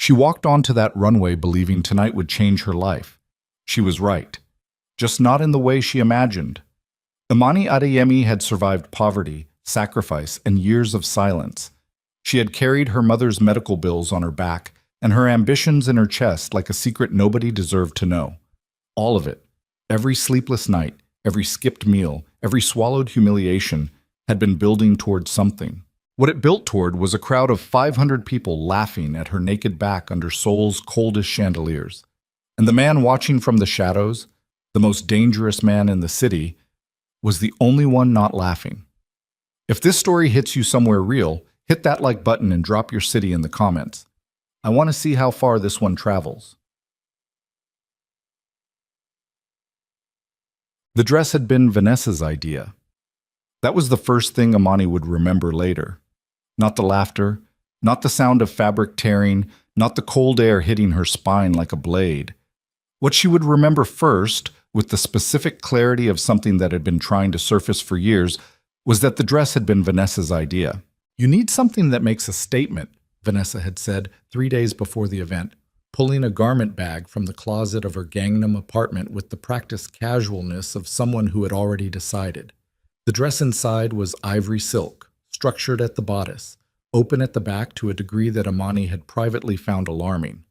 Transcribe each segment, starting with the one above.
She walked onto that runway believing tonight would change her life. She was right, just not in the way she imagined. Imani Adeyemi had survived poverty, sacrifice, and years of silence. She had carried her mother's medical bills on her back and her ambitions in her chest like a secret nobody deserved to know. All of it, every sleepless night, every skipped meal, every swallowed humiliation, had been building toward something. What it built toward was a crowd of 500 people laughing at her naked back under Seoul's coldest chandeliers. And the man watching from the shadows, the most dangerous man in the city, was the only one not laughing. If this story hits you somewhere real, hit that like button and drop your city in the comments. I want to see how far this one travels. The dress had been Vanessa's idea. That was the first thing Imani would remember later. Not the laughter, not the sound of fabric tearing, not the cold air hitting her spine like a blade. What she would remember first, with the specific clarity of something that had been trying to surface for years, was that the dress had been Vanessa's idea. "You need something that makes a statement," Vanessa had said 3 days before the event, pulling a garment bag from the closet of her Gangnam apartment with the practiced casualness of someone who had already decided. The dress inside was ivory silk, structured at the bodice, open at the back to a degree that Imani had privately found alarming.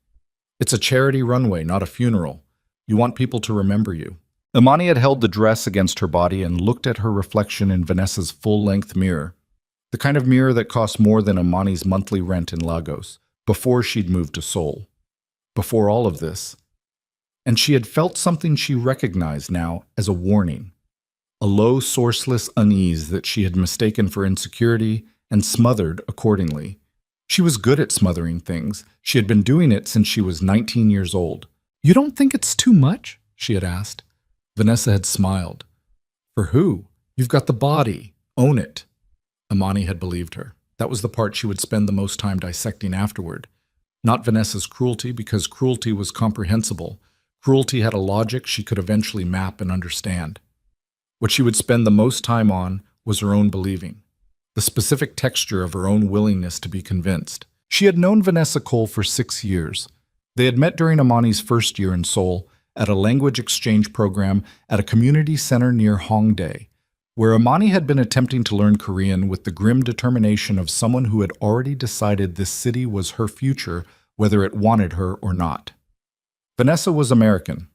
"It's a charity runway, not a funeral. You want people to remember you." Imani had held the dress against her body and looked at her reflection in Vanessa's full-length mirror, the kind of mirror that cost more than Imani's monthly rent in Lagos, before she'd moved to Seoul. Before all of this. And she had felt something she recognized now as a warning. A low, sourceless unease that she had mistaken for insecurity and smothered accordingly. She was good at smothering things. She had been doing it since she was 19 years old. "You don't think it's too much?" she had asked. Vanessa had smiled. "For who? You've got the body. Own it." Imani had believed her. That was the part she would spend the most time dissecting afterward. Not Vanessa's cruelty, because cruelty was comprehensible. Cruelty had a logic she could eventually map and understand. What she would spend the most time on was her own believing, the specific texture of her own willingness to be convinced. She had known Vanessa Cole for 6 years. They had met during Imani's first year in Seoul, at a language exchange program at a community center near Hongdae, where Imani had been attempting to learn Korean with the grim determination of someone who had already decided this city was her future, whether it wanted her or not. Vanessa was American,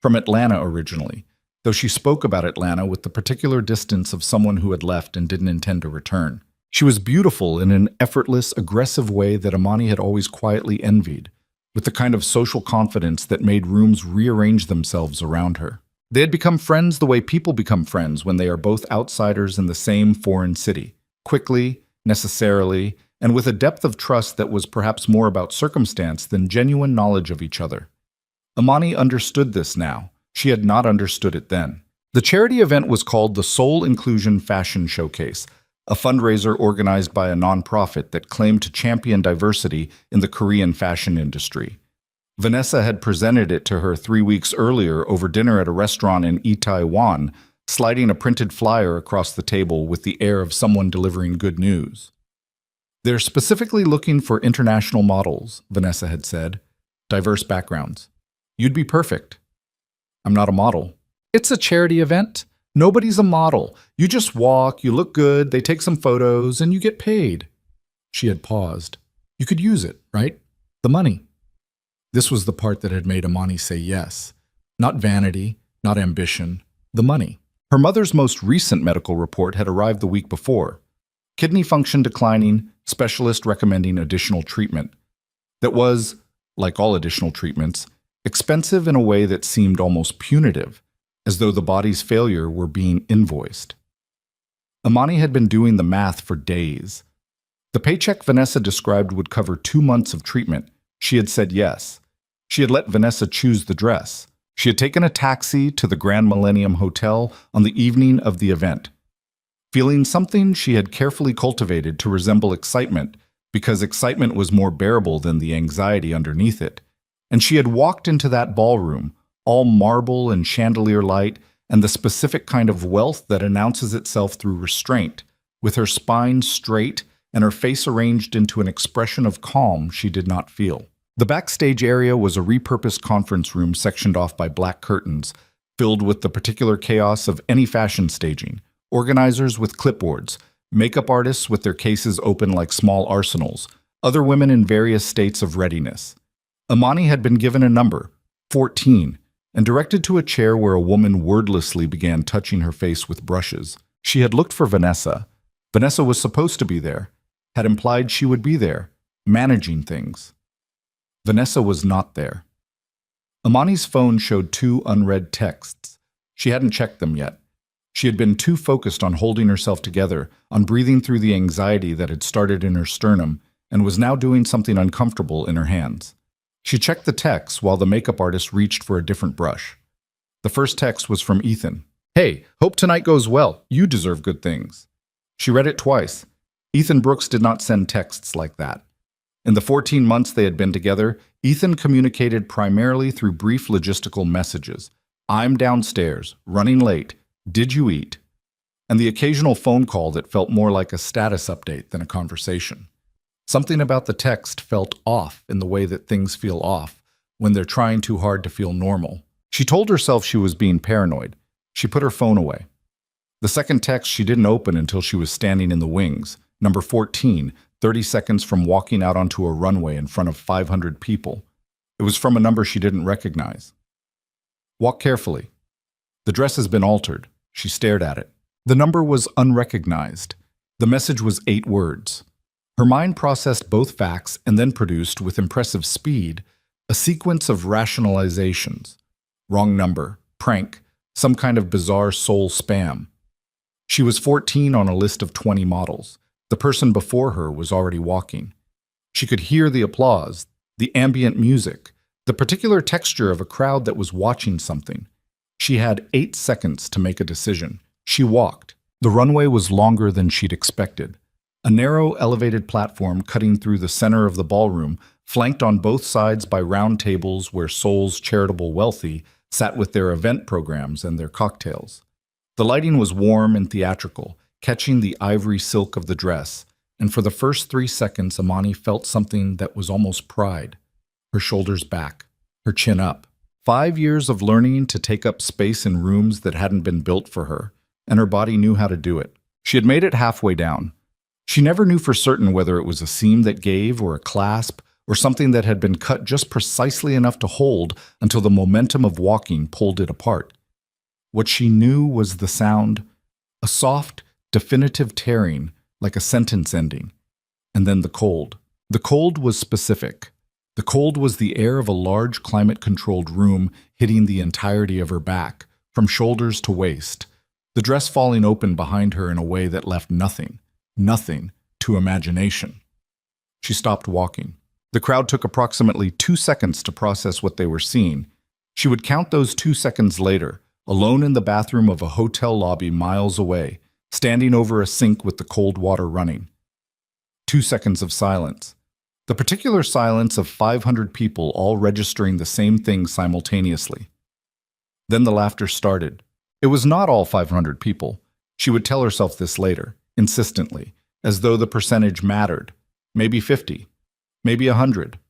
from Atlanta originally, though she spoke about Atlanta with the particular distance of someone who had left and didn't intend to return. She was beautiful in an effortless, aggressive way that Imani had always quietly envied, with the kind of social confidence that made rooms rearrange themselves around her. They had become friends the way people become friends when they are both outsiders in the same foreign city, quickly, necessarily, and with a depth of trust that was perhaps more about circumstance than genuine knowledge of each other. Imani understood this now. She had not understood it then. The charity event was called the Seoul Inclusion Fashion Showcase, a fundraiser organized by a nonprofit that claimed to champion diversity in the Korean fashion industry. Vanessa had presented it to her 3 weeks earlier over dinner at a restaurant in Itaewon, sliding a printed flyer across the table with the air of someone delivering good news. "They're specifically looking for international models," Vanessa had said. "Diverse backgrounds. You'd be perfect." "I'm not a model." "It's a charity event. Nobody's a model. You just walk, you look good, they take some photos, and you get paid." She had paused. "You could use it, right? The money." This was the part that had made Imani say yes. Not vanity, not ambition, the money. Her mother's most recent medical report had arrived the week before. Kidney function declining, specialist recommending additional treatment. That was, like all additional treatments, expensive in a way that seemed almost punitive, as though the body's failure were being invoiced. Imani had been doing the math for days. The paycheck Vanessa described would cover 2 months of treatment. She had said yes. She had let Vanessa choose the dress. She had taken a taxi to the Grand Millennium Hotel on the evening of the event, feeling something she had carefully cultivated to resemble excitement, because excitement was more bearable than the anxiety underneath it. And she had walked into that ballroom, all marble and chandelier light, and the specific kind of wealth that announces itself through restraint, with her spine straight and her face arranged into an expression of calm she did not feel. The backstage area was a repurposed conference room sectioned off by black curtains, filled with the particular chaos of any fashion staging. Organizers with clipboards, makeup artists with their cases open like small arsenals, other women in various states of readiness. Amani had been given a number, 14, and directed to a chair where a woman wordlessly began touching her face with brushes. She had looked for Vanessa. Vanessa was supposed to be there, had implied she would be there, managing things. Vanessa was not there. Amani's phone showed 2 unread texts. She hadn't checked them yet. She had been too focused on holding herself together, on breathing through the anxiety that had started in her sternum, and was now doing something uncomfortable in her hands. She checked the texts while the makeup artist reached for a different brush. The first text was from Ethan. "Hey, hope tonight goes well. You deserve good things." She read it twice. Ethan Brooks did not send texts like that. In the 14 months they had been together, Ethan communicated primarily through brief logistical messages. "I'm downstairs, running late. Did you eat?" And the occasional phone call that felt more like a status update than a conversation. Something about the text felt off in the way that things feel off when they're trying too hard to feel normal. She told herself she was being paranoid. She put her phone away. The second text she didn't open until she was standing in the wings. Number 14, 30 seconds from walking out onto a runway in front of 500 people. It was from a number she didn't recognize. "Walk carefully. The dress has been altered." She stared at it. The number was unrecognized. The message was 8 words. Her mind processed both facts and then produced, with impressive speed, a sequence of rationalizations. Wrong number, prank, some kind of bizarre soul spam. She was 14 on a list of 20 models. The person before her was already walking. She could hear the applause, the ambient music, the particular texture of a crowd that was watching something. She had 8 seconds to make a decision. She walked. The runway was longer than she'd expected. A narrow, elevated platform cutting through the center of the ballroom, flanked on both sides by round tables where Seoul's charitable wealthy sat with their event programs and their cocktails. The lighting was warm and theatrical, catching the ivory silk of the dress, and for the first 3 seconds Amani felt something that was almost pride. Her shoulders back, her chin up. 5 years of learning to take up space in rooms that hadn't been built for her, and her body knew how to do it. She had made it halfway down. She never knew for certain whether it was a seam that gave or a clasp or something that had been cut just precisely enough to hold until the momentum of walking pulled it apart. What she knew was the sound, a soft, definitive tearing like a sentence ending, and then the cold. The cold was specific. The cold was the air of a large climate-controlled room hitting the entirety of her back, from shoulders to waist, the dress falling open behind her in a way that left nothing to imagination. She stopped walking. The crowd took approximately 2 seconds to process what they were seeing. She would count those 2 seconds later, alone in the bathroom of a hotel lobby miles away, standing over a sink with the cold water running. 2 seconds of silence. The particular silence of 500 people all registering the same thing simultaneously. Then the laughter started. It was not all 500 people. She would tell herself this later, insistently, as though the percentage mattered. Maybe 50, maybe 100.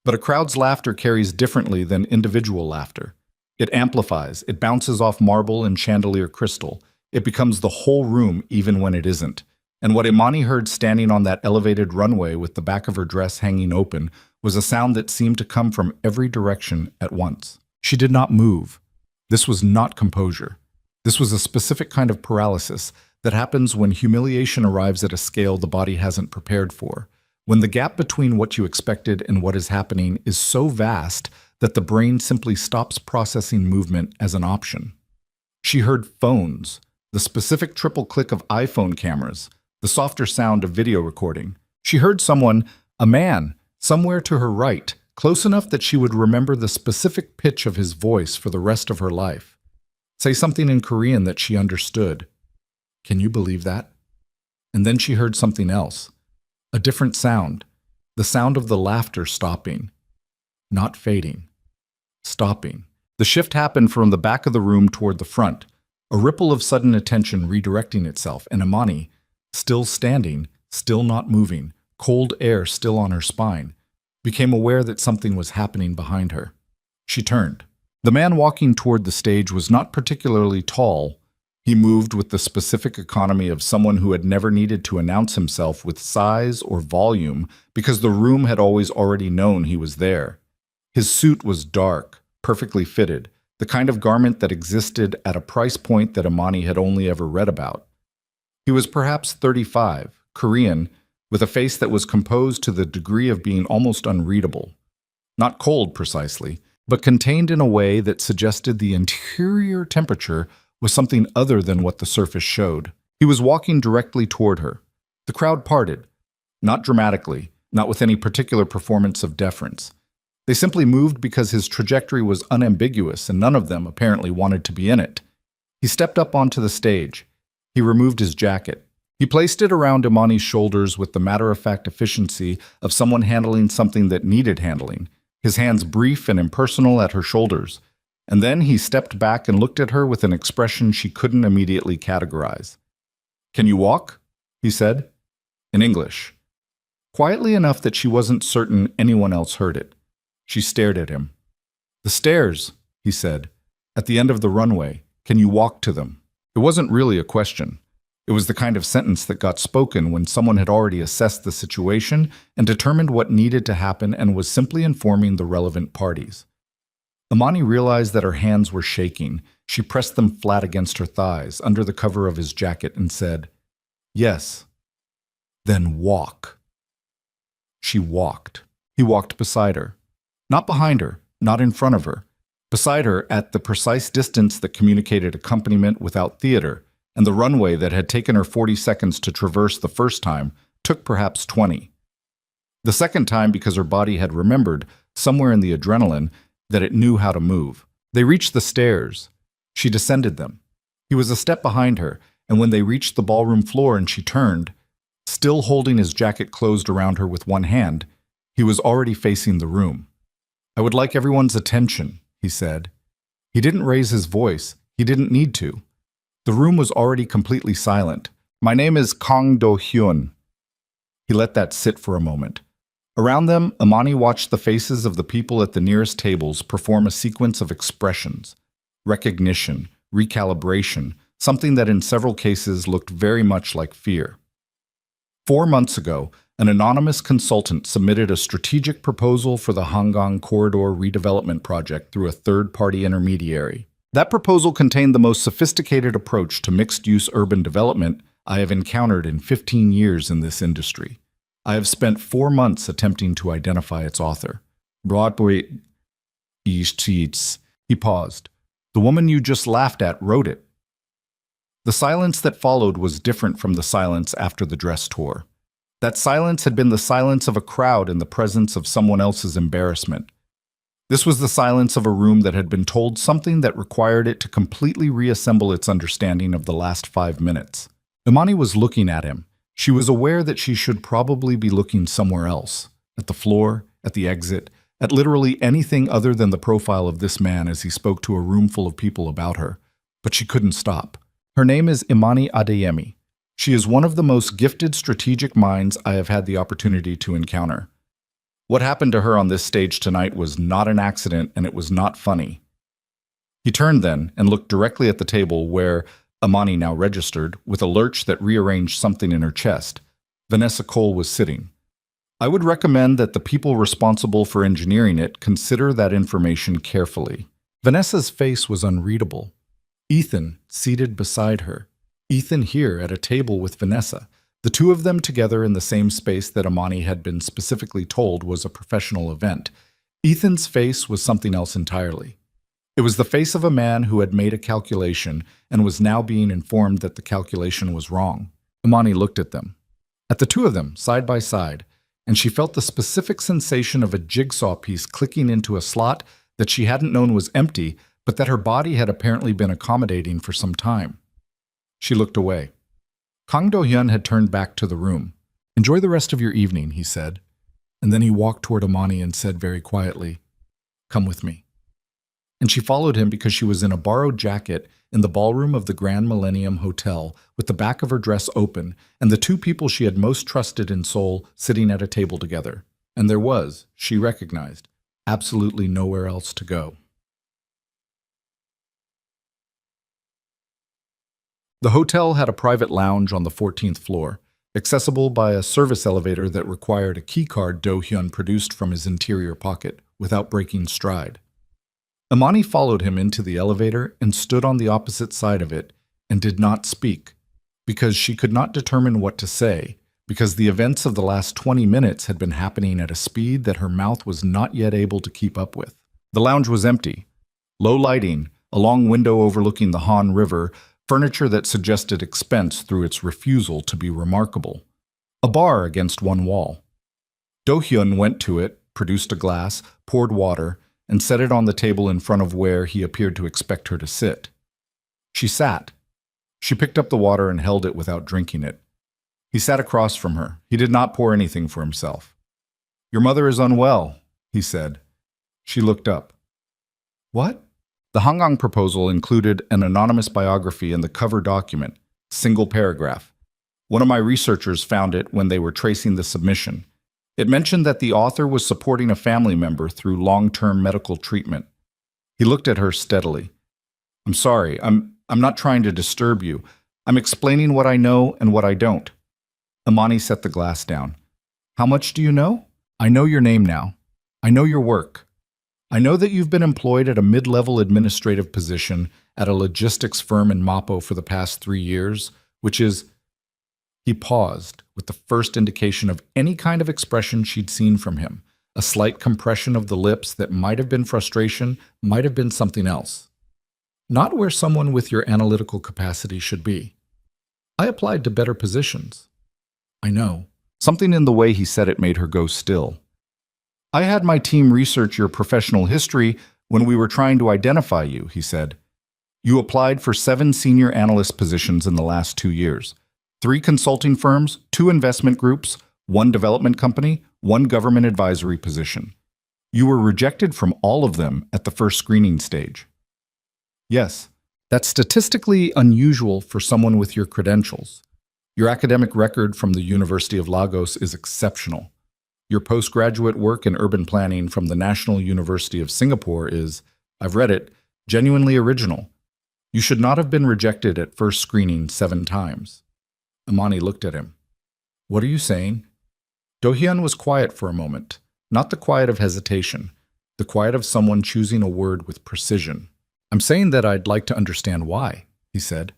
But a crowd's laughter carries differently than individual laughter. It amplifies, it bounces off marble and chandelier crystal. It becomes the whole room even when it isn't. And what Imani heard standing on that elevated runway with the back of her dress hanging open was a sound that seemed to come from every direction at once. She did not move. This was not composure. This was a specific kind of paralysis that happens when humiliation arrives at a scale the body hasn't prepared for, when the gap between what you expected and what is happening is so vast that the brain simply stops processing movement as an option. She heard phones, the specific triple click of iPhone cameras, the softer sound of video recording. She heard someone, a man, somewhere to her right, close enough that she would remember the specific pitch of his voice for the rest of her life. Say something in Korean that she understood. Can you believe that? And then she heard something else. A different sound. The sound of the laughter stopping. Not fading. Stopping. The shift happened from the back of the room toward the front. A ripple of sudden attention redirecting itself, and Imani, still standing, still not moving, cold air still on her spine, became aware that something was happening behind her. She turned. The man walking toward the stage was not particularly tall. He moved with the specific economy of someone who had never needed to announce himself with size or volume because the room had already known he was there. His suit was dark, perfectly fitted, the kind of garment that existed at a price point that Imani had only ever read about. He was perhaps 35, Korean, with a face that was composed to the degree of being almost unreadable. Not cold, precisely, but contained in a way that suggested the interior temperature was something other than what the surface showed. He was walking directly toward her. The crowd parted, not dramatically, not with any particular performance of deference. They simply moved because his trajectory was unambiguous and none of them apparently wanted to be in it. He stepped up onto the stage. He removed his jacket. He placed it around Imani's shoulders with the matter-of-fact efficiency of someone handling something that needed handling, his hands brief and impersonal at her shoulders. And then he stepped back and looked at her with an expression she couldn't immediately categorize. "Can you walk?" he said, in English, quietly enough that she wasn't certain anyone else heard it. She stared at him. "The stairs," he said, "at the end of the runway. Can you walk to them?" It wasn't really a question. It was the kind of sentence that got spoken when someone had already assessed the situation and determined what needed to happen and was simply informing the relevant parties. Imani realized that her hands were shaking. She pressed them flat against her thighs, under the cover of his jacket, and said, "Yes." "Then walk." She walked. He walked beside her. Not behind her, not in front of her. Beside her, at the precise distance that communicated accompaniment without theater, and the runway that had taken her 40 seconds to traverse the first time took perhaps 20. The second time because her body had remembered, somewhere in the adrenaline, that it knew how to move. They reached the stairs. She descended them. He was a step behind her, and when they reached the ballroom floor and she turned, still holding his jacket closed around her with one hand, he was already facing the room. "I would like everyone's attention," he said. He didn't raise his voice. He didn't need to. The room was already completely silent. "My name is Kang Do-hyun." He let that sit for a moment. Around them, Imani watched the faces of the people at the nearest tables perform a sequence of expressions, recognition, recalibration, something that in several cases looked very much like fear. 4 months ago, an anonymous consultant submitted a strategic proposal for the Hangang Corridor redevelopment project through a third-party intermediary. That proposal contained the most sophisticated approach to mixed-use urban development I have encountered in 15 years in this industry. I have spent 4 months attempting to identify its author. Broadway East. He paused. "The woman you just laughed at wrote it." The silence that followed was different from the silence after the dress tour. That silence had been the silence of a crowd in the presence of someone else's embarrassment. This was the silence of a room that had been told something that required it to completely reassemble its understanding of the last 5 minutes. Imani was looking at him. She was aware that she should probably be looking somewhere else, at the floor, at the exit, at literally anything other than the profile of this man as he spoke to a room full of people about her. But she couldn't stop. Her name is Imani Adeyemi. She is one of the most gifted strategic minds I have had the opportunity to encounter. What happened to her on this stage tonight was not an accident, and it was not funny. He turned then and looked directly at the table where Imani now registered, with a lurch that rearranged something in her chest. Vanessa Cole was sitting. I would recommend that the people responsible for engineering it consider that information carefully. Vanessa's face was unreadable. Ethan, seated beside her. Ethan here at a table with Vanessa. The two of them together in the same space that Imani had been specifically told was a professional event. Ethan's face was something else entirely. It was the face of a man who had made a calculation and was now being informed that the calculation was wrong. Imani looked at them. At the two of them, side by side, and she felt the specific sensation of a jigsaw piece clicking into a slot that she hadn't known was empty, but that her body had apparently been accommodating for some time. She looked away. Kang Do-hyun had turned back to the room. "Enjoy the rest of your evening," he said. And then he walked toward Imani and said very quietly, "Come with me." And she followed him because she was in a borrowed jacket in the ballroom of the Grand Millennium Hotel with the back of her dress open and the two people she had most trusted in Seoul sitting at a table together. And there was, she recognized, absolutely nowhere else to go. The hotel had a private lounge on the 14th floor, accessible by a service elevator that required a keycard Do-hyun produced from his interior pocket without breaking stride. Imani followed him into the elevator and stood on the opposite side of it and did not speak, because she could not determine what to say, because the events of the last 20 minutes had been happening at a speed that her mouth was not yet able to keep up with. The lounge was empty. Low lighting, a long window overlooking the Han River, furniture that suggested expense through its refusal to be remarkable. A bar against one wall. Do-hyun went to it, produced a glass, poured water, and set it on the table in front of where he appeared to expect her to sit. She sat. She picked up the water and held it without drinking it. He sat across from her. He did not pour anything for himself. "Your mother is unwell," he said. She looked up. "What?" The Hangang proposal included an anonymous biography in the cover document, single paragraph. One of my researchers found it when they were tracing the submission. It mentioned that the author was supporting a family member through long-term medical treatment. He looked at her steadily. "I'm sorry, I'm not trying to disturb you. I'm explaining what I know and what I don't." Imani set the glass down. "How much do you know?" "I know your name now. I know your work. I know that you've been employed at a mid-level administrative position at a logistics firm in Mapo for the past 3 years, which is—" He paused, with the first indication of any kind of expression she'd seen from him, a slight compression of the lips that might have been frustration, might have been something else. "Not where someone with your analytical capacity should be. I applied to better positions." "I know." Something in the way he said it made her go still. "I had my team research your professional history when we were trying to identify you," he said. "You applied for 7 senior analyst positions in the last 2 years. 3 consulting firms, 2 investment groups, 1 development company, 1 government advisory position. You were rejected from all of them at the first screening stage." "Yes, that's statistically unusual for someone with your credentials. Your academic record from the University of Lagos is exceptional. Your postgraduate work in urban planning from the National University of Singapore is, I've read it, genuinely original. You should not have been rejected at first screening 7 times. Imani looked at him. "What are you saying?" Do-hyun was quiet for a moment, not the quiet of hesitation, the quiet of someone choosing a word with precision. "I'm saying that I'd like to understand why," he said.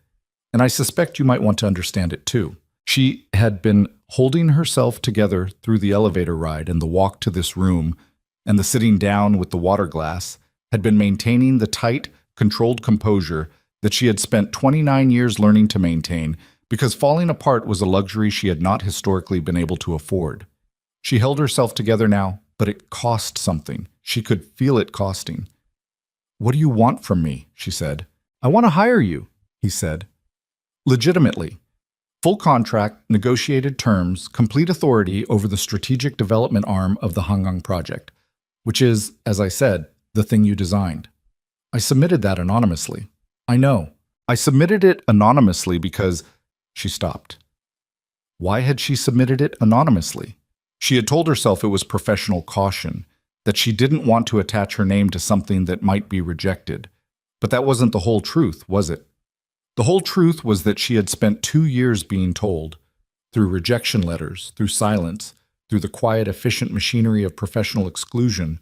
"And I suspect you might want to understand it too." She had been holding herself together through the elevator ride and the walk to this room, and the sitting down with the water glass, had been maintaining the tight, controlled composure that she had spent 29 years learning to maintain, because falling apart was a luxury she had not historically been able to afford. She held herself together now, but it cost something. She could feel it costing. "What do you want from me?" she said. "I want to hire you," he said. "Legitimately. Full contract, negotiated terms, complete authority over the strategic development arm of the Hangang project, which is, as I said, the thing you designed. I submitted that anonymously." "I know. I submitted it anonymously because—" She stopped. Why had she submitted it anonymously? She had told herself it was professional caution, that she didn't want to attach her name to something that might be rejected. But that wasn't the whole truth, was it? The whole truth was that she had spent 2 years being told, through rejection letters, through silence, through the quiet, efficient machinery of professional exclusion,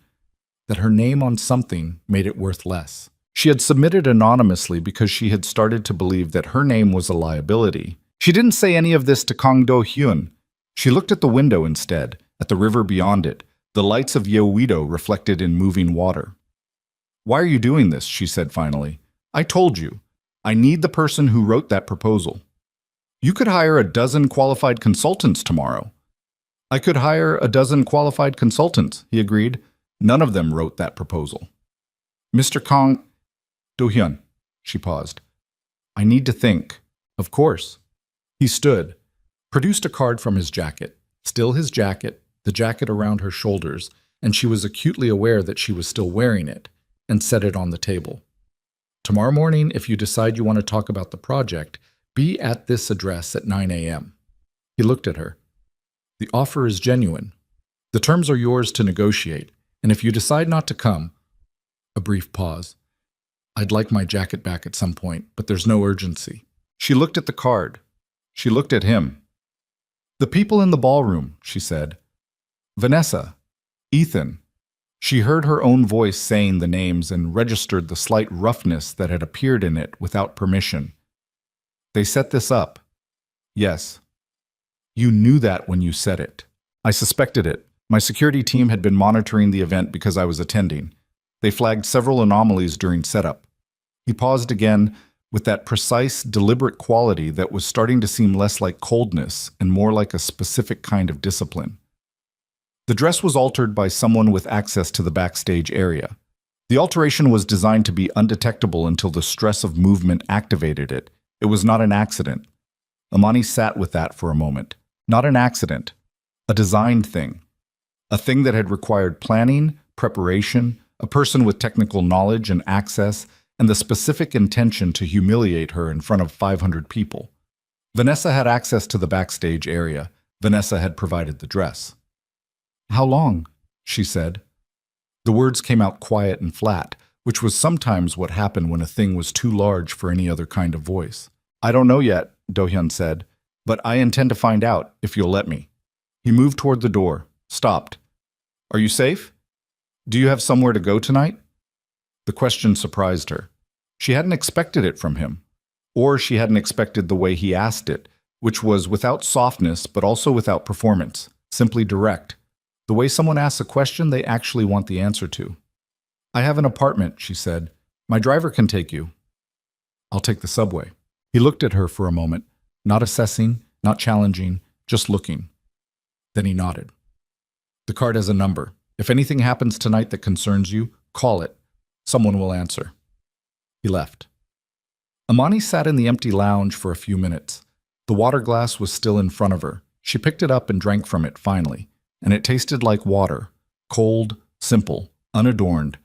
that her name on something made it worth less. She had submitted anonymously because she had started to believe that her name was a liability. She didn't say any of this to Kang Do-hyun. She looked at the window instead, at the river beyond it, the lights of Yeouido reflected in moving water. "Why are you doing this?" she said finally. "I told you. I need the person who wrote that proposal. You could hire a dozen qualified consultants tomorrow." "I could hire a dozen qualified consultants," he agreed. "None of them wrote that proposal." "Mr. Kang..." "Do-hyun," she paused. "I need to think." "Of course." He stood, produced a card from his jacket, still his jacket, the jacket around her shoulders, and she was acutely aware that she was still wearing it, and set it on the table. "Tomorrow morning, if you decide you want to talk about the project, be at this address at 9 a.m. He looked at her. "The offer is genuine." The terms are yours to negotiate, and if you decide not to come, a brief pause. I'd like my jacket back at some point, but there's no urgency. She looked at the card. She looked at him. The people in the ballroom, she said. Vanessa, Ethan. She heard her own voice saying the names and registered the slight roughness that had appeared in it without permission. They set this up. Yes. You knew that when you said it. I suspected it. My security team had been monitoring the event because I was attending. They flagged several anomalies during setup. He paused again with that precise, deliberate quality that was starting to seem less like coldness and more like a specific kind of discipline. The dress was altered by someone with access to the backstage area. The alteration was designed to be undetectable until the stress of movement activated it. It was not an accident. Amani sat with that for a moment. Not an accident. A designed thing. A thing that had required planning, preparation, a person with technical knowledge and access, and the specific intention to humiliate her in front of 500 people. Vanessa had access to the backstage area. Vanessa had provided the dress. How long? She said. The words came out quiet and flat, which was sometimes what happened when a thing was too large for any other kind of voice. I don't know yet, Do-hyun said, but I intend to find out if you'll let me. He moved toward the door, stopped. Are you safe? Do you have somewhere to go tonight? The question surprised her. She hadn't expected it from him, or she hadn't expected the way he asked it, which was without softness but also without performance, simply direct. The way someone asks a question they actually want the answer to. I have an apartment, she said. My driver can take you. I'll take the subway. He looked at her for a moment, not assessing, not challenging, just looking. Then he nodded. The card has a number. If anything happens tonight that concerns you, call it. Someone will answer. He left. Amani sat in the empty lounge for a few minutes. The water glass was still in front of her. She picked it up and drank from it finally. And it tasted like water, cold, simple, unadorned.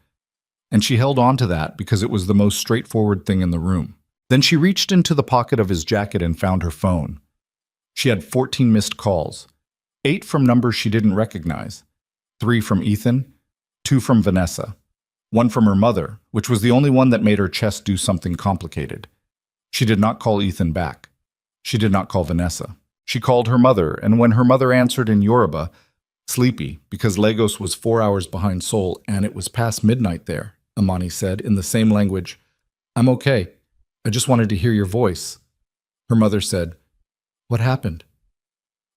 And she held on to that because it was the most straightforward thing in the room. Then she reached into the pocket of his jacket and found her phone. She had 14 missed calls, 8 from numbers she didn't recognize, 3 from Ethan, 2 from Vanessa, 1 from her mother, which was the only one that made her chest do something complicated. She did not call Ethan back. She did not call Vanessa. She called her mother, and when her mother answered in Yoruba, sleepy, because Lagos was 4 hours behind Seoul and it was past midnight there, Amani said in the same language. I'm okay. I just wanted to hear your voice. Her mother said, What happened?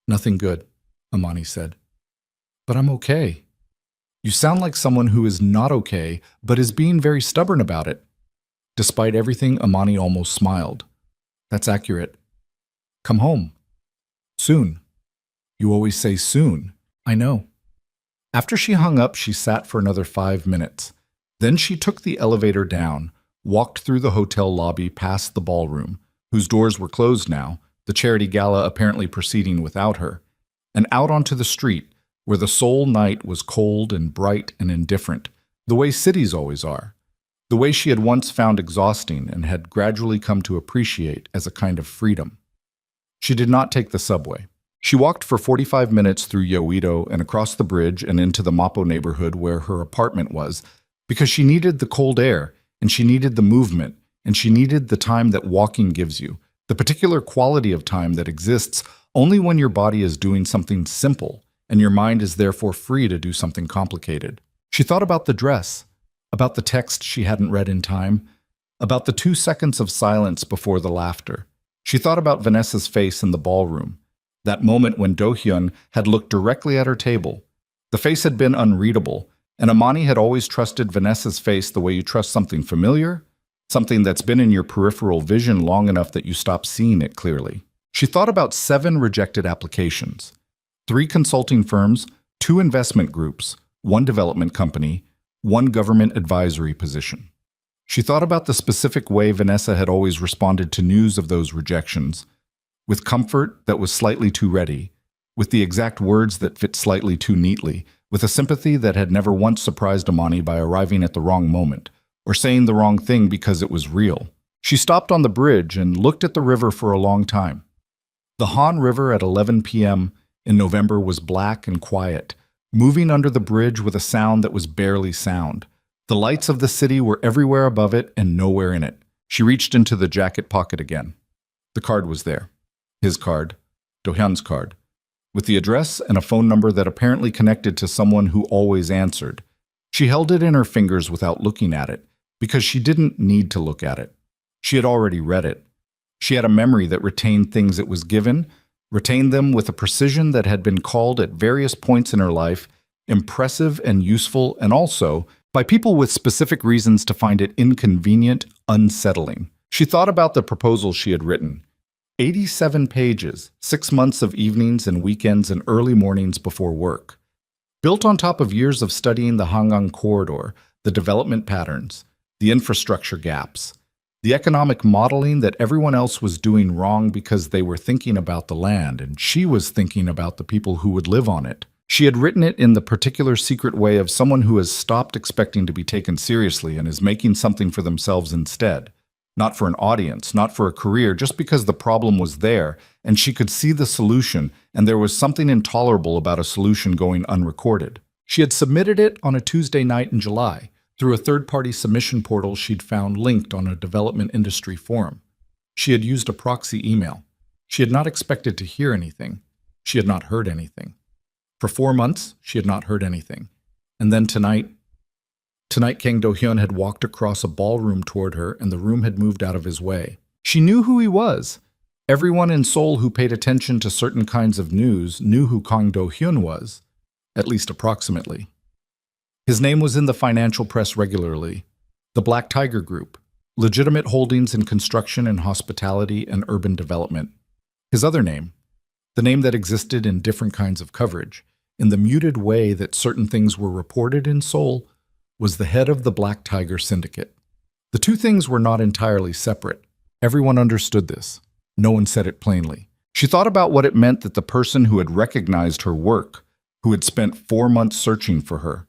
Nothing good, Amani said. But I'm okay. You sound like someone who is not okay, but is being very stubborn about it. Despite everything, Amani almost smiled. That's accurate. Come home. Soon. You always say soon. I know. After she hung up, she sat for another 5 minutes. Then she took the elevator down, walked through the hotel lobby past the ballroom, whose doors were closed now, the charity gala apparently proceeding without her, and out onto the street, where the Seoul night was cold and bright and indifferent, the way cities always are, the way she had once found exhausting and had gradually come to appreciate as a kind of freedom. She did not take the subway. She walked for 45 minutes through Yoido and across the bridge and into the Mappo neighborhood where her apartment was, because she needed the cold air, and she needed the movement, and she needed the time that walking gives you, the particular quality of time that exists only when your body is doing something simple, and your mind is therefore free to do something complicated. She thought about the dress, about the text she hadn't read in time, about the 2 seconds of silence before the laughter. She thought about Vanessa's face in the ballroom, that moment when Do-hyun had looked directly at her table. The face had been unreadable, and Amani had always trusted Vanessa's face the way you trust something familiar, something that's been in your peripheral vision long enough that you stop seeing it clearly. She thought about 7 rejected applications, 3 consulting firms, 2 investment groups, 1 development company, 1 government advisory position. She thought about the specific way Vanessa had always responded to news of those rejections, with comfort that was slightly too ready, with the exact words that fit slightly too neatly, with a sympathy that had never once surprised Amani by arriving at the wrong moment, or saying the wrong thing because it was real. She stopped on the bridge and looked at the river for a long time. The Han River at 11 p.m. in November was black and quiet, moving under the bridge with a sound that was barely sound. The lights of the city were everywhere above it and nowhere in it. She reached into the jacket pocket again. The card was there. His card, Do-hyun's card, with the address and a phone number that apparently connected to someone who always answered. She held it in her fingers without looking at it, because she didn't need to look at it. She had already read it. She had a memory that retained things it was given, retained them with a precision that had been called at various points in her life impressive and useful, and also, by people with specific reasons to find it inconvenient, unsettling. She thought about the proposal she had written. 87 pages, 6 months of evenings and weekends and early mornings before work. Built on top of years of studying the Hangang corridor, the development patterns, the infrastructure gaps, the economic modeling that everyone else was doing wrong because they were thinking about the land and she was thinking about the people who would live on it. She had written it in the particular secret way of someone who has stopped expecting to be taken seriously and is making something for themselves instead. Not for an audience, not for a career, just because the problem was there and she could see the solution, and there was something intolerable about a solution going unrecorded. She had submitted it on a Tuesday night in July through a third-party submission portal she'd found linked on a development industry forum. She had used a proxy email. She had not expected to hear anything. She had not heard anything. For 4 months, she had not heard anything. And then tonight Kang Do-hyun had walked across a ballroom toward her, and the room had moved out of his way. She knew who he was. Everyone in Seoul who paid attention to certain kinds of news knew who Kang Do-hyun was, at least approximately. His name was in the financial press regularly. The Black Tiger Group, legitimate holdings in construction and hospitality and urban development. His other name, the name that existed in different kinds of coverage, in the muted way that certain things were reported in Seoul, was the head of the Black Tiger Syndicate. The two things were not entirely separate. Everyone understood this. No one said it plainly. She thought about what it meant that the person who had recognized her work, who had spent 4 months searching for her,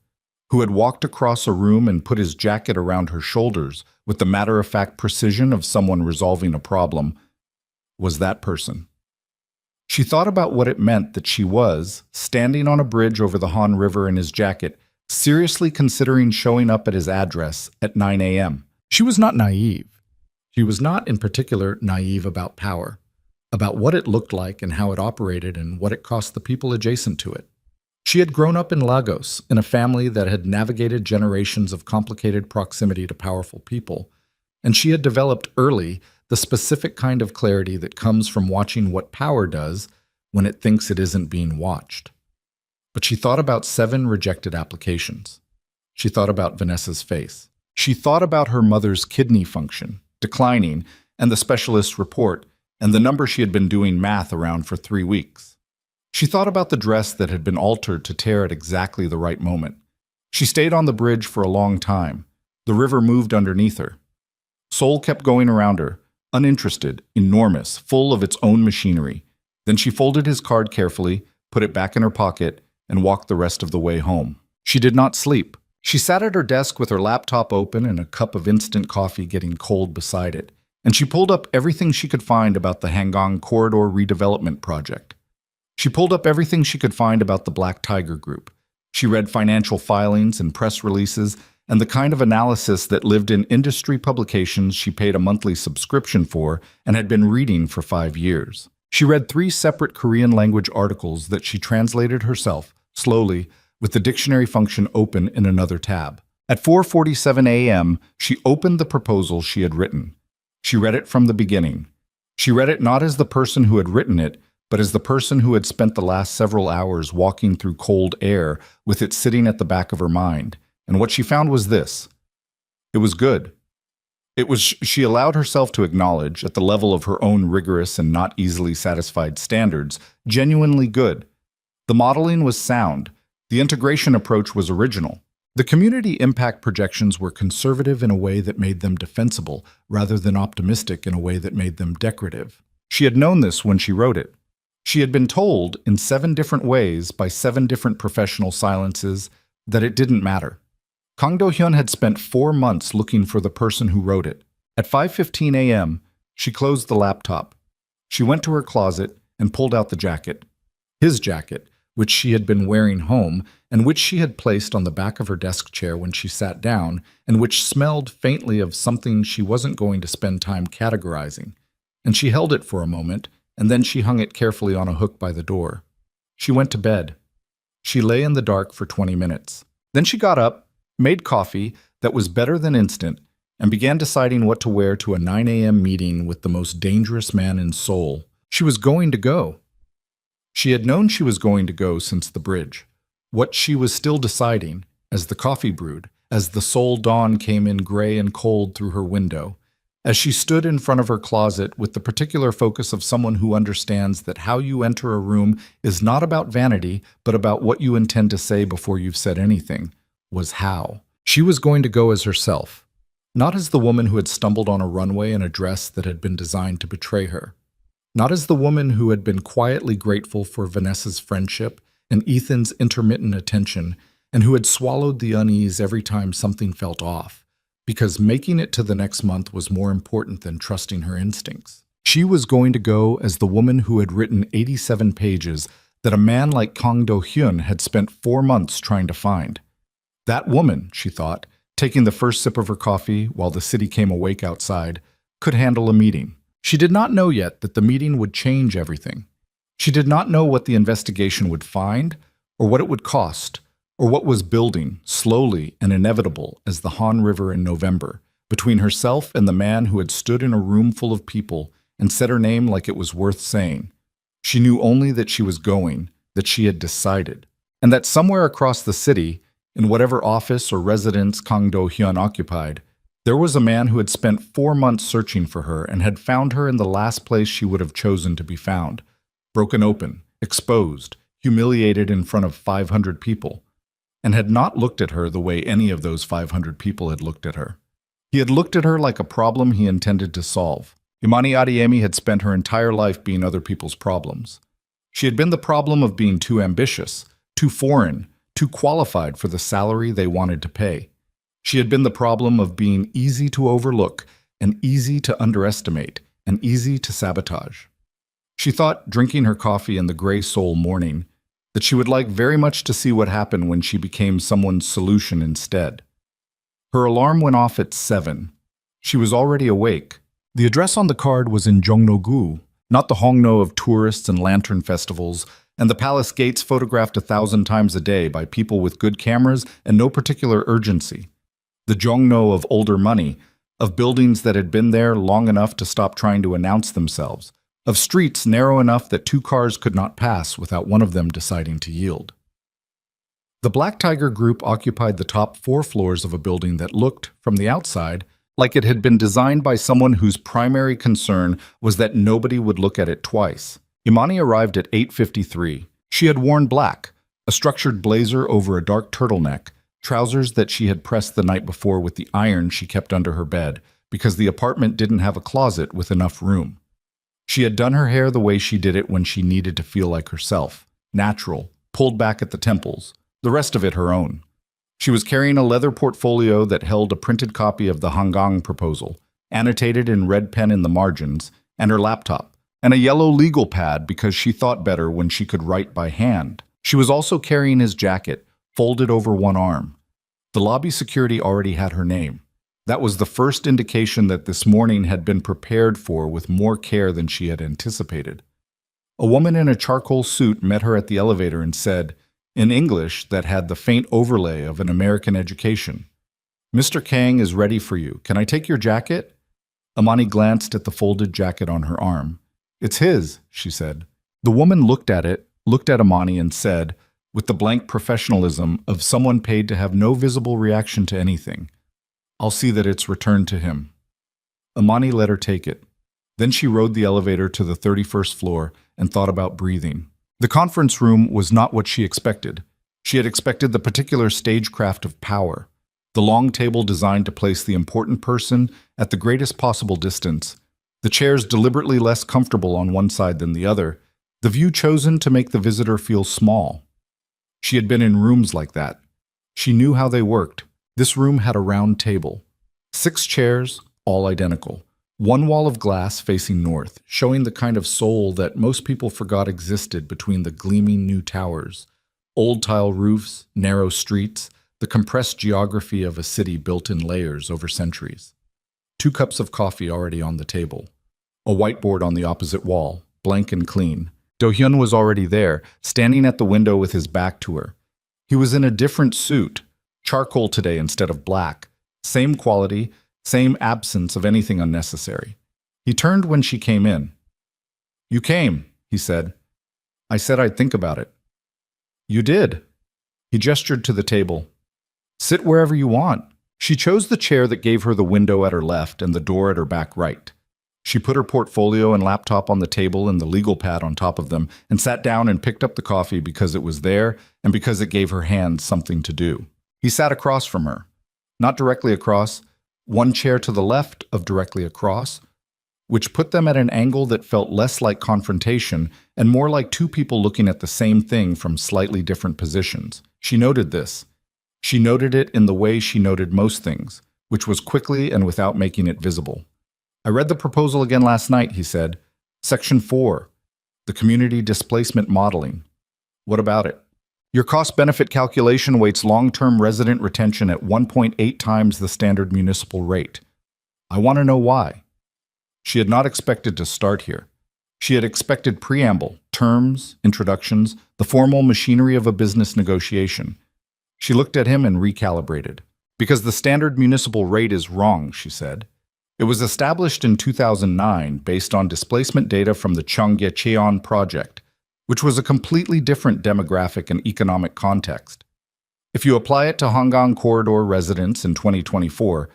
who had walked across a room and put his jacket around her shoulders with the matter-of-fact precision of someone resolving a problem, was that person. She thought about what it meant that she was, standing on a bridge over the Han River in his jacket, seriously considering showing up at his address at 9 a.m. She was not naive. She was not, in particular, naive about power, about what it looked like and how it operated and what it cost the people adjacent to it. She had grown up in Lagos, in a family that had navigated generations of complicated proximity to powerful people, and she had developed early the specific kind of clarity that comes from watching what power does when it thinks it isn't being watched. But she thought about 7 rejected applications. She thought about Vanessa's face. She thought about her mother's kidney function, declining, and the specialist's report, and the number she had been doing math around for 3 weeks. She thought about the dress that had been altered to tear at exactly the right moment. She stayed on the bridge for a long time. The river moved underneath her. Seoul kept going around her, uninterested, enormous, full of its own machinery. Then she folded his card carefully, put it back in her pocket, and walked the rest of the way home. She did not sleep. She sat at her desk with her laptop open and a cup of instant coffee getting cold beside it, and she pulled up everything she could find about the Hangang Corridor redevelopment project. She pulled up everything she could find about the Black Tiger Group. She read financial filings and press releases and the kind of analysis that lived in industry publications she paid a monthly subscription for and had been reading for 5 years. She read 3 separate Korean-language articles that she translated herself, slowly, with the dictionary function open in another tab. At 4:47 a.m., she opened the proposal she had written. She read it from the beginning. She read it not as the person who had written it, but as the person who had spent the last several hours walking through cold air with it sitting at the back of her mind. And what she found was this. It was good. She allowed herself to acknowledge, at the level of her own rigorous and not easily satisfied standards, genuinely good. The modeling was sound. The integration approach was original. The community impact projections were conservative in a way that made them defensible, rather than optimistic in a way that made them decorative. She had known this when she wrote it. She had been told, in 7 different ways, by 7 different professional silences, that it didn't matter. Kang Do-hyun had spent 4 months looking for the person who wrote it. At 5:15 a.m., she closed the laptop. She went to her closet and pulled out the jacket. His jacket, which she had been wearing home, and which she had placed on the back of her desk chair when she sat down, and which smelled faintly of something she wasn't going to spend time categorizing. And she held it for a moment, and then she hung it carefully on a hook by the door. She went to bed. She lay in the dark for 20 minutes. Then she got up, made coffee that was better than instant, and began deciding what to wear to a 9 a.m. meeting with the most dangerous man in Seoul. She was going to go. She had known she was going to go since the bridge. What she was still deciding, as the coffee brewed, as the Seoul dawn came in gray and cold through her window, as she stood in front of her closet with the particular focus of someone who understands that how you enter a room is not about vanity, but about what you intend to say before you've said anything, was how. She was going to go as herself, not as the woman who had stumbled on a runway in a dress that had been designed to betray her, not as the woman who had been quietly grateful for Vanessa's friendship and Ethan's intermittent attention, and who had swallowed the unease every time something felt off, because making it to the next month was more important than trusting her instincts. She was going to go as the woman who had written 87 pages that a man like Kang Do-hyun had spent 4 months trying to find. That woman, she thought, taking the first sip of her coffee while the city came awake outside, could handle a meeting. She did not know yet that the meeting would change everything. She did not know what the investigation would find, or what it would cost, or what was building, slowly and inevitable as the Han River in November, between herself and the man who had stood in a room full of people and said her name like it was worth saying. She knew only that she was going, that she had decided, and that somewhere across the city, in whatever office or residence Kang Do-hyun occupied, there was a man who had spent 4 months searching for her and had found her in the last place she would have chosen to be found, broken open, exposed, humiliated in front of 500 people, and had not looked at her the way any of those 500 people had looked at her. He had looked at her like a problem he intended to solve. Imani Adeyemi had spent her entire life being other people's problems. She had been the problem of being too ambitious, too foreign, too qualified for the salary they wanted to pay. She had been the problem of being easy to overlook and easy to underestimate and easy to sabotage. She thought, drinking her coffee in the gray Seoul morning, that she would like very much to see what happened when she became someone's solution instead. Her alarm went off at 7. She was already awake. The address on the card was in Jongno-gu, not the Hongno of tourists and lantern festivals, and the palace gates photographed 1,000 times a day by people with good cameras and no particular urgency. The Jongno of older money, of buildings that had been there long enough to stop trying to announce themselves, of streets narrow enough that 2 cars could not pass without one of them deciding to yield. The Black Tiger Group occupied the top 4 floors of a building that looked, from the outside, like it had been designed by someone whose primary concern was that nobody would look at it twice. Imani arrived at 8:53. She had worn black, a structured blazer over a dark turtleneck, trousers that she had pressed the night before with the iron she kept under her bed, because the apartment didn't have a closet with enough room. She had done her hair the way she did it when she needed to feel like herself, natural, pulled back at the temples, the rest of it her own. She was carrying a leather portfolio that held a printed copy of the Hangang proposal, annotated in red pen in the margins, and her laptop, and a yellow legal pad because she thought better when she could write by hand. She was also carrying his jacket, folded over one arm. The lobby security already had her name. That was the first indication that this morning had been prepared for with more care than she had anticipated. A woman in a charcoal suit met her at the elevator and said, in English that had the faint overlay of an American education, "Mr. Kang is ready for you. Can I take your jacket?" Imani glanced at the folded jacket on her arm. "It's his," she said. The woman looked at it, looked at Imani and said, with the blank professionalism of someone paid to have no visible reaction to anything, "I'll see that it's returned to him." Imani let her take it. Then she rode the elevator to the 31st floor and thought about breathing. The conference room was not what she expected. She had expected the particular stagecraft of power, the long table designed to place the important person at the greatest possible distance, the chairs deliberately less comfortable on one side than the other, the view chosen to make the visitor feel small. She had been in rooms like that. She knew how they worked. This room had a round table. 6 chairs, all identical. One wall of glass facing north, showing the kind of soul that most people forgot existed between the gleaming new towers. Old tile roofs, narrow streets, the compressed geography of a city built in layers over centuries. 2 cups of coffee already on the table. A whiteboard on the opposite wall, blank and clean. Do-hyun was already there, standing at the window with his back to her. He was in a different suit, charcoal today instead of black. Same quality, same absence of anything unnecessary. He turned when she came in. "You came," he said. "I said I'd think about it." "You did." He gestured to the table. "Sit wherever you want." She chose the chair that gave her the window at her left and the door at her back right. She put her portfolio and laptop on the table and the legal pad on top of them and sat down and picked up the coffee because it was there and because it gave her hands something to do. He sat across from her. Not directly across, one chair to the left of directly across, which put them at an angle that felt less like confrontation and more like 2 people looking at the same thing from slightly different positions. She noted this. She noted it in the way she noted most things, which was quickly and without making it visible. "I read the proposal again last night," he said. "Section 4, the community displacement modeling. What about it? Your cost-benefit calculation weights long-term resident retention at 1.8 times the standard municipal rate. I want to know why." She had not expected to start here. She had expected preamble, terms, introductions, the formal machinery of a business negotiation. She looked at him and recalibrated. "Because the standard municipal rate is wrong," she said. "It was established in 2009 based on displacement data from the Cheonggye project, which was a completely different demographic and economic context. If you apply it to Hangang Corridor residents in 2024,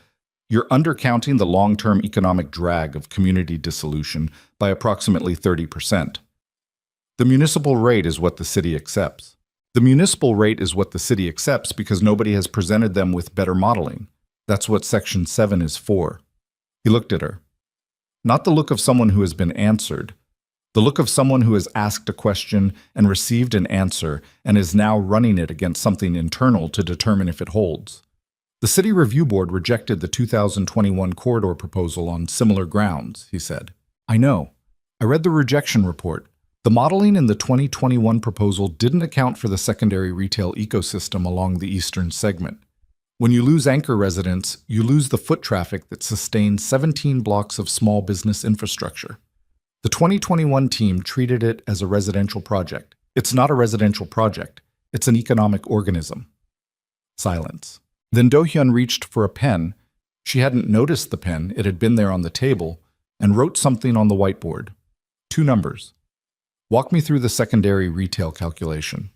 you're undercounting the long-term economic drag of community dissolution by approximately 30%. The municipal rate is what the city accepts. The municipal rate is what the city accepts because nobody has presented them with better modeling. That's what Section 7 is for." He looked at her. Not the look of someone who has been answered. The look of someone who has asked a question and received an answer and is now running it against something internal to determine if it holds. "The City Review Board rejected the 2021 corridor proposal on similar grounds," he said. "I know. I read the rejection report. The modeling in the 2021 proposal didn't account for the secondary retail ecosystem along the eastern segment. When you lose anchor residents, you lose the foot traffic that sustains 17 blocks of small business infrastructure. The 2021 team treated it as a residential project. It's not a residential project. It's an economic organism." Silence. Then Do-hyun reached for a pen. She hadn't noticed the pen, it had been there on the table, and wrote something on the whiteboard. 2 numbers. "Walk me through the secondary retail calculation."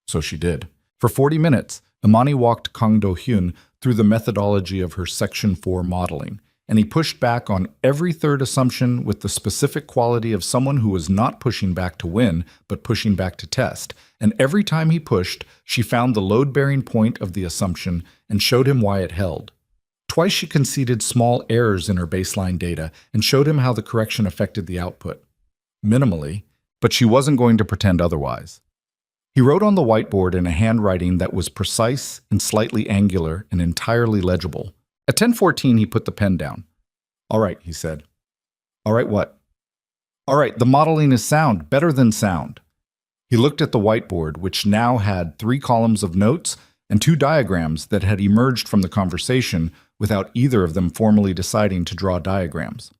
So she did. For 40 minutes, Imani walked Kang Do-hyun through the methodology of her Section 4 modeling, and he pushed back on every third assumption with the specific quality of someone who was not pushing back to win, but pushing back to test. And every time he pushed, she found the load-bearing point of the assumption and showed him why it held. Twice she conceded small errors in her baseline data and showed him how the correction affected the output. Minimally, but she wasn't going to pretend otherwise. He wrote on the whiteboard in a handwriting that was precise and slightly angular and entirely legible. At 10:14, he put the pen down. "All right," he said. "All right, what?" "All right, the modeling is sound, better than sound." He looked at the whiteboard, which now had 3 columns of notes and 2 diagrams that had emerged from the conversation without either of them formally deciding to draw diagrams.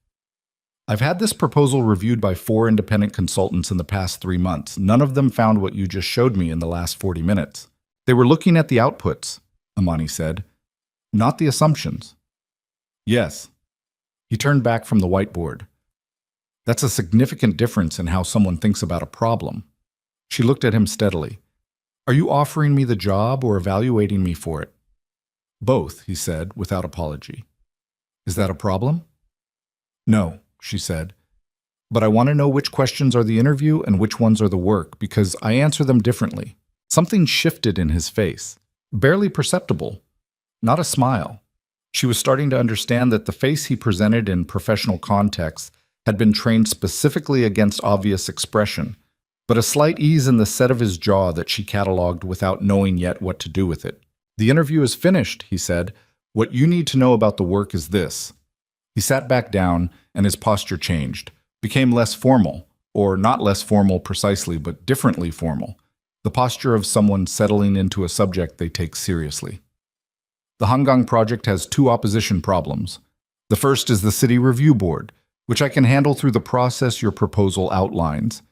"I've had this proposal reviewed by 4 independent consultants in the past 3 months. None of them found what you just showed me in the last 40 minutes. They were looking at the outputs," Imani said, "not the assumptions." "Yes." He turned back from the whiteboard. "That's a significant difference in how someone thinks about a problem." She looked at him steadily. "Are you offering me the job or evaluating me for it?" "Both," he said, without apology. "Is that a problem?" "No," she said. "But I want to know which questions are the interview and which ones are the work, because I answer them differently." Something shifted in his face, barely perceptible. Not a smile. She was starting to understand that the face he presented in professional contexts had been trained specifically against obvious expression, but a slight ease in the set of his jaw that she catalogued without knowing yet what to do with it. "The interview is finished," he said. "What you need to know about the work is this." He sat back down, and his posture changed, became less formal, or not less formal precisely, but differently formal. the posture of someone settling into a subject they take seriously. The Hangang project has two opposition problems. The first is the City Review Board, which I can handle through the process your proposal outlines.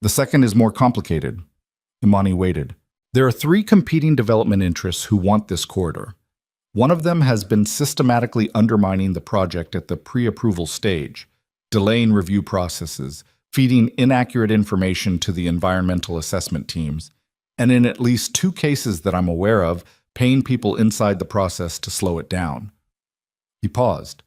The second is more complicated. Imani waited. There are three competing development interests who want this corridor. One of them has been systematically undermining the project at the pre-approval stage, delaying review processes, feeding inaccurate information to the environmental assessment teams, and in at least two cases that I'm aware of, paying people inside the process to slow it down. He paused.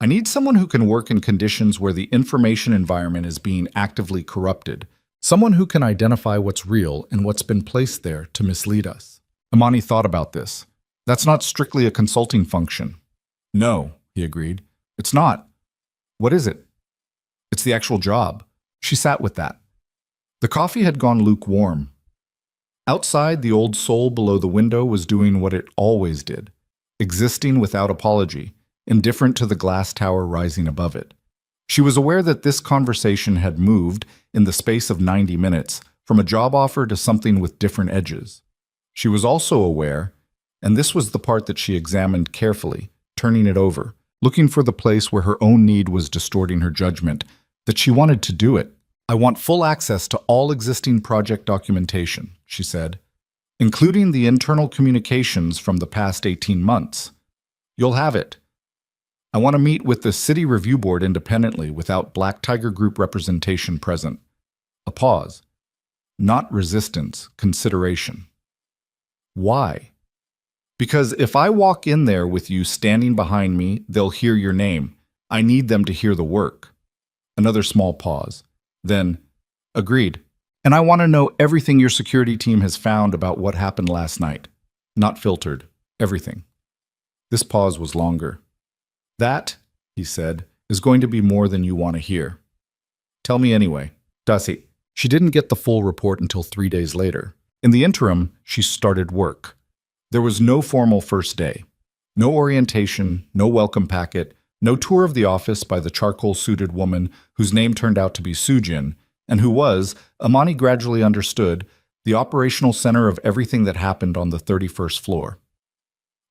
I need someone who can work in conditions where the information environment is being actively corrupted, someone who can identify what's real and what's been placed there to mislead us. Imani thought about this. That's not strictly a consulting function. No, he agreed. It's not. What is it? It's the actual job. She sat with that. The coffee had gone lukewarm. Outside, the old soul below the window was doing what it always did, existing without apology, indifferent to the glass tower rising above it. She was aware that this conversation had moved, in the space of 90 minutes, from a job offer to something with different edges. She was also aware, and this was the part that she examined carefully, turning it over, looking for the place where her own need was distorting her judgment, that she wanted to do it. I want full access to all existing project documentation, she said, including the internal communications from the past 18 months. You'll have it. I want to meet with the City Review Board independently without Black Tiger Group representation present. A pause. Not resistance, consideration. Why? Because if I walk in there with you standing behind me, they'll hear your name. I need them to hear the work. Another small pause. Then, agreed. And I want to know everything your security team has found about what happened last night. Not filtered. Everything. This pause was longer. That, he said, is going to be more than you want to hear. Tell me anyway. Dasi. She didn't get the full report until 3 days later. In the interim, she started work. There was no formal first day. No orientation, no welcome packet, no tour of the office by the charcoal-suited woman whose name turned out to be Sujin, and who was, Imani gradually understood, the operational center of everything that happened on the 31st floor.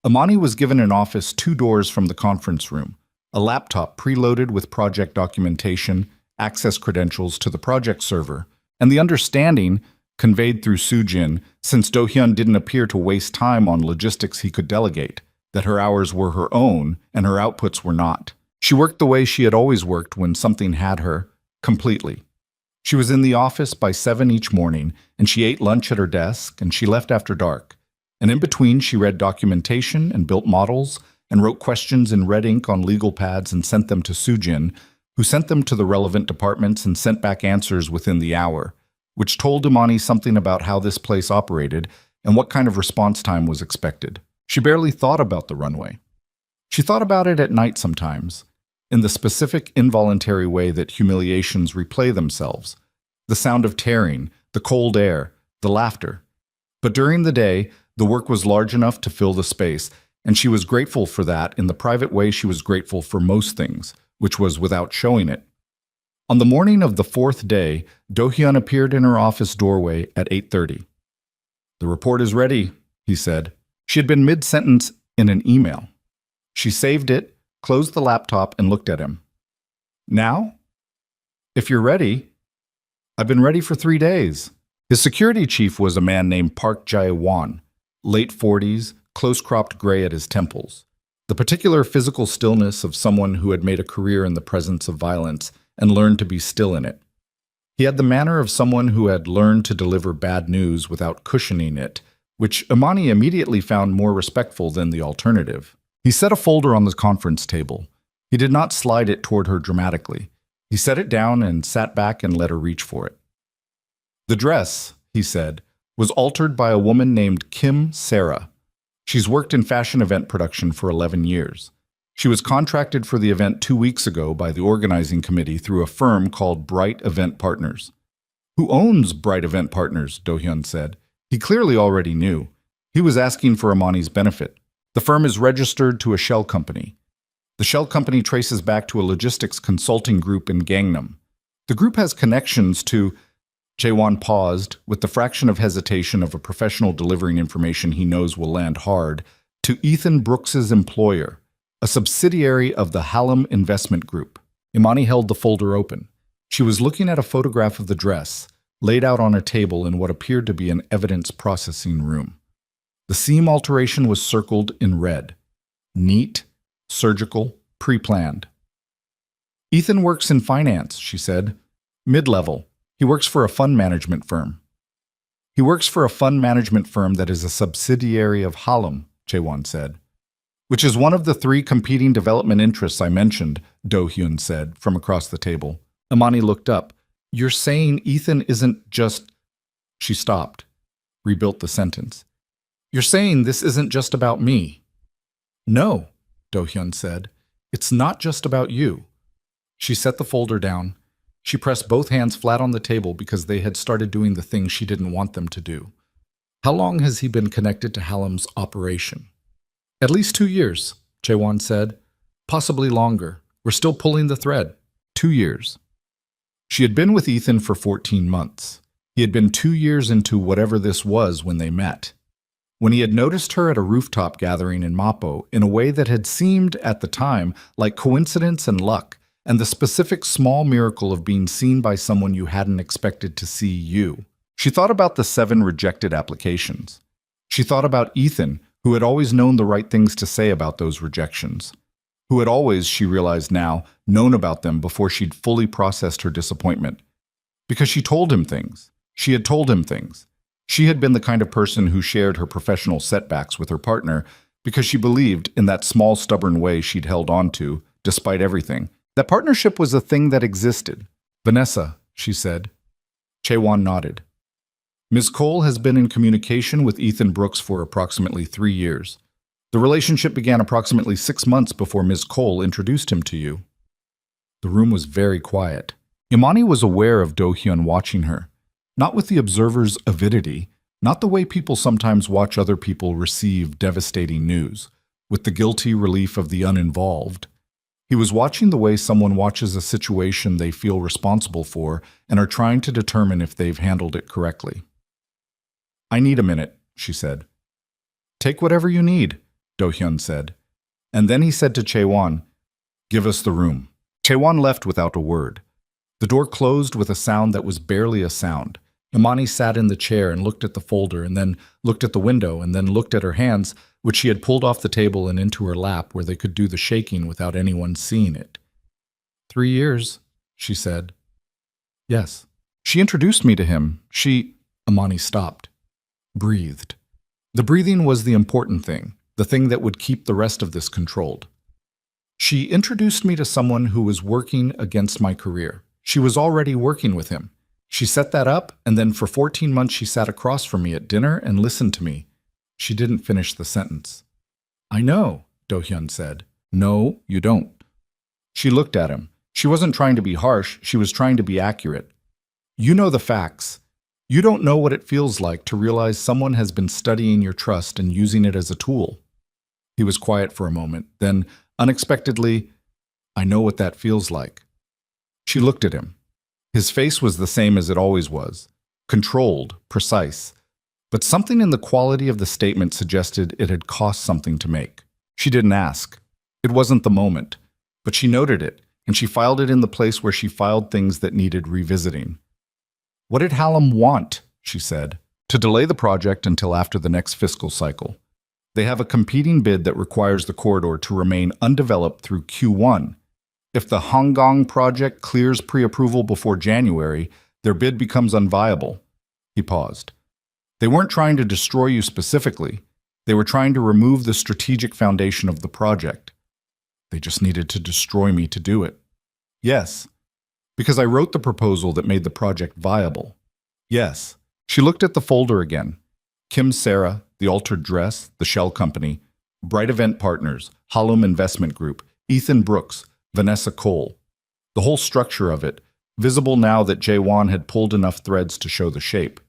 Imani was given an office 2 doors from the conference room, a laptop preloaded with project documentation, access credentials to the project server, and the understanding, conveyed through Sujin, since Do-hyun didn't appear to waste time on logistics he could delegate, that her hours were her own and her outputs were not. She worked the way she had always worked when something had her, completely. She was in the office by 7 each morning, and she ate lunch at her desk, and she left after dark. And in between, she read documentation and built models, and wrote questions in red ink on legal pads and sent them to Sujin, who sent them to the relevant departments and sent back answers within the hour, which told Imani something about how this place operated and what kind of response time was expected. She barely thought about the runway. She thought about it at night sometimes, in the specific involuntary way that humiliations replay themselves, the sound of tearing, the cold air, the laughter. But during the day, the work was large enough to fill the space, and she was grateful for that in the private way she was grateful for most things, which was without showing it. On the morning of the 4th day, Do-hyun appeared in her office doorway at 8:30. "The report is ready," he said. She had been mid-sentence in an email. She saved it, closed the laptop, and looked at him. "Now? If you're ready." "I've been ready for 3 days." His security chief was a man named Park Jae-won, late 40s, close-cropped gray at his temples. The particular physical stillness of someone who had made a career in the presence of violence and learned to be still in it. He had the manner of someone who had learned to deliver bad news without cushioning it, which Imani immediately found more respectful than the alternative. He set a folder on the conference table. He did not slide it toward her dramatically. He set it down and sat back and let her reach for it. "The dress," he said, "was altered by a woman named Kim Sarah. She's worked in fashion event production for 11 years. She was contracted for the event 2 weeks ago by the organizing committee through a firm called Bright Event Partners." "Who owns Bright Event Partners?" Do-hyun said. He clearly already knew. He was asking for Imani's benefit. "The firm is registered to a shell company. The shell company traces back to a logistics consulting group in Gangnam. The group has connections to..." Jaewon paused, with the fraction of hesitation of a professional delivering information he knows will land hard, to Ethan Brooks's employer, a subsidiary of the Hallam Investment Group. Imani held the folder open. She was looking at a photograph of the dress, laid out on a table in what appeared to be an evidence processing room. The seam alteration was circled in red. Neat, surgical, pre-planned. Ethan works in finance, she said. Mid-level. He works for a fund management firm. He works for a fund management firm that is a subsidiary of Hallam, Jaewon said. Which is one of the 3 competing development interests I mentioned, Do-hyun said, from across the table. Imani looked up. You're saying Ethan isn't just... She stopped, rebuilt the sentence. You're saying this isn't just about me. No, Do-hyun said. It's not just about you. She set the folder down. She pressed both hands flat on the table because they had started doing the thing she didn't want them to do. How long has he been connected to Hallam's operation? At least 2 years, Jaewon said. Possibly longer. We're still pulling the thread. 2 years. She had been with Ethan for 14 months. He had been 2 years into whatever this was when they met. When he had noticed her at a rooftop gathering in Mappo in a way that had seemed, at the time, like coincidence and luck, and the specific small miracle of being seen by someone you hadn't expected to see you. She thought about the 7 rejected applications. She thought about Ethan, who had always known the right things to say about those rejections. Who had always, she realized now, known about them before she'd fully processed her disappointment. Because she told him things. She had told him things. She had been the kind of person who shared her professional setbacks with her partner because she believed, in that small, stubborn way she'd held on to, despite everything, that partnership was a thing that existed. Vanessa, she said. Jaewon nodded. Ms. Cole has been in communication with Ethan Brooks for approximately 3 years. The relationship began approximately 6 months before Ms. Cole introduced him to you. The room was very quiet. Imani was aware of Do-hyun watching her, not with the observer's avidity, not the way people sometimes watch other people receive devastating news, with the guilty relief of the uninvolved. He was watching the way someone watches a situation they feel responsible for and are trying to determine if they've handled it correctly. I need a minute, she said. Take whatever you need, Do-hyun said. And then he said to Jaewon, give us the room. Jaewon left without a word. The door closed with a sound that was barely a sound. Imani sat in the chair and looked at the folder and then looked at the window and then looked at her hands, which she had pulled off the table and into her lap where they could do the shaking without anyone seeing it. 3 years, she said. Yes. She introduced me to him. Imani stopped. Breathed. The breathing was the important thing, the thing that would keep the rest of this controlled. She introduced me to someone who was working against my career. She was already working with him. She set that up, and then for 14 months she sat across from me at dinner and listened to me. She didn't finish the sentence. I know, Do-hyun said. No, you don't. She looked at him. She wasn't trying to be harsh, she was trying to be accurate. You know the facts. You don't know what it feels like to realize someone has been studying your trust and using it as a tool. He was quiet for a moment, then, unexpectedly, I know what that feels like. She looked at him. His face was the same as it always was, controlled, precise, but something in the quality of the statement suggested it had cost something to make. She didn't ask. It wasn't the moment, but she noted it, and she filed it in the place where she filed things that needed revisiting. What did Hallam want, she said, to delay the project until after the next fiscal cycle. They have a competing bid that requires the corridor to remain undeveloped through Q1. If the Honggang project clears pre-approval before January, their bid becomes unviable. He paused. They weren't trying to destroy you specifically. They were trying to remove the strategic foundation of the project. They just needed to destroy me to do it. Yes, because I wrote the proposal that made the project viable. Yes. She looked at the folder again. Kim Sarah, the altered dress, the shell company, Bright Event Partners, Hallam Investment Group, Ethan Brooks, Vanessa Cole. The whole structure of it, visible now that Jaewon had pulled enough threads to show the shape.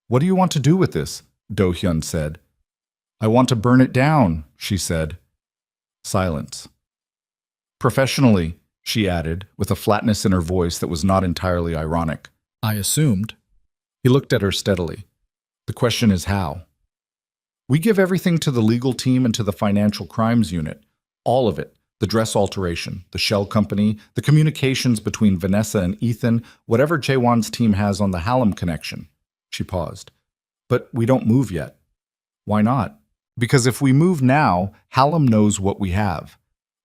What do you want to do with this? Do-hyun said. I want to burn it down, she said. Silence. Professionally, she added, with a flatness in her voice that was not entirely ironic. I assumed. He looked at her steadily. The question is how. We give everything to the legal team and to the financial crimes unit. All of it. The dress alteration, the shell company, the communications between Vanessa and Ethan, whatever Jaewon's team has on the Hallam connection. She paused. But we don't move yet. Why not? Because if we move now, Hallam knows what we have.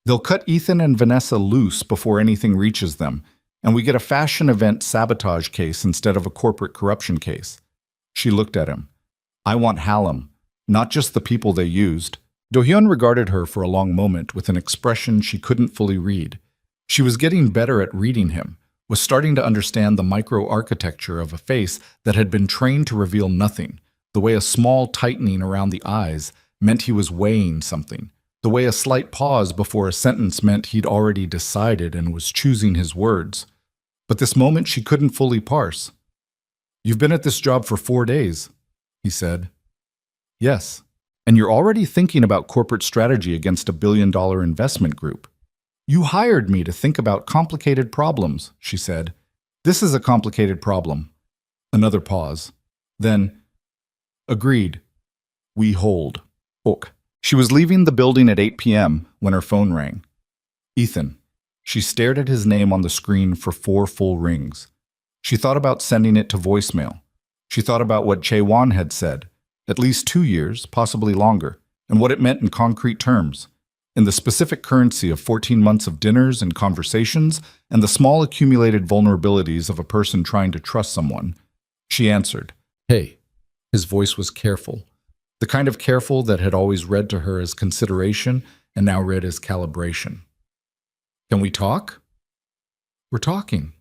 They'll cut Ethan and Vanessa loose before anything reaches them, and we get a fashion event sabotage case instead of a corporate corruption case. She looked at him. I want Hallam, not just the people they used. Do-hyun regarded her for a long moment with an expression she couldn't fully read. She was getting better at reading him, was starting to understand the micro-architecture of a face that had been trained to reveal nothing, the way a small tightening around the eyes meant he was weighing something, the way a slight pause before a sentence meant he'd already decided and was choosing his words. But this moment she couldn't fully parse. You've been at this job for 4 days, he said. Yes. And you're already thinking about corporate strategy against a billion-dollar investment group. You hired me to think about complicated problems, she said. This is a complicated problem. Another pause. Then, agreed. We hold. Ok. She was leaving the building at 8 p.m. when her phone rang. Ethan. She stared at his name on the screen for 4 full rings. She thought about sending it to voicemail. She thought about what Jaewon had said. At least 2 years, possibly longer, and what it meant in concrete terms, in the specific currency of 14 months of dinners and conversations, and the small accumulated vulnerabilities of a person trying to trust someone. She answered, Hey. His voice was careful, the kind of careful that had always read to her as consideration and now read as calibration. Can we talk? We're talking.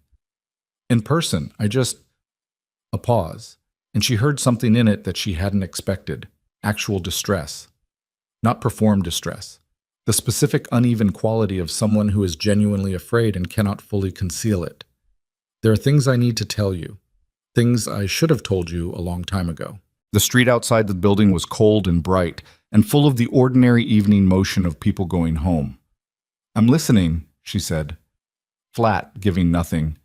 In person, A pause. And she heard something in it that she hadn't expected, actual distress. Not performed distress. The specific uneven quality of someone who is genuinely afraid and cannot fully conceal it. There are things I need to tell you. Things I should have told you a long time ago. The street outside the building was cold and bright, and full of the ordinary evening motion of people going home. I'm listening, she said. Flat, giving nothing.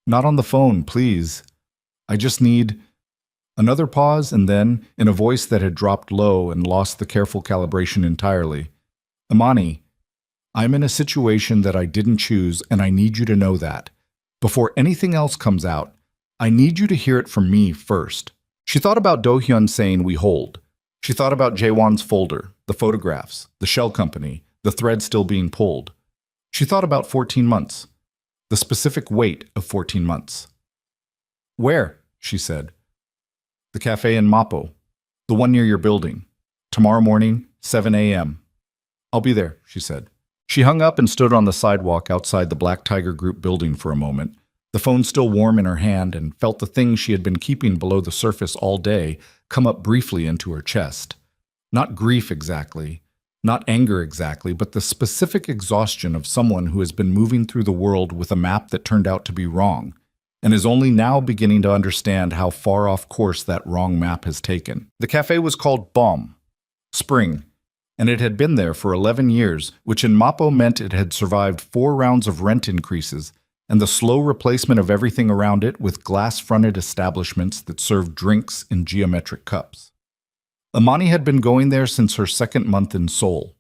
Not on the phone, please. I just need... Another pause, and then, in a voice that had dropped low and lost the careful calibration entirely, Imani, I'm in a situation that I didn't choose, and I need you to know that. Before anything else comes out, I need you to hear it from me first. She thought about Do-hyun saying we hold. She thought about Jaewon's folder, the photographs, the shell company, the thread still being pulled. She thought about 14 months, the specific weight of 14 months. Where? She said. The cafe in Mappo, the one near your building. Tomorrow morning, 7 a.m. I'll be there, she said. She hung up and stood on the sidewalk outside the Black Tiger Group building for a moment, the phone still warm in her hand, and felt the thing she had been keeping below the surface all day come up briefly into her chest. Not grief exactly, not anger exactly, but the specific exhaustion of someone who has been moving through the world with a map that turned out to be wrong, and is only now beginning to understand how far off course that wrong map has taken. The cafe was called Baum, Spring, and it had been there for 11 years, which in Mappo meant it had survived 4 rounds of rent increases and the slow replacement of everything around it with glass-fronted establishments that served drinks in geometric cups. Imani had been going there since her 2nd month in Seoul.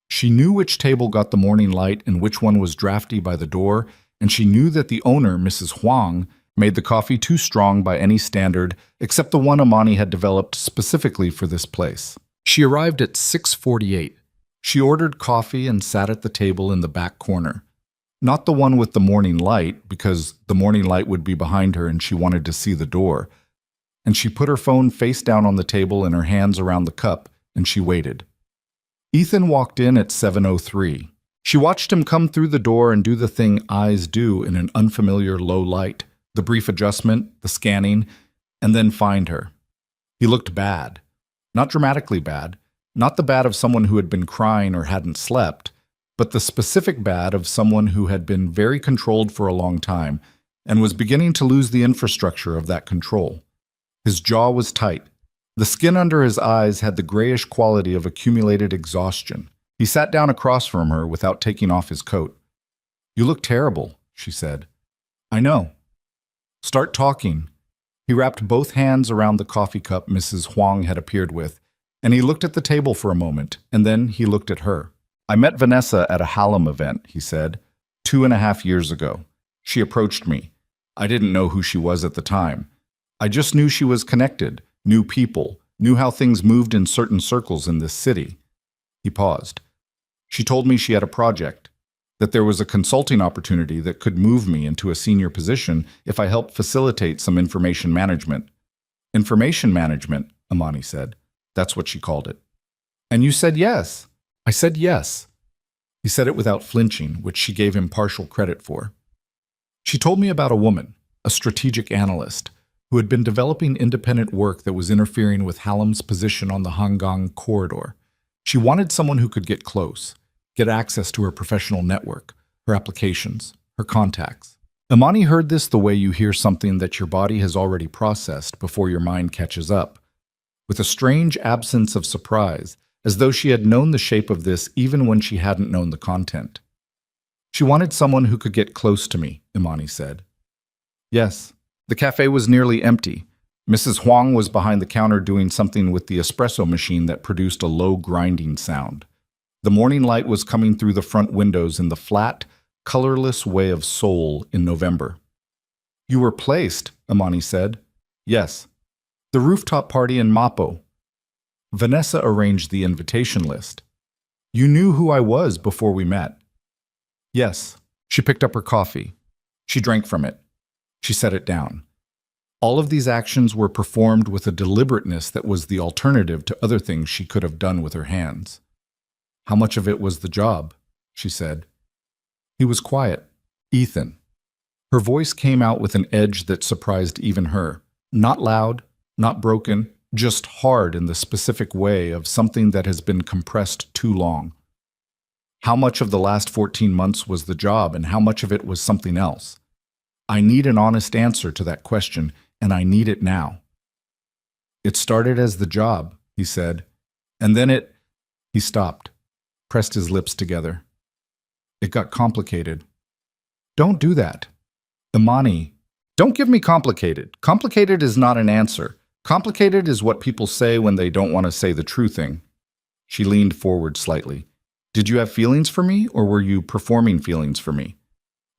She knew which table got the morning light and which one was drafty by the door, and she knew that the owner, Mrs. Huang, made the coffee too strong by any standard except the one Imani had developed specifically for this place. She arrived at 6:48. She ordered coffee and sat at the table in the back corner. Not the one with the morning light, because the morning light would be behind her and she wanted to see the door. And she put her phone face down on the table and her hands around the cup, and she waited. Ethan walked in at 7:03. She watched him come through the door and do the thing eyes do in an unfamiliar low light, the brief adjustment, the scanning, and then find her. He looked bad. Not dramatically bad, not the bad of someone who had been crying or hadn't slept, but the specific bad of someone who had been very controlled for a long time and was beginning to lose the infrastructure of that control. His jaw was tight. The skin under his eyes had the grayish quality of accumulated exhaustion. He sat down across from her without taking off his coat. You look terrible, she said. I know. Start talking. He wrapped both hands around the coffee cup Mrs. Huang had appeared with, and he looked at the table for a moment, and then he looked at her. I met Vanessa at a Hallam event, he said, 2.5 years ago. She approached me. I didn't know who she was at the time. I just knew she was connected, knew people, knew how things moved in certain circles in this city. He paused. She told me she had a project, that there was a consulting opportunity that could move me into a senior position if I helped facilitate some information management. Information management, Amani said. That's what she called it. And you said yes. I said yes. He said it without flinching, which she gave him partial credit for. She told me about a woman, a strategic analyst, who had been developing independent work that was interfering with Hallam's position on the Hangang corridor. She wanted someone who could get close, get access to her professional network, her applications, her contacts. Amani heard this the way you hear something that your body has already processed before your mind catches up, with a strange absence of surprise, as though she had known the shape of this even when she hadn't known the content. She wanted someone who could get close to me, Imani said. Yes. The cafe was nearly empty. Mrs. Huang was behind the counter doing something with the espresso machine that produced a low grinding sound. The morning light was coming through the front windows in the flat, colorless way of Seoul in November. You were placed, Imani said. Yes. The rooftop party in Mapo. Vanessa arranged the invitation list. You knew who I was before we met. Yes. She picked up her coffee. She drank from it. She set it down. All of these actions were performed with a deliberateness that was the alternative to other things she could have done with her hands. How much of it was the job? She said. He was quiet. Ethan. Her voice came out with an edge that surprised even her. Not loud, not broken, just hard in the specific way of something that has been compressed too long. How much of the last 14 months was the job and how much of it was something else? I need an honest answer to that question, and I need it now. It started as the job, he said, and then he stopped, pressed his lips together. It got complicated. Don't do that. Imani, don't give me complicated. Complicated is not an answer. Complicated is what people say when they don't want to say the true thing. She leaned forward slightly. Did you have feelings for me, or were you performing feelings for me?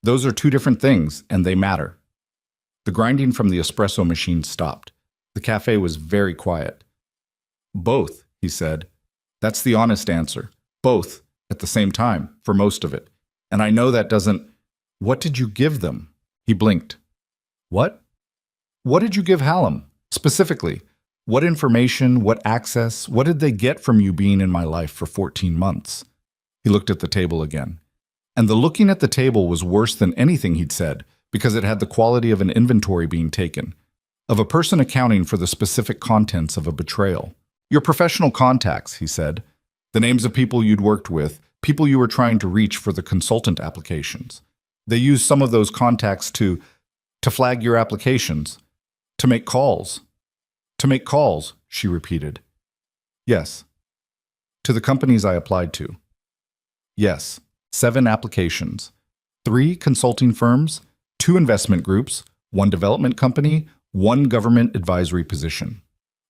Those are two different things, and they matter. The grinding from the espresso machine stopped. The cafe was very quiet. Both, he said. That's the honest answer. Both, at the same time, for most of it. And I know that doesn't... What did you give them? He blinked. What? What did you give Hallam, specifically? What information, what access, what did they get from you being in my life for 14 months? He looked at the table again. And the looking at the table was worse than anything he'd said, because it had the quality of an inventory being taken, of a person accounting for the specific contents of a betrayal. Your professional contacts, he said, the names of people you'd worked with, people you were trying to reach for the consultant applications. They used some of those contacts to flag your applications, to make calls. To make calls, she repeated. Yes. To the companies I applied to. Yes. 7 applications, 3 consulting firms, 2 investment groups, 1 development company, 1 government advisory position.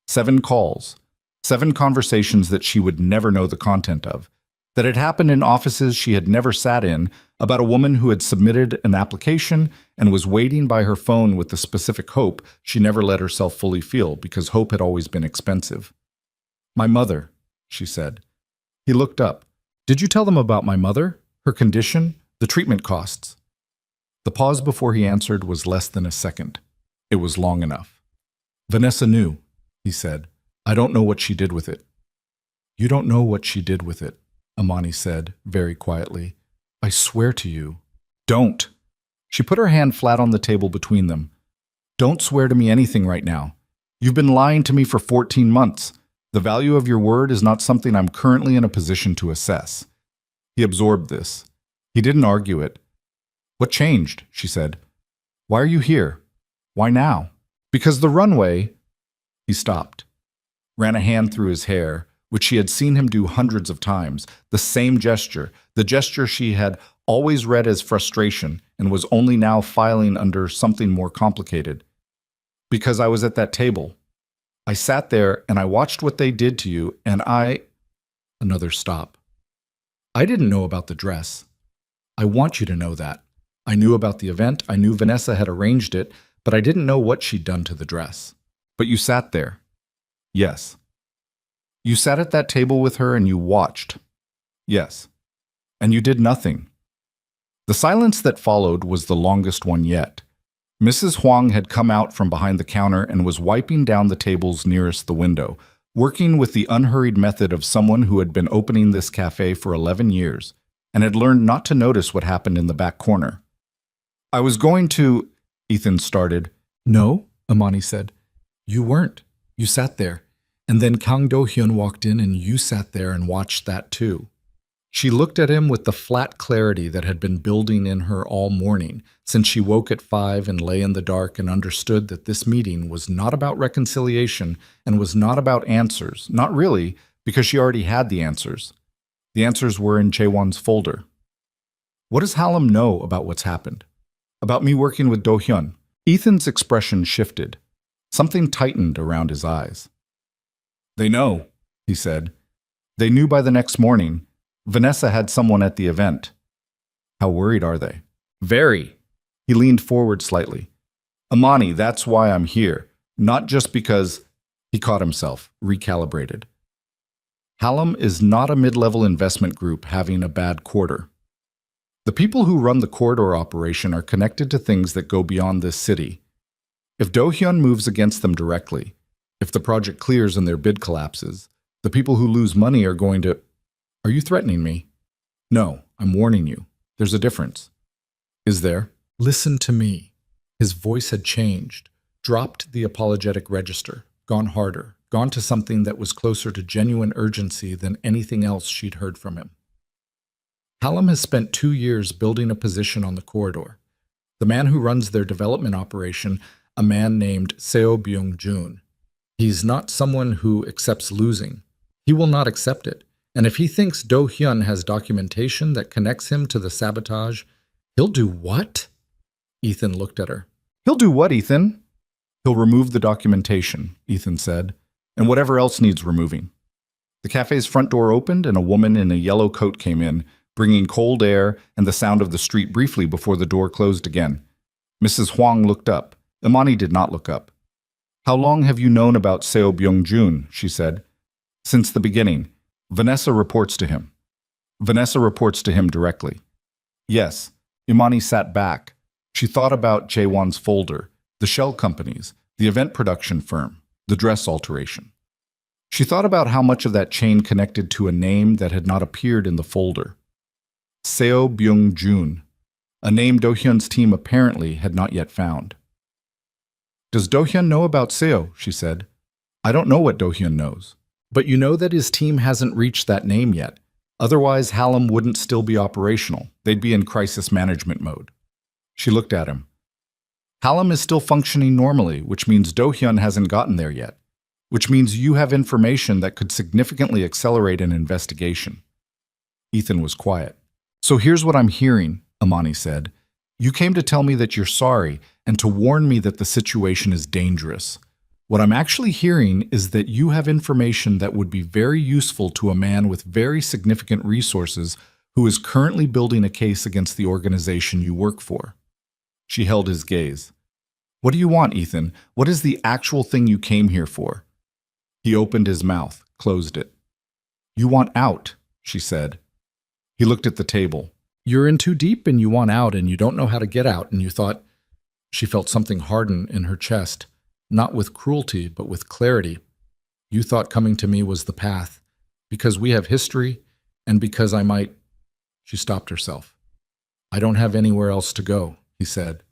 7 calls, 7 conversations that she would never know the content of, that had happened in offices she had never sat in, about a woman who had submitted an application and was waiting by her phone with the specific hope she never let herself fully feel because hope had always been expensive. My mother, she said. He looked up. Did you tell them about my mother? Her condition, the treatment costs. The pause before he answered was less than a second. It was long enough. Vanessa knew, he said. I don't know what she did with it. You don't know what she did with it, Amani said, very quietly. I swear to you. Don't. She put her hand flat on the table between them. Don't swear to me anything right now. You've been lying to me for 14 months. The value of your word is not something I'm currently in a position to assess. He absorbed this. He didn't argue it. What changed? She said. Why are you here? Why now? Because the runway... He stopped, ran a hand through his hair, which she had seen him do hundreds of times, the same gesture, the gesture she had always read as frustration and was only now filing under something more complicated. Because I was at that table. I sat there and I watched what they did to you, and I... Another stop. I didn't know about the dress. I want you to know that. I knew about the event, I knew Vanessa had arranged it, but I didn't know what she'd done to the dress. But you sat there. Yes. You sat at that table with her and you watched. Yes. And you did nothing. The silence that followed was the longest one yet. Mrs. Huang had come out from behind the counter and was wiping down the tables nearest the window, working with the unhurried method of someone who had been opening this cafe for 11 years and had learned not to notice what happened in the back corner. I was going to... Ethan started. No, Amani said. You weren't. You sat there. And then Kang Do-hyun walked in and you sat there and watched that too. She looked at him with the flat clarity that had been building in her all morning, since she woke at 5 and lay in the dark and understood that this meeting was not about reconciliation and was not about answers. Not really, because she already had the answers. The answers were in Chaewon's folder. What does Hallam know about what's happened? About me working with Do-hyun? Ethan's expression shifted. Something tightened around his eyes. They know, he said. They knew by the next morning. Vanessa had someone at the event. How worried are they? Very. He leaned forward slightly. Amani, that's why I'm here. Not just because... He caught himself, recalibrated. Hallam is not a mid-level investment group having a bad quarter. The people who run the corridor operation are connected to things that go beyond this city. If Do-hyun moves against them directly, if the project clears and their bid collapses, the people who lose money are going to... Are you threatening me? No, I'm warning you. There's a difference. Is there? Listen to me. His voice had changed, dropped the apologetic register, gone harder, gone to something that was closer to genuine urgency than anything else she'd heard from him. Hallam has spent 2 years building a position on the corridor. The man who runs their development operation, a man named Seo Byung-jun. He's not someone who accepts losing. He will not accept it. And if he thinks Do-hyun has documentation that connects him to the sabotage, he'll do what? Ethan looked at her. He'll do what, Ethan? He'll remove the documentation, Ethan said, and whatever else needs removing. The cafe's front door opened and a woman in a yellow coat came in, bringing cold air and the sound of the street briefly before the door closed again. Mrs. Huang looked up. Imani did not look up. How long have you known about Seo Byung-jun? She said. Since the beginning. Vanessa reports to him. Vanessa reports to him directly. Yes. Imani sat back. She thought about Chaewon's folder, the shell companies, the event production firm, the dress alteration. She thought about how much of that chain connected to a name that had not appeared in the folder. Seo Byung-jun, a name Do-hyun's team apparently had not yet found. Does Do-hyun know about Seo? She said. I don't know what Do-hyun knows. But you know that his team hasn't reached that name yet. Otherwise, Hallam wouldn't still be operational. They'd be in crisis management mode. She looked at him. Hallam is still functioning normally, which means Do-hyun hasn't gotten there yet. Which means you have information that could significantly accelerate an investigation. Ethan was quiet. So here's what I'm hearing, Imani said. You came to tell me that you're sorry and to warn me that the situation is dangerous. What I'm actually hearing is that you have information that would be very useful to a man with very significant resources who is currently building a case against the organization you work for. She held his gaze. What do you want, Ethan? What is the actual thing you came here for? He opened his mouth, closed it. You want out, she said. He looked at the table. You're in too deep and you want out and you don't know how to get out and you thought... She felt something harden in her chest. Not with cruelty, but with clarity. You thought coming to me was the path, because we have history, and because I might... She stopped herself. I don't have anywhere else to go, he said.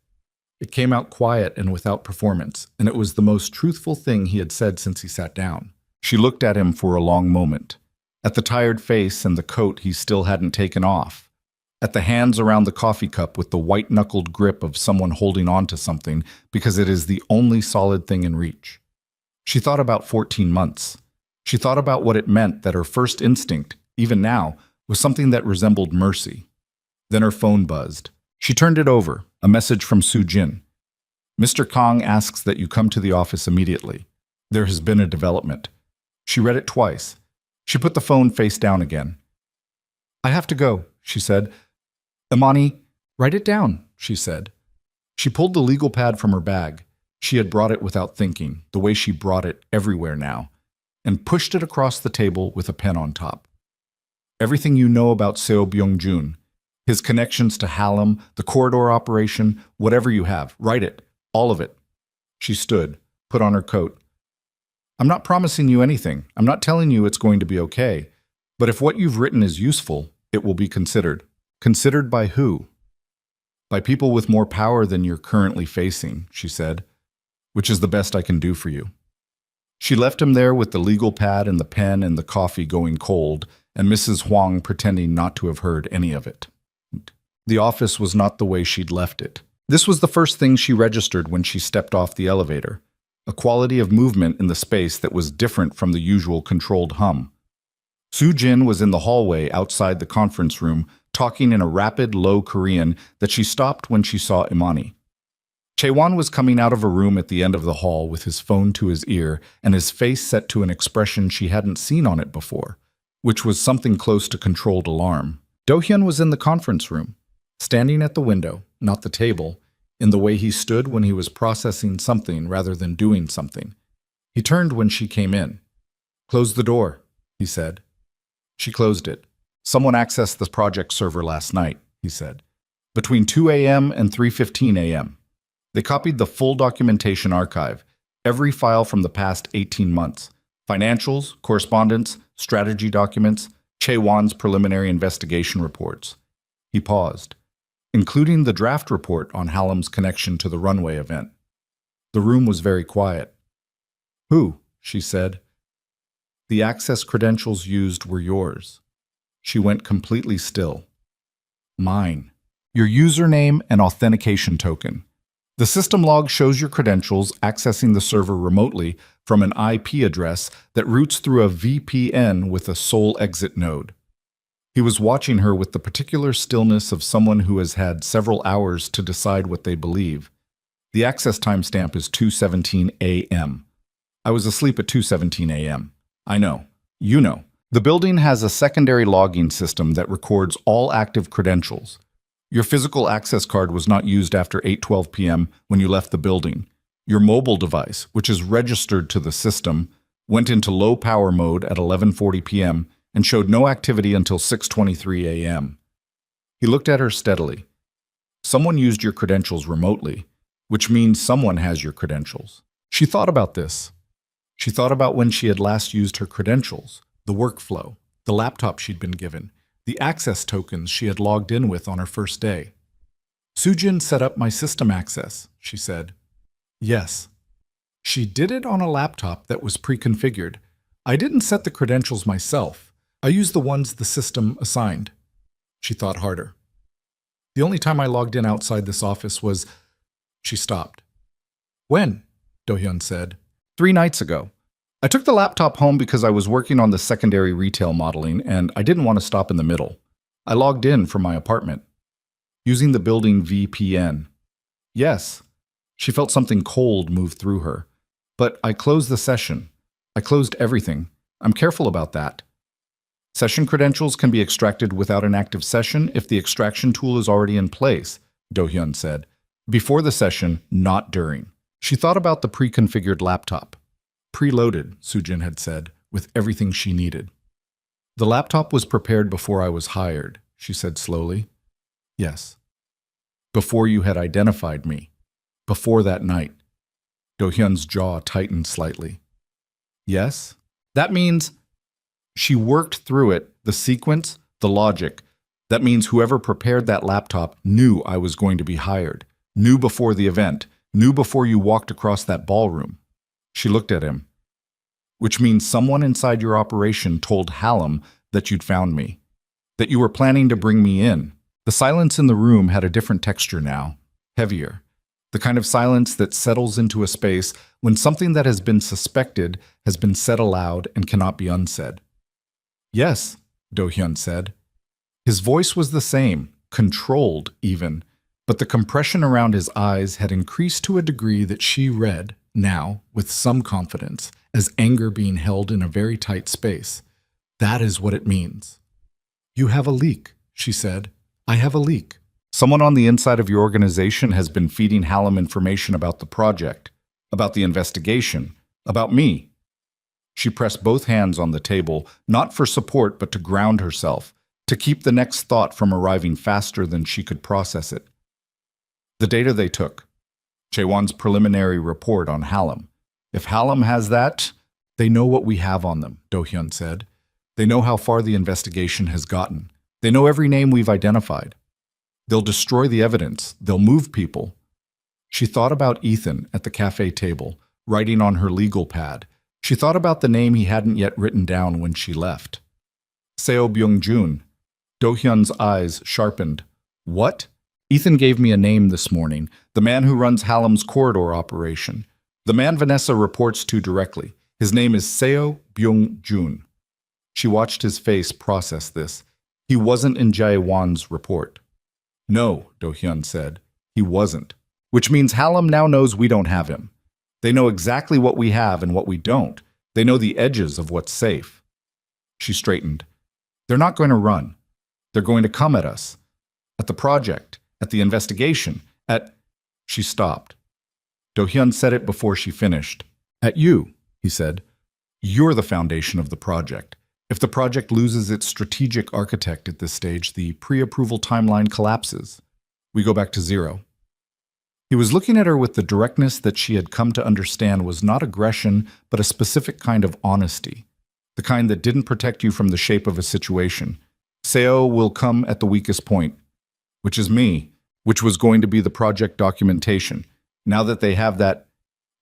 It came out quiet and without performance, and it was the most truthful thing he had said since he sat down. She looked at him for a long moment, at the tired face and the coat he still hadn't taken off, at the hands around the coffee cup with the white-knuckled grip of someone holding on to something because it is the only solid thing in reach. She thought about 14 months. She thought about what it meant that her first instinct, even now, was something that resembled mercy. Then her phone buzzed. She turned it over, a message from Soo Jin. Mr. Kong asks that you come to the office immediately. There has been a development. She read it twice. She put the phone face down again. I have to go, she said. Imani, write it down, she said. She pulled the legal pad from her bag. She had brought it without thinking, the way she brought it everywhere now, and pushed it across the table with a pen on top. Everything you know about Seo Byung-jun, his connections to Hallam, the corridor operation, whatever you have, write it, all of it. She stood, put on her coat. I'm not promising you anything. I'm not telling you it's going to be okay. But if what you've written is useful, it will be considered. Considered by who? By people with more power than you're currently facing, she said, which is the best I can do for you. She left him there with the legal pad and the pen and the coffee going cold, and Mrs. Huang pretending not to have heard any of it. The office was not the way she'd left it. This was the first thing she registered when she stepped off the elevator, a quality of movement in the space that was different from the usual controlled hum. Su Jin was in the hallway outside the conference room, talking in a rapid, low Korean that she stopped when she saw Imani. Chaewon was coming out of a room at the end of the hall with his phone to his ear and his face set to an expression she hadn't seen on it before, which was something close to controlled alarm. Do-hyun was in the conference room, standing at the window, not the table, in the way he stood when he was processing something rather than doing something. He turned when she came in. Close the door, he said. She closed it. Someone accessed the project server last night, he said, between 2 a.m. and 3:15 a.m. They copied the full documentation archive, every file from the past 18 months, financials, correspondence, strategy documents, Chaewon's preliminary investigation reports. He paused, including the draft report on Hallam's connection to the runway event. The room was very quiet. Who? She said. The access credentials used were yours. She went completely still. Mine. Your username and authentication token. The system log shows your credentials accessing the server remotely from an IP address that routes through a VPN with a sole exit node. He was watching her with the particular stillness of someone who has had several hours to decide what they believe. The access timestamp is 2:17 a.m. I was asleep at 2:17 a.m. I know. You know. The building has a secondary logging system that records all active credentials. Your physical access card was not used after 8:12 p.m. when you left the building. Your mobile device, which is registered to the system, went into low power mode at 11:40 p.m. and showed no activity until 6:23 a.m. He looked at her steadily. Someone used your credentials remotely, which means someone has your credentials. She thought about this. She thought about when she had last used her credentials, the workflow, the laptop she'd been given, the access tokens she had logged in with on her first day. Sujin set up my system access, she said. Yes. She did it on a laptop that was pre-configured. I didn't set the credentials myself. I used the ones the system assigned. She thought harder. The only time I logged in outside this office was... She stopped. When? Do-hyun said. 3 nights ago. I took the laptop home because I was working on the secondary retail modeling and I didn't want to stop in the middle. I logged in from my apartment. Using the building VPN. Yes. She felt something cold move through her. But I closed the session. I closed everything. I'm careful about that. Session credentials can be extracted without an active session if the extraction tool is already in place, Do-hyun said. Before the session, not during. She thought about the pre-configured laptop. Preloaded, Sujin had said, with everything she needed. The laptop was prepared before I was hired, she said slowly. Yes. Before you had identified me. Before that night. Do-hyun's jaw tightened slightly. Yes? That means... She worked through it, the sequence, the logic. That means whoever prepared that laptop knew I was going to be hired, knew before the event, knew before you walked across that ballroom. She looked at him. Which means someone inside your operation told Hallam that you'd found me, that you were planning to bring me in. The silence in the room had a different texture now, heavier. The kind of silence that settles into a space when something that has been suspected has been said aloud and cannot be unsaid. Yes, Do-hyun said. His voice was the same, controlled even, But the compression around his eyes had increased to a degree that she read, now, with some confidence, as anger being held in a very tight space. That is what it means. "You have a leak," she said. "I have a leak. Someone on the inside of your organization has been feeding Hallam information about the project, about the investigation, about me." She pressed both hands on the table, not for support but to ground herself, to keep the next thought from arriving faster than she could process it. The data they took. Jaewon's preliminary report on Hallam. "If Hallam has that, they know what we have on them," Do-hyun said. "They know how far the investigation has gotten. They know every name we've identified. They'll destroy the evidence. They'll move people." She thought about Ethan at the cafe table, writing on her legal pad. She thought about the name he hadn't yet written down when she left. Seo Byung-jun. Do-hyun's eyes sharpened. "What?" "Ethan gave me a name this morning, the man who runs Hallam's corridor operation. The man Vanessa reports to directly. His name is Seo Byung-jun." She watched his face process this. He wasn't in Jae-won's report. "No," Do-hyun said. "He wasn't. Which means Hallam now knows we don't have him. They know exactly what we have and what we don't. They know the edges of what's safe." She straightened. "They're not going to run. They're going to come at us. At the project. At the investigation. At—" She stopped. Do-hyun said it before she finished. "At you," he said. "You're the foundation of the project. If the project loses its strategic architect at this stage, the pre-approval timeline collapses. We go back to zero." He was looking at her with the directness that she had come to understand was not aggression, but a specific kind of honesty. The kind that didn't protect you from the shape of a situation. "Seo will come at the weakest point, which is me, which was going to be the project documentation. Now that they have that—"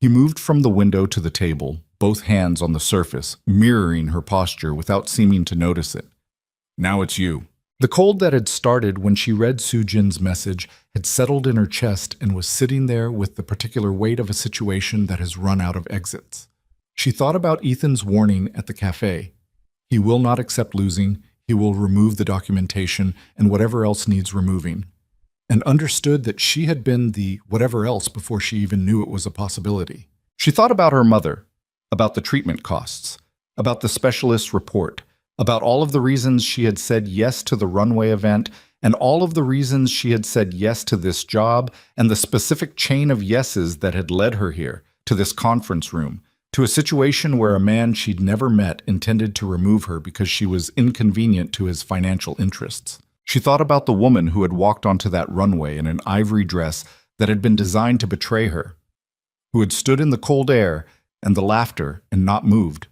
He moved from the window to the table, both hands on the surface, mirroring her posture without seeming to notice it. "Now it's you." The cold that had started when she read Soo-jin's message had settled in her chest and was sitting there with the particular weight of a situation that has run out of exits. She thought about Ethan's warning at the cafe. He will not accept losing, he will remove the documentation and whatever else needs removing, and understood that she had been the whatever else before she even knew it was a possibility. She thought about her mother, about the treatment costs, about the specialist's report, about all of the reasons she had said yes to the runway event, and all of the reasons she had said yes to this job, and the specific chain of yeses that had led her here, to this conference room, to a situation where a man she'd never met intended to remove her because she was inconvenient to his financial interests. She thought about the woman who had walked onto that runway in an ivory dress that had been designed to betray her, who had stood in the cold air and the laughter and not moved.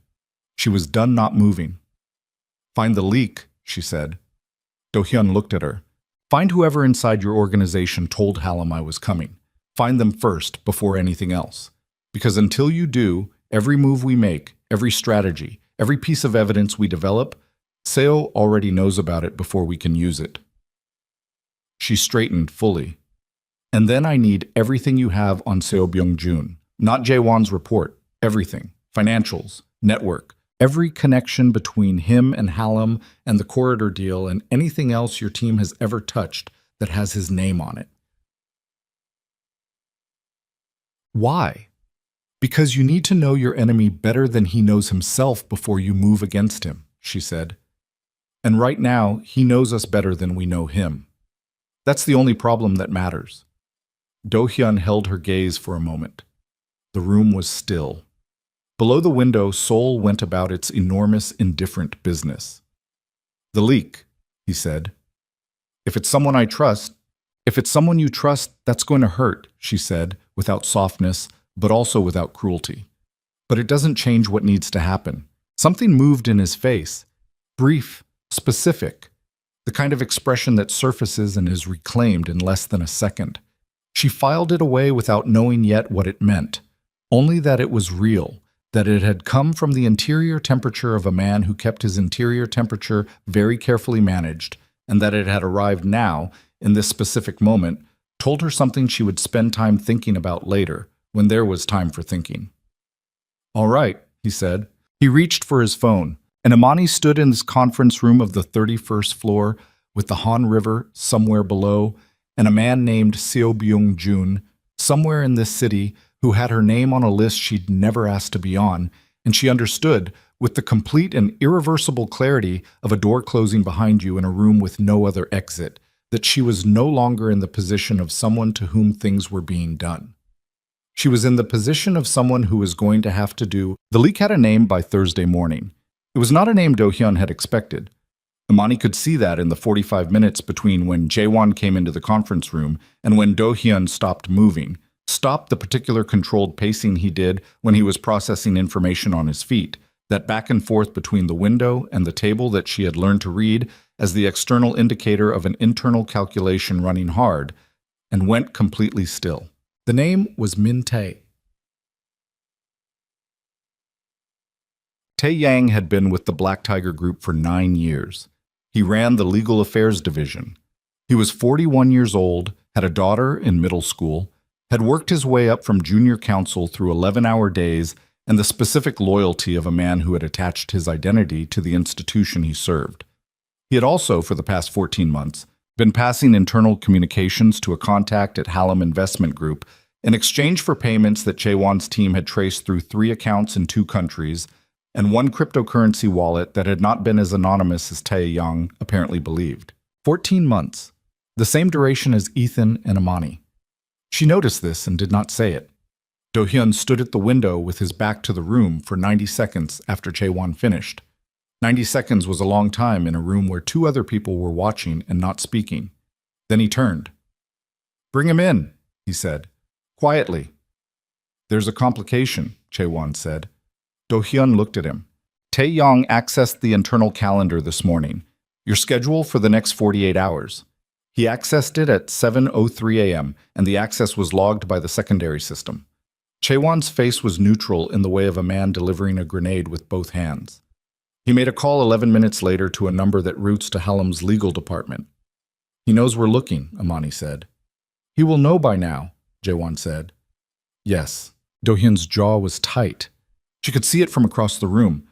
She was done not moving. "Find the leak," she said. Do-hyun looked at her. "Find whoever inside your organization told Hallam I was coming. Find them first, before anything else. Because until you do, every move we make, every strategy, every piece of evidence we develop, Seo already knows about it before we can use it." She straightened fully. "And then I need everything you have on Seo Byung-jun. Not Jae-won's report. Everything. Financials. Network. Every connection between him and Hallam and the corridor deal and anything else your team has ever touched that has his name on it." "Why?" "Because you need to know your enemy better than he knows himself before you move against him," she said. "And right now, he knows us better than we know him. That's the only problem that matters." Do-hyun held her gaze for a moment. The room was still. Below the window, Seoul went about its enormous, indifferent business. "The leak," he said. If it's someone you trust, that's going to hurt," she said, without softness, but also without cruelty. "But it doesn't change what needs to happen." Something moved in his face. Brief, specific. The kind of expression that surfaces and is reclaimed in less than a second. She filed it away without knowing yet what it meant. Only that it was real. That it had come from the interior temperature of a man who kept his interior temperature very carefully managed, and that it had arrived now, in this specific moment, told her something she would spend time thinking about later, when there was time for thinking. "All right," he said. He reached for his phone, and Imani stood in this conference room of the 31st floor, with the Han River somewhere below, and a man named Seo Byung-jun, somewhere in this city, who had her name on a list she'd never asked to be on, and she understood, with the complete and irreversible clarity of a door closing behind you in a room with no other exit, that she was no longer in the position of someone to whom things were being done. She was in the position of someone who was going to have to do. The leak had a name by Thursday morning. It was not a name Do-hyun had expected. Imani could see that in the 45 minutes between when Jae-won came into the conference room and when Do-hyun stopped moving, stopped the particular controlled pacing he did when he was processing information on his feet, that back and forth between the window and the table that she had learned to read as the external indicator of an internal calculation running hard, and went completely still. The name was Min Tae. Tae Yang had been with the Black Tiger Group for 9 years. He ran the legal affairs division. He was 41 years old, had a daughter in middle school, had worked his way up from junior counsel through 11-hour days, and the specific loyalty of a man who had attached his identity to the institution he served. He had also, for the past 14 months, been passing internal communications to a contact at Hallam Investment Group in exchange for payments that Jae-won's team had traced through 3 accounts in 2 countries and 1 cryptocurrency wallet that had not been as anonymous as Tae Yang apparently believed. 14 months, the same duration as Ethan and Imani. She noticed this and did not say it. Do-hyun stood at the window with his back to the room for 90 seconds after Jae-won finished. 90 seconds was a long time in a room where 2 other people were watching and not speaking. Then he turned. "Bring him in," he said, quietly. "There's a complication," Jae-won said. Do-hyun looked at him. "Tae Yang accessed the internal calendar this morning. Your schedule for the next 48 hours. He accessed it at 7:03 a.m., and the access was logged by the secondary system." Jae-won's face was neutral in the way of a man delivering a grenade with both hands. He made a call 11 minutes later to a number that routes to Hallam's legal department. "He knows we're looking," Imani said. "He will know by now," Jae-won said. Yes, Do-hyun's jaw was tight. She could see it from across the room,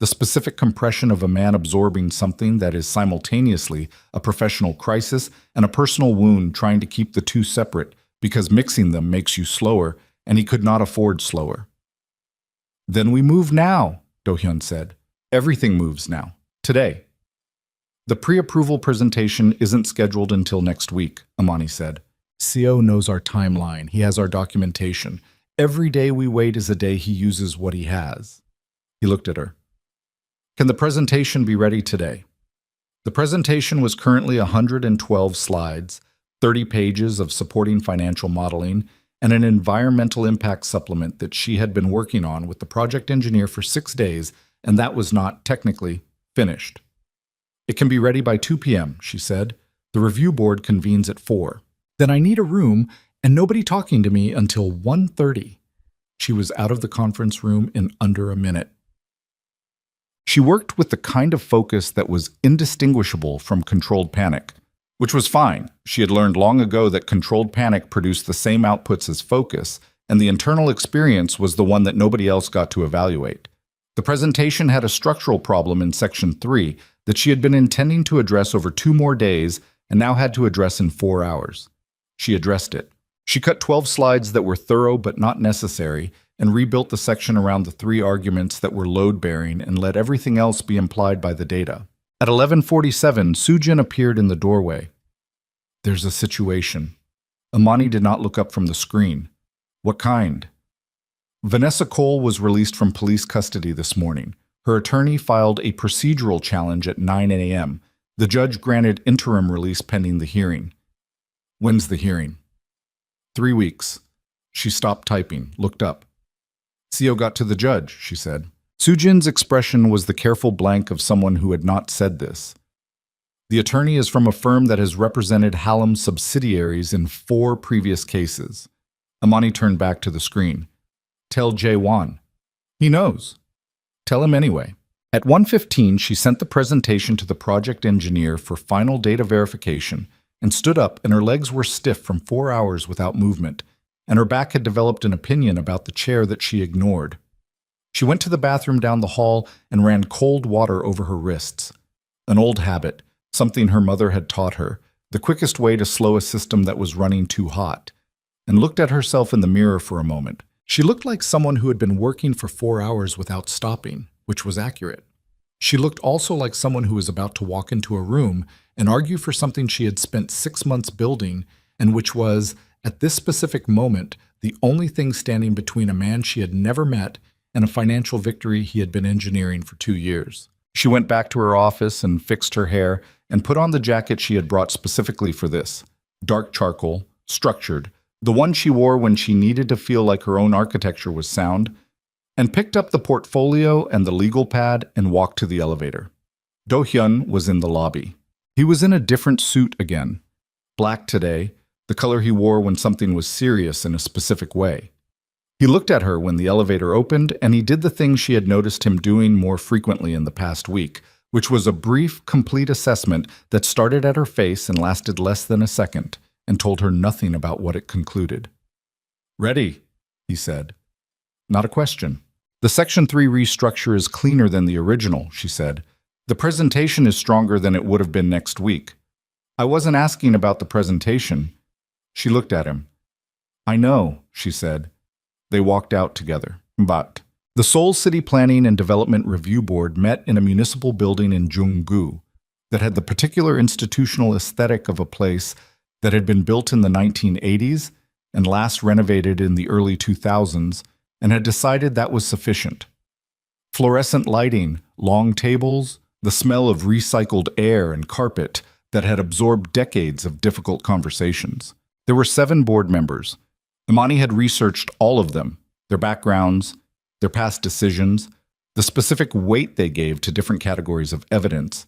the specific compression of a man absorbing something that is simultaneously a professional crisis and a personal wound, trying to keep the 2 separate because mixing them makes you slower, and he could not afford slower. "Then we move now," Do-hyun said. "Everything moves now. Today." "The pre-approval presentation isn't scheduled until next week," Imani said. "Seo knows our timeline. He has our documentation. Every day we wait is a day he uses what he has." He looked at her. "Can the presentation be ready today?" The presentation was currently 112 slides, 30 pages of supporting financial modeling, and an environmental impact supplement that she had been working on with the project engineer for 6 days, and that was not, technically, finished. "It can be ready by 2 p.m., she said. "The review board convenes at 4. Then I need a room and nobody talking to me until 1:30. She was out of the conference room in under a minute. She worked with the kind of focus that was indistinguishable from controlled panic, which was fine. She had learned long ago that controlled panic produced the same outputs as focus, and the internal experience was the one that nobody else got to evaluate. The presentation had a structural problem in Section 3 that she had been intending to address over 2 more days and now had to address in 4 hours. She addressed it. She cut 12 slides that were thorough but not necessary and rebuilt the section around the 3 arguments that were load-bearing and let everything else be implied by the data. At 11:47, Soo-jin appeared in the doorway. "There's a situation." Imani did not look up from the screen. "What kind?" Vanessa Cole was released from police custody this morning. Her attorney filed a procedural challenge at 9 a.m. The judge granted interim release pending the hearing. "When's the hearing?" 3 weeks. She stopped typing, looked up. "Seo got to the judge," she said. Soo-jin's expression was the careful blank of someone who had not said this. "The attorney is from a firm that has represented Hallam subsidiaries in 4 previous cases." Imani turned back to the screen. "Tell Jae-won." "He knows." "Tell him anyway." At 1:15, she sent the presentation to the project engineer for final data verification and stood up, and her legs were stiff from 4 hours without movement, and her back had developed an opinion about the chair that she ignored. She went to the bathroom down the hall and ran cold water over her wrists. An old habit, something her mother had taught her, the quickest way to slow a system that was running too hot, and looked at herself in the mirror for a moment. She looked like someone who had been working for 4 hours without stopping, which was accurate. She looked also like someone who was about to walk into a room and argue for something she had spent 6 months building and which was, at this specific moment, the only thing standing between a man she had never met and a financial victory he had been engineering for 2 years. She went back to her office and fixed her hair and put on the jacket she had brought specifically for this, dark charcoal, structured, the one she wore when she needed to feel like her own architecture was sound, and picked up the portfolio and the legal pad and walked to the elevator. Do-hyun was in the lobby. He was in a different suit again. Black today, the color he wore when something was serious in a specific way. He looked at her when the elevator opened, and he did the thing she had noticed him doing more frequently in the past week, which was a brief, complete assessment that started at her face and lasted less than a second, and told her nothing about what it concluded. "Ready," he said. Not a question. "The Section 3 restructure is cleaner than the original," she said. "The presentation is stronger than it would have been next week." "I wasn't asking about the presentation." She looked at him. "I know," she said. They walked out together. But the Seoul City Planning and Development Review Board met in a municipal building in Junggu that had the particular institutional aesthetic of a place that had been built in the 1980s and last renovated in the early 2000s, and had decided that was sufficient. Fluorescent lighting, long tables, the smell of recycled air and carpet that had absorbed decades of difficult conversations. There were 7 board members. Imani had researched all of them, their backgrounds, their past decisions, the specific weight they gave to different categories of evidence,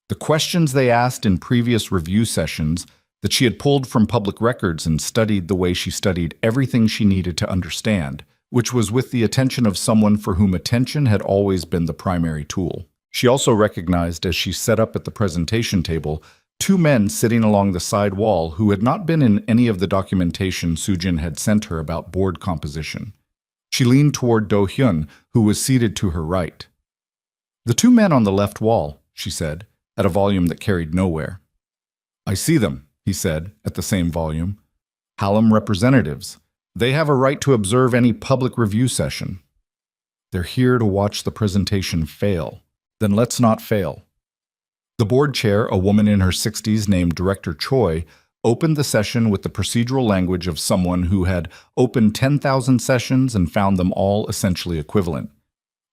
the questions they asked in previous review sessions that she had pulled from public records and studied the way she studied everything she needed to understand, which was with the attention of someone for whom attention had always been the primary tool. She also recognized, as she sat up at the presentation table, 2 men sitting along the side wall who had not been in any of the documentation Sujin had sent her about board composition. She leaned toward Do-hyun, who was seated to her right. "The 2 men on the left wall," she said, at a volume that carried nowhere. "I see them," he said, at the same volume. "Hallam representatives. They have a right to observe any public review session. They're here to watch the presentation fail. Then let's not fail." The board chair, a woman in her 60s named Director Choi, opened the session with the procedural language of someone who had opened 10,000 sessions and found them all essentially equivalent.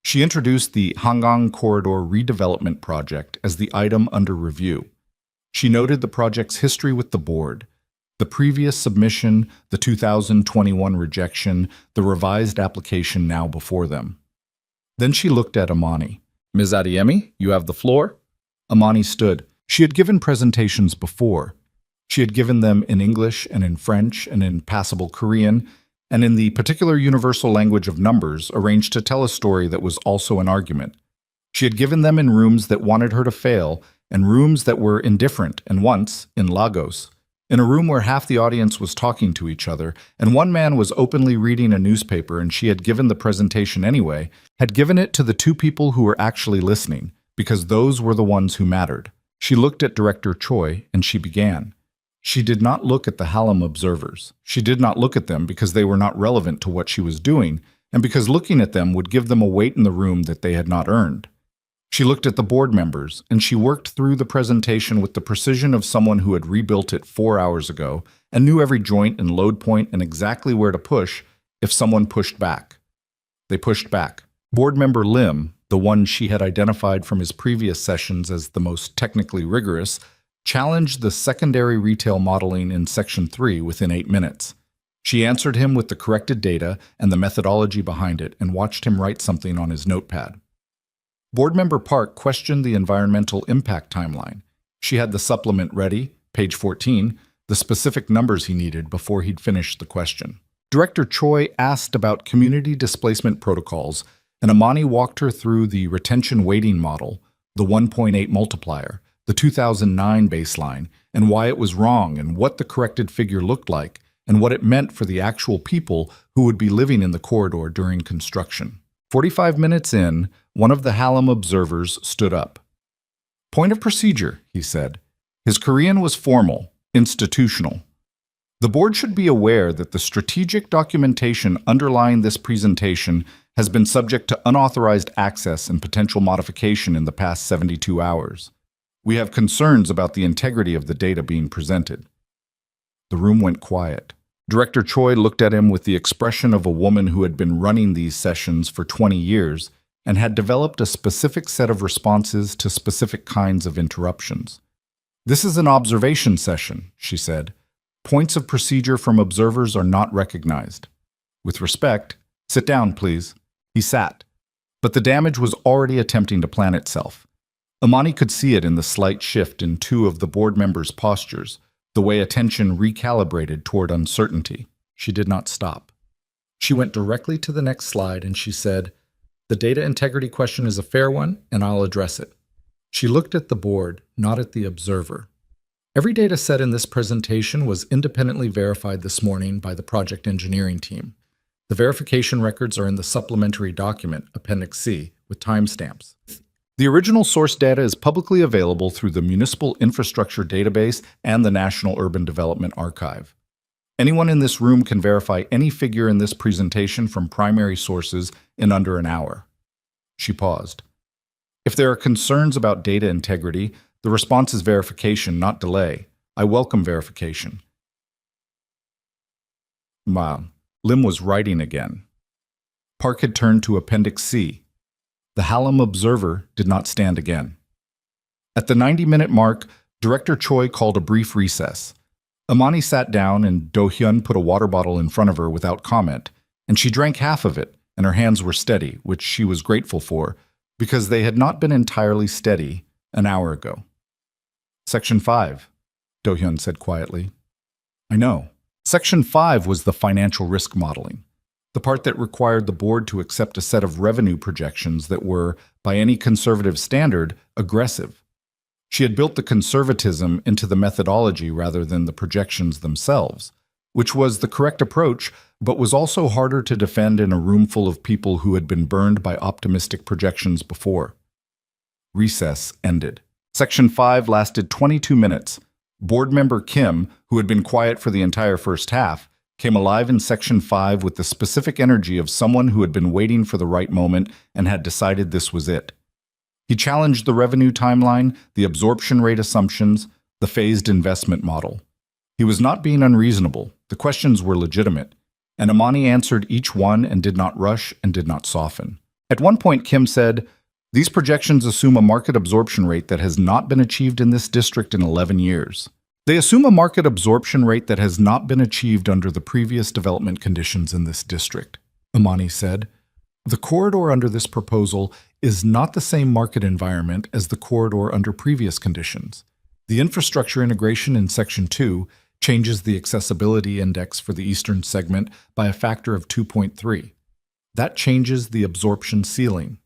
She introduced the Hangang Corridor Redevelopment Project as the item under review. She noted the project's history with the board, the previous submission, the 2021 rejection, the revised application now before them. Then she looked at Imani. "Ms. Adeyemi, you have the floor." Imani stood. She had given presentations before. She had given them in English and in French and in passable Korean, and in the particular universal language of numbers arranged to tell a story that was also an argument. She had given them in rooms that wanted her to fail, and rooms that were indifferent, and once, in Lagos, in a room where half the audience was talking to each other, and one man was openly reading a newspaper, and she had given the presentation anyway, had given it to the 2 people who were actually listening, because those were the ones who mattered. She looked at Director Choi, and she began. She did not look at the Hallam observers. She did not look at them because they were not relevant to what she was doing, and because looking at them would give them a weight in the room that they had not earned. She looked at the board members, and she worked through the presentation with the precision of someone who had rebuilt it 4 hours ago and knew every joint and load point and exactly where to push if someone pushed back. They pushed back. Board member Lim, the one she had identified from his previous sessions as the most technically rigorous, challenged the secondary retail modeling in Section 3 within 8 minutes. She answered him with the corrected data and the methodology behind it and watched him write something on his notepad. Board member Park questioned the environmental impact timeline. She had the supplement ready, page 14, the specific numbers he needed before he'd finished the question. Director Choi asked about community displacement protocols, and Imani walked her through the retention weighting model, the 1.8 multiplier, the 2009 baseline, and why it was wrong and what the corrected figure looked like and what it meant for the actual people who would be living in the corridor during construction. 45 minutes in, one of the Hallam observers stood up. "Point of procedure," he said. His Korean was formal, institutional. The board should be aware that the strategic documentation underlying this presentation has been subject to unauthorized access and potential modification in the past 72 hours. We have concerns about the integrity of the data being presented. The room went quiet. Director Choi looked at him with the expression of a woman who had been running these sessions for 20 years and had developed a specific set of responses to specific kinds of interruptions. "This is an observation session," she said. "Points of procedure from observers are not recognized. With respect, sit down, please." He sat, but the damage was already attempting to plan itself. Amani could see it in the slight shift in two of the board members' postures, the way attention recalibrated toward uncertainty. She did not stop. She went directly to the next slide and she said, "The data integrity question is a fair one, and I'll address it." She looked at the board, not at the observer. Every data set in this presentation was independently verified this morning by the project engineering team. The verification records are in the supplementary document, Appendix C, with timestamps. The original source data is publicly available through the Municipal Infrastructure Database and the National Urban Development Archive. Anyone in this room can verify any figure in this presentation from primary sources in under an hour. She paused. If there are concerns about data integrity, the response is verification, not delay. I welcome verification. Wow. Lim was writing again. Park had turned to Appendix C. The Hallam observer did not stand again. At the 90-minute mark, Director Choi called a brief recess. Amani sat down and Do-hyun put a water bottle in front of her without comment, and she drank half of it, and her hands were steady, which she was grateful for, because they had not been entirely steady an hour ago. "Section 5, Do-hyun said quietly. "I know. Section 5 was the financial risk modeling, the part that required the board to accept a set of revenue projections that were, by any conservative standard, aggressive. She had built the conservatism into the methodology rather than the projections themselves, which was the correct approach, but was also harder to defend in a room full of people who had been burned by optimistic projections before." Recess ended. Section 5 lasted 22 minutes. Board member Kim, who had been quiet for the entire first half, came alive in Section 5 with the specific energy of someone who had been waiting for the right moment and had decided this was it. He challenged the revenue timeline, the absorption rate assumptions, the phased investment model. He was not being unreasonable. The questions were legitimate, and Amani answered each one and did not rush and did not soften. At one point, Kim said, "These projections assume a market absorption rate that has not been achieved in this district in 11 years. They assume a market absorption rate that has not been achieved under the previous development conditions in this district," Amani said. "The corridor under this proposal is not the same market environment as the corridor under previous conditions. The infrastructure integration in Section 2 changes the accessibility index for the eastern segment by a factor of 2.3. That changes the absorption ceiling."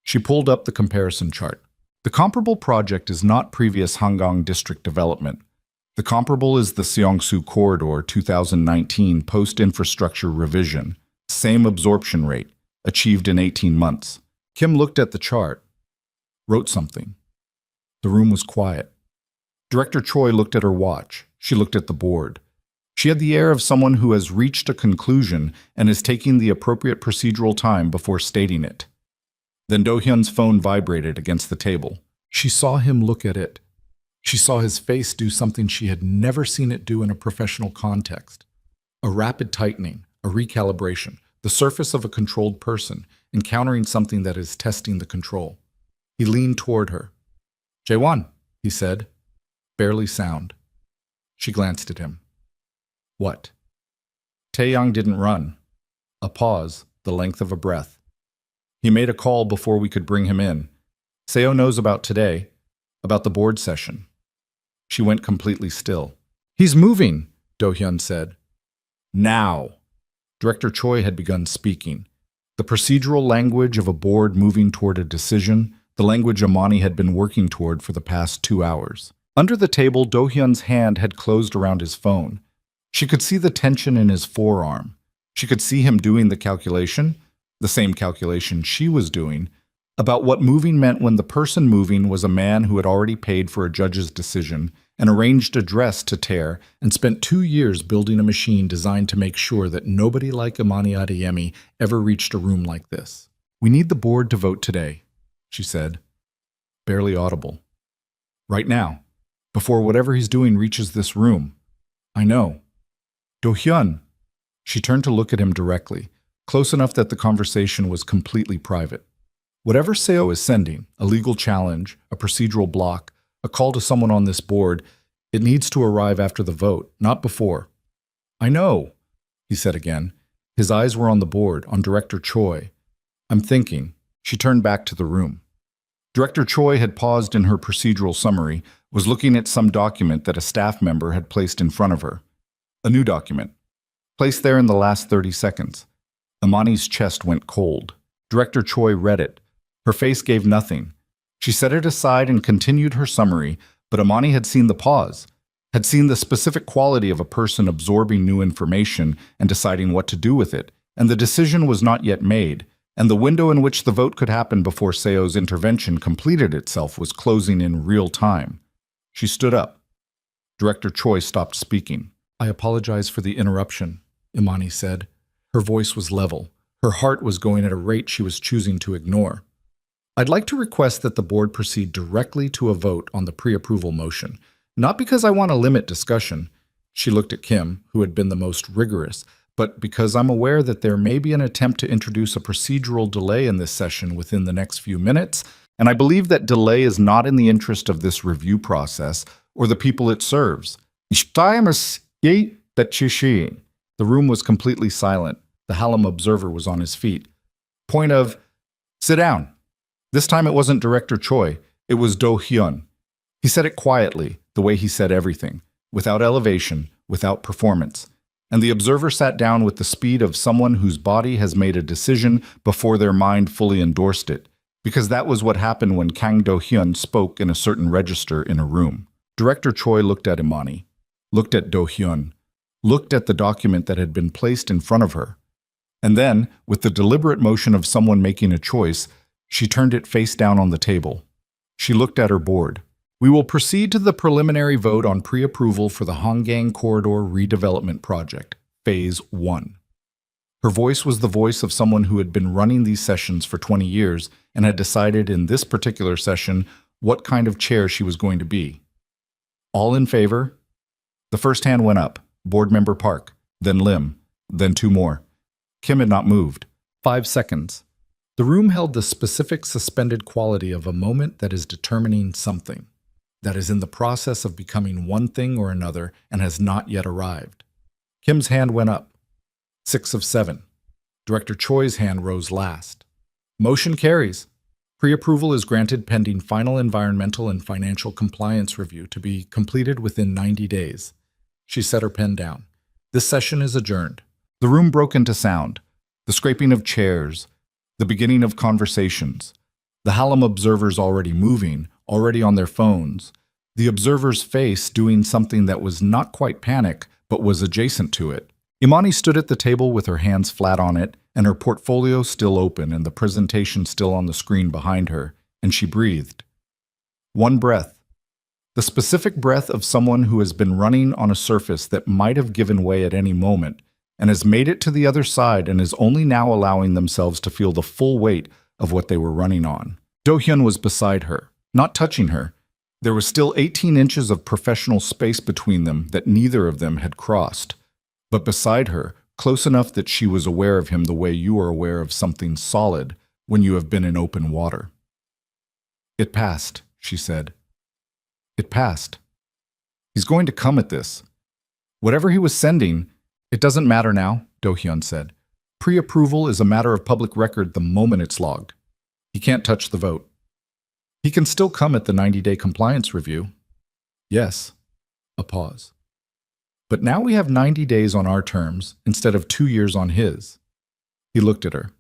She pulled up the comparison chart. The comparable project is not previous Hangang district development. The comparable is the Seongsu Corridor 2019 post-infrastructure revision, same absorption rate, achieved in 18 months. Kim looked at the chart, wrote something. The room was quiet. Director Choi looked at her watch. She looked at the board. She had the air of someone who has reached a conclusion and is taking the appropriate procedural time before stating it. Then Do-hyun's phone vibrated against the table. She saw him look at it. She saw his face do something she had never seen it do in a professional context. A rapid tightening, a recalibration, the surface of a controlled person, encountering something that is testing the control. He leaned toward her. "Jae-won," he said. Barely sound. She glanced at him. "What?" Taeyang didn't run. A pause, the length of a breath. "He made a call before we could bring him in. Seo knows about today, about the board session." She went completely still. "He's moving," Do-hyun said. "Now." Director Choi had begun speaking. The procedural language of a board moving toward a decision, the language Amani had been working toward for the past 2 hours. Under the table, Do-hyun's hand had closed around his phone. She could see the tension in his forearm. She could see him doing the calculation, the same calculation she was doing, about what moving meant when the person moving was a man who had already paid for a judge's decision and arranged a dress to tear and spent 2 years building a machine designed to make sure that nobody like Imani Adeyemi ever reached a room like this. "We need the board to vote today," she said, barely audible. "Right now, before whatever he's doing reaches this room. I know." "Do-hyun." She turned to look at him directly, close enough that the conversation was completely private. "Whatever Seo is sending, a legal challenge, a procedural block, a call to someone on this board, it needs to arrive after the vote, not before." "I know," he said again. His eyes were on the board, on Director Choi. "I'm thinking." She turned back to the room. Director Choi had paused in her procedural summary, was looking at some document that a staff member had placed in front of her. A new document, placed there in the last 30 seconds. Imani's chest went cold. Director Choi read it. Her face gave nothing. She set it aside and continued her summary, but Imani had seen the pause, had seen the specific quality of a person absorbing new information and deciding what to do with it, and the decision was not yet made, and the window in which the vote could happen before Seo's intervention completed itself was closing in real time. She stood up. Director Choi stopped speaking. "I apologize for the interruption," Imani said. Her voice was level. Her heart was going at a rate she was choosing to ignore. "I'd like to request that the board proceed directly to a vote on the pre-approval motion. Not because I want to limit discussion," she looked at Kim, who had been the most rigorous, "but because I'm aware that there may be an attempt to introduce a procedural delay in this session within the next few minutes, and I believe that delay is not in the interest of this review process or the people it serves." The room was completely silent. The Hallam observer was on his feet. "Point of, sit down." This time it wasn't Director Choi, it was Do-hyun. He said it quietly, the way he said everything, without elevation, without performance. And the observer sat down with the speed of someone whose body has made a decision before their mind fully endorsed it, because that was what happened when Kang Do-hyun spoke in a certain register in a room. Director Choi looked at Imani, looked at Do-hyun, looked at the document that had been placed in front of her. And then, with the deliberate motion of someone making a choice, she turned it face down on the table. She looked at her board. "We will proceed to the preliminary vote on pre-approval for the Honggang Corridor Redevelopment Project, Phase 1. Her voice was the voice of someone who had been running these sessions for 20 years and had decided in this particular session what kind of chair she was going to be. "All in favor?" The first hand went up, Board Member Park, then Lim, then 2 more. Kim had not moved. 5 seconds. The room held the specific suspended quality of a moment that is determining something, that is in the process of becoming one thing or another and has not yet arrived. Kim's hand went up. 6 of 7. Director Choi's hand rose last. Motion carries. Pre-approval is granted pending final environmental and financial compliance review to be completed within 90 days. She set her pen down. This session is adjourned. The room broke into sound. The scraping of chairs, the beginning of conversations, the Hallam observers already moving, already on their phones, the observer's face doing something that was not quite panic, but was adjacent to it. Imani stood at the table with her hands flat on it, and her portfolio still open and the presentation still on the screen behind her, and she breathed. One breath. The specific breath of someone who has been running on a surface that might have given way at any moment, and has made it to the other side and is only now allowing themselves to feel the full weight of what they were running on. Do-hyun was beside her, not touching her. There was still 18 inches of professional space between them that neither of them had crossed. But beside her, close enough that she was aware of him the way you are aware of something solid when you have been in open water. "It passed," she said. "It passed. He's going to come at this. Whatever he was sending, it doesn't matter now," Do-hyun said. "Pre-approval is a matter of public record the moment it's logged. He can't touch the vote. He can still come at the 90-day compliance review." "Yes." A pause. "But now we have 90 days on our terms instead of 2 years on his." He looked at her.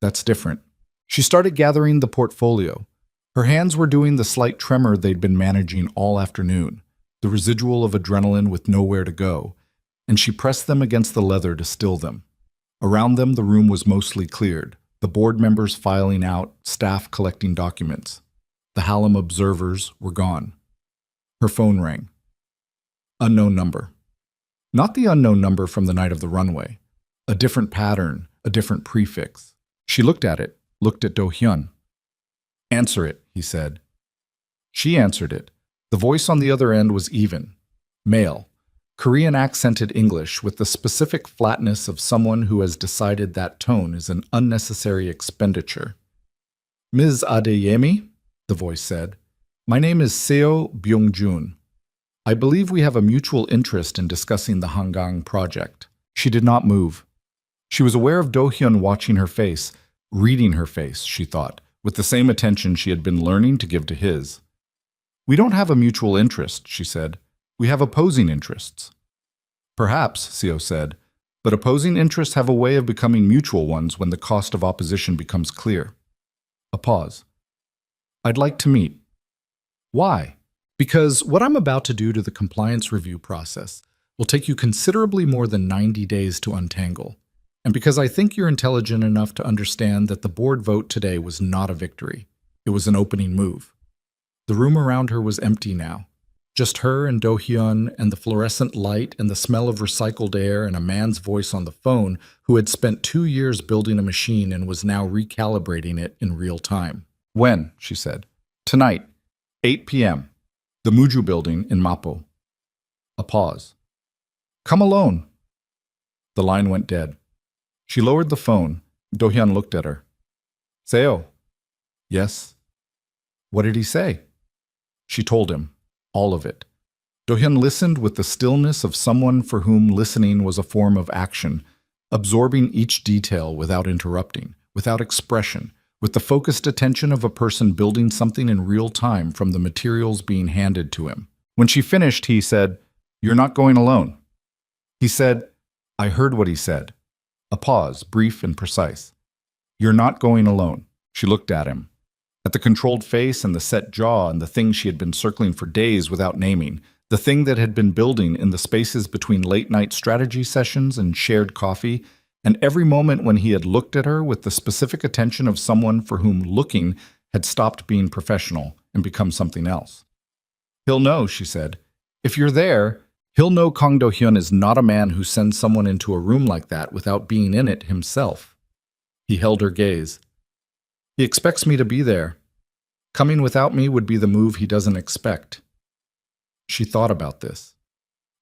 "That's different." She started gathering the portfolio. Her hands were doing the slight tremor they'd been managing all afternoon, the residual of adrenaline with nowhere to go, and she pressed them against the leather to still them. Around them, the room was mostly cleared, the board members filing out, staff collecting documents. The Hallam observers were gone. Her phone rang. Unknown number. Not the unknown number from the night of the runway. A different pattern, a different prefix. She looked at it, looked at Do-hyun. Answer it, he said. She answered it. The voice on the other end was even. Male. Korean accented English with the specific flatness of someone who has decided that tone is an unnecessary expenditure. Ms. Adeyemi, the voice said, my name is Seo Byung-jun. I believe we have a mutual interest in discussing the Hangang project. She did not move. She was aware of Do-hyun watching her face, reading her face, she thought, with the same attention she had been learning to give to his. We don't have a mutual interest, she said. We have opposing interests. Perhaps, Seo said, but opposing interests have a way of becoming mutual ones when the cost of opposition becomes clear. A pause. I'd like to meet. Why? Because what I'm about to do to the compliance review process will take you considerably more than 90 days to untangle. And because I think you're intelligent enough to understand that the board vote today was not a victory. It was an opening move. The room around her was empty now. Just her and Do-hyun and the fluorescent light and the smell of recycled air and a man's voice on the phone who had spent 2 years building a machine and was now recalibrating it in real time. When? She said. Tonight, 8 p.m. The Muju building in Mapo. A pause. Come alone. The line went dead. She lowered the phone. Do-hyun looked at her. Seo. Yes. What did he say? She told him. All of it. Do-hyun listened with the stillness of someone for whom listening was a form of action, absorbing each detail without interrupting, without expression, with the focused attention of a person building something in real time from the materials being handed to him. When she finished, he said, You're not going alone. He said, I heard what he said. A pause, brief and precise. You're not going alone. She looked at him. At the controlled face and the set jaw and the thing she had been circling for days without naming, the thing that had been building in the spaces between late-night strategy sessions and shared coffee, and every moment when he had looked at her with the specific attention of someone for whom looking had stopped being professional and become something else. He'll know, she said. If you're there, he'll know Kang Do-hyun is not a man who sends someone into a room like that without being in it himself. He held her gaze. He expects me to be there. Coming without me would be the move he doesn't expect. She thought about this.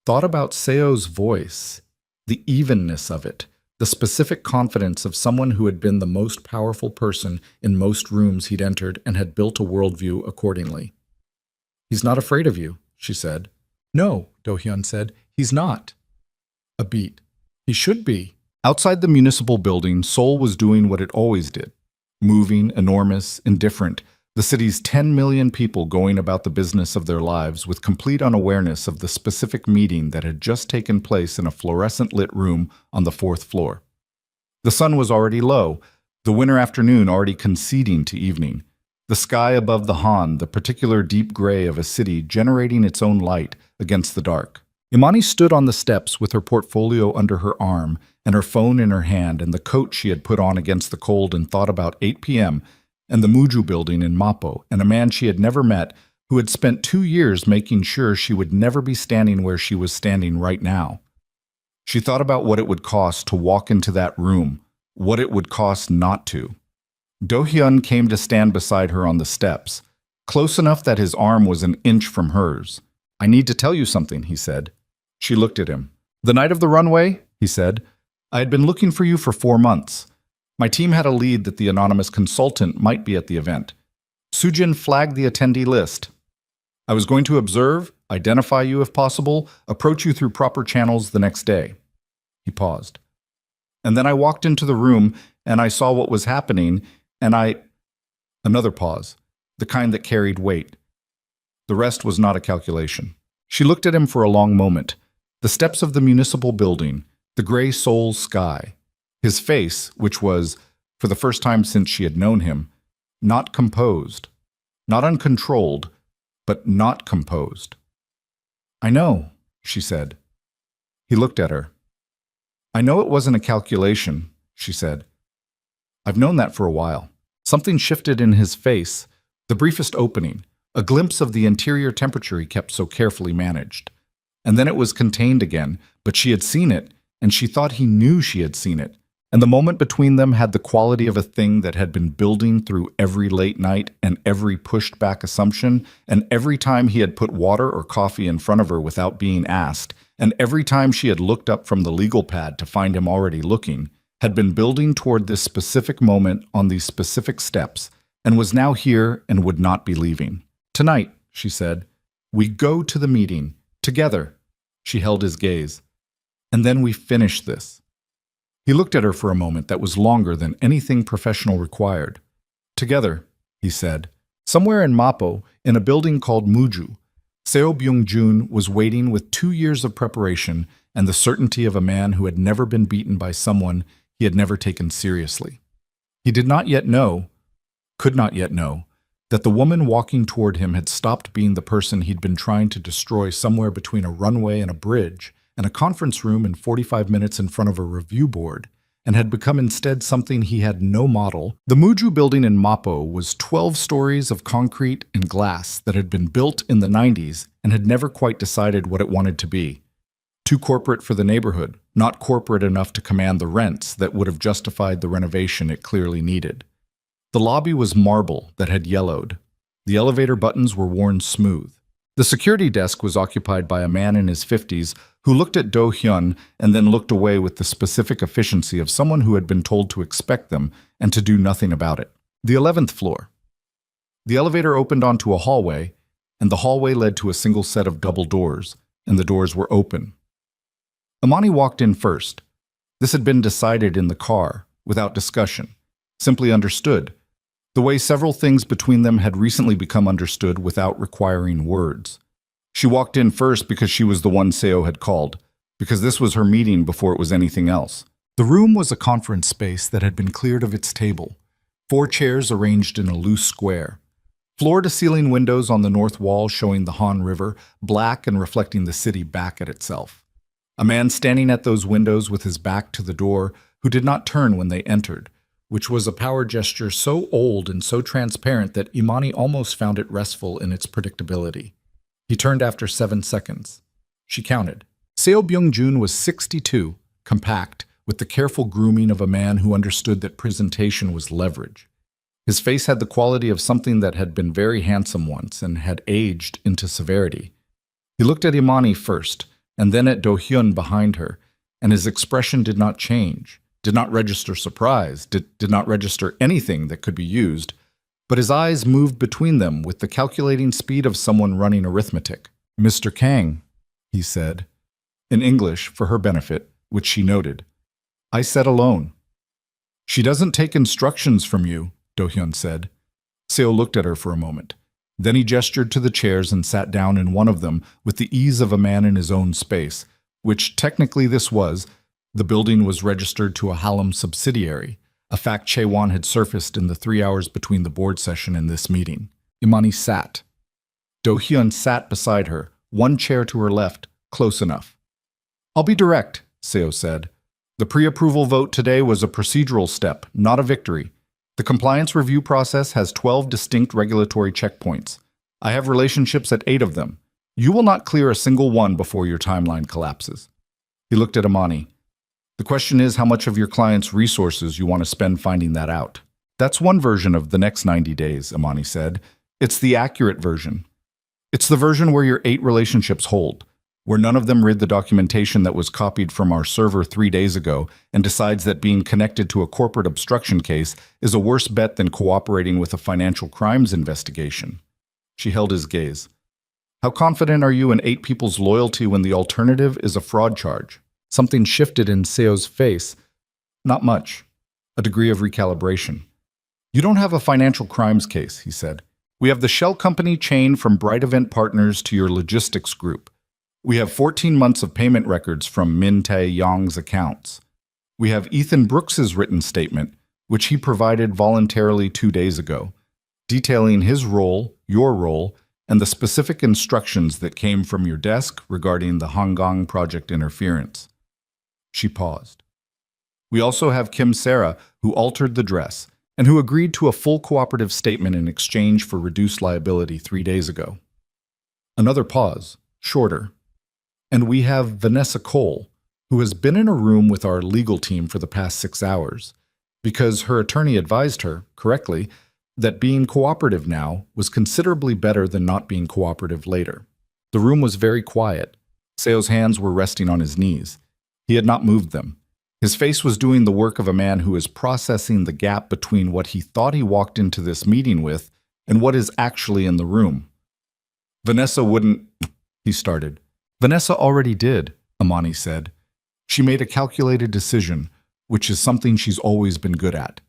Thought about Seo's voice, the evenness of it, the specific confidence of someone who had been the most powerful person in most rooms he'd entered and had built a worldview accordingly. He's not afraid of you, she said. No, Do-hyun said. He's not. A beat. He should be. Outside the municipal building, Seoul was doing what it always did. Moving, enormous, indifferent, the city's 10 million people going about the business of their lives with complete unawareness of the specific meeting that had just taken place in a fluorescent-lit room on the 4th floor. The sun was already low, the winter afternoon already conceding to evening. The sky above the Han, the particular deep gray of a city generating its own light against the dark. Imani stood on the steps with her portfolio under her arm and her phone in her hand and the coat she had put on against the cold and thought about 8 p.m. and the Muju building in Mapo and a man she had never met who had spent 2 years making sure she would never be standing where she was standing right now. She thought about what it would cost to walk into that room, what it would cost not to. Do-hyun came to stand beside her on the steps, close enough that his arm was an inch from hers. I need to tell you something, he said. She looked at him. The night of the runway, he said, I had been looking for you for 4 months. My team had a lead that the anonymous consultant might be at the event. Sujin flagged the attendee list. I was going to observe, identify you if possible, approach you through proper channels the next day. He paused. And then I walked into the room and I saw what was happening and Another pause, the kind that carried weight. The rest was not a calculation. She looked at him for a long moment. The steps of the municipal building, the gray Seoul sky. His face, which was, for the first time since she had known him, not composed, not uncontrolled, but not composed. I know, she said. He looked at her. I know it wasn't a calculation, she said. I've known that for a while. Something shifted in his face, the briefest opening, a glimpse of the interior temperature he kept so carefully managed. And then it was contained again, but she had seen it, and she thought he knew she had seen it. And the moment between them had the quality of a thing that had been building through every late night and every pushed-back assumption, and every time he had put water or coffee in front of her without being asked, and every time she had looked up from the legal pad to find him already looking, had been building toward this specific moment on these specific steps, and was now here and would not be leaving. "Tonight," she said, "we go to the meeting. Together." She held his gaze. "And then we finish this." He looked at her for a moment that was longer than anything professional required. "Together," he said. Somewhere in Mapo, in a building called Muju, Seo Byung-jun was waiting with 2 years of preparation and the certainty of a man who had never been beaten by someone he had never taken seriously. He did not yet know, could not yet know, that the woman walking toward him had stopped being the person he'd been trying to destroy somewhere between a runway and a bridge, and a conference room and 45 minutes in front of a review board, and had become instead something he had no model. The Muju building in Mapo was 12 stories of concrete and glass that had been built in the 90s and had never quite decided what it wanted to be. Too corporate for the neighborhood, not corporate enough to command the rents that would have justified the renovation it clearly needed. The lobby was marble that had yellowed. The elevator buttons were worn smooth. The security desk was occupied by a man in his 50s who looked at Do Hyun and then looked away with the specific efficiency of someone who had been told to expect them and to do nothing about it. The 11th floor. The elevator opened onto a hallway, and the hallway led to a single set of double doors, and the doors were open. Imani walked in first. This had been decided in the car, without discussion, simply understood, the way several things between them had recently become understood without requiring words. She walked in first because she was the one Seo had called, because this was her meeting before it was anything else. The room was a conference space that had been cleared of its table, 4 chairs arranged in a loose square. Floor-to-ceiling windows on the north wall showing the Han River, black and reflecting the city back at itself. A man standing at those windows with his back to the door who did not turn when they entered, which was a power gesture so old and so transparent that Imani almost found it restful in its predictability. He turned after 7 seconds. She counted. Seo Byung-jun was 62, compact, with the careful grooming of a man who understood that presentation was leverage. His face had the quality of something that had been very handsome once and had aged into severity. He looked at Imani first, and then at Do Hyun behind her, and his expression did not change. Did not register surprise, did not register anything that could be used, but his eyes moved between them with the calculating speed of someone running arithmetic. "Mr. Kang," he said, in English for her benefit, which she noted. "I said alone." "She doesn't take instructions from you," Do Hyun said. Seo looked at her for a moment. Then he gestured to the chairs and sat down in one of them with the ease of a man in his own space, which technically this was. The building was registered to a Hallam subsidiary, a fact Chaewon had surfaced in the 3 hours between the board session and this meeting. Imani sat. Do Hyun sat beside her, 1 chair to her left, close enough. "I'll be direct," Seo said. "The pre-approval vote today was a procedural step, not a victory. The compliance review process has 12 distinct regulatory checkpoints. I have relationships at 8 of them. You will not clear a single one before your timeline collapses." He looked at Imani. "The question is how much of your client's resources you want to spend finding that out." "That's one version of the next 90 days, Imani said. "It's the accurate version. It's the version where your 8 relationships hold, where none of them read the documentation that was copied from our server 3 days ago and decides that being connected to a corporate obstruction case is a worse bet than cooperating with a financial crimes investigation." She held his gaze. "How confident are you in 8 people's loyalty when the alternative is a fraud charge?" Something shifted in Seo's face. "Not much. A degree of recalibration." "You don't have a financial crimes case," he said. "We have the shell company chain from Bright Event Partners to your logistics group. We have 14 months of payment records from Min Tae-yong's accounts. We have Ethan Brooks's written statement, which he provided voluntarily 2 days ago, detailing his role, your role, and the specific instructions that came from your desk regarding the Hongkong project interference." She paused. "We also have Kim Sarah, who altered the dress, and who agreed to a full cooperative statement in exchange for reduced liability 3 days ago. Another pause, shorter. And we have Vanessa Cole, who has been in a room with our legal team for the past 6 hours, because her attorney advised her, correctly, that being cooperative now was considerably better than not being cooperative later. The room was very quiet. Seo's hands were resting on his knees. He had not moved them. His face was doing the work of a man who is processing the gap between what he thought he walked into this meeting with and what is actually in the room. Vanessa wouldn't, he started. Vanessa already did, Amani said. She made a calculated decision, which is something she's always been good at.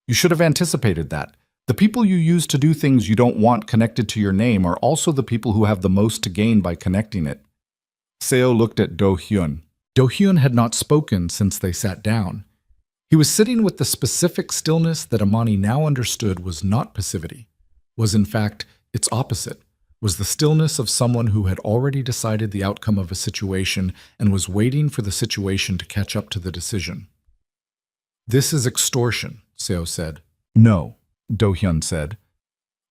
You should have anticipated that. The people you use to do things you don't want connected to your name are also the people who have the most to gain by connecting it. Seo looked at Do-hyun. Do-hyun had not spoken since they sat down. He was sitting with the specific stillness that Amani now understood was not passivity, was in fact its opposite, was the stillness of someone who had already decided the outcome of a situation and was waiting for the situation to catch up to the decision. This is extortion, Seo said. No, Do-hyun said.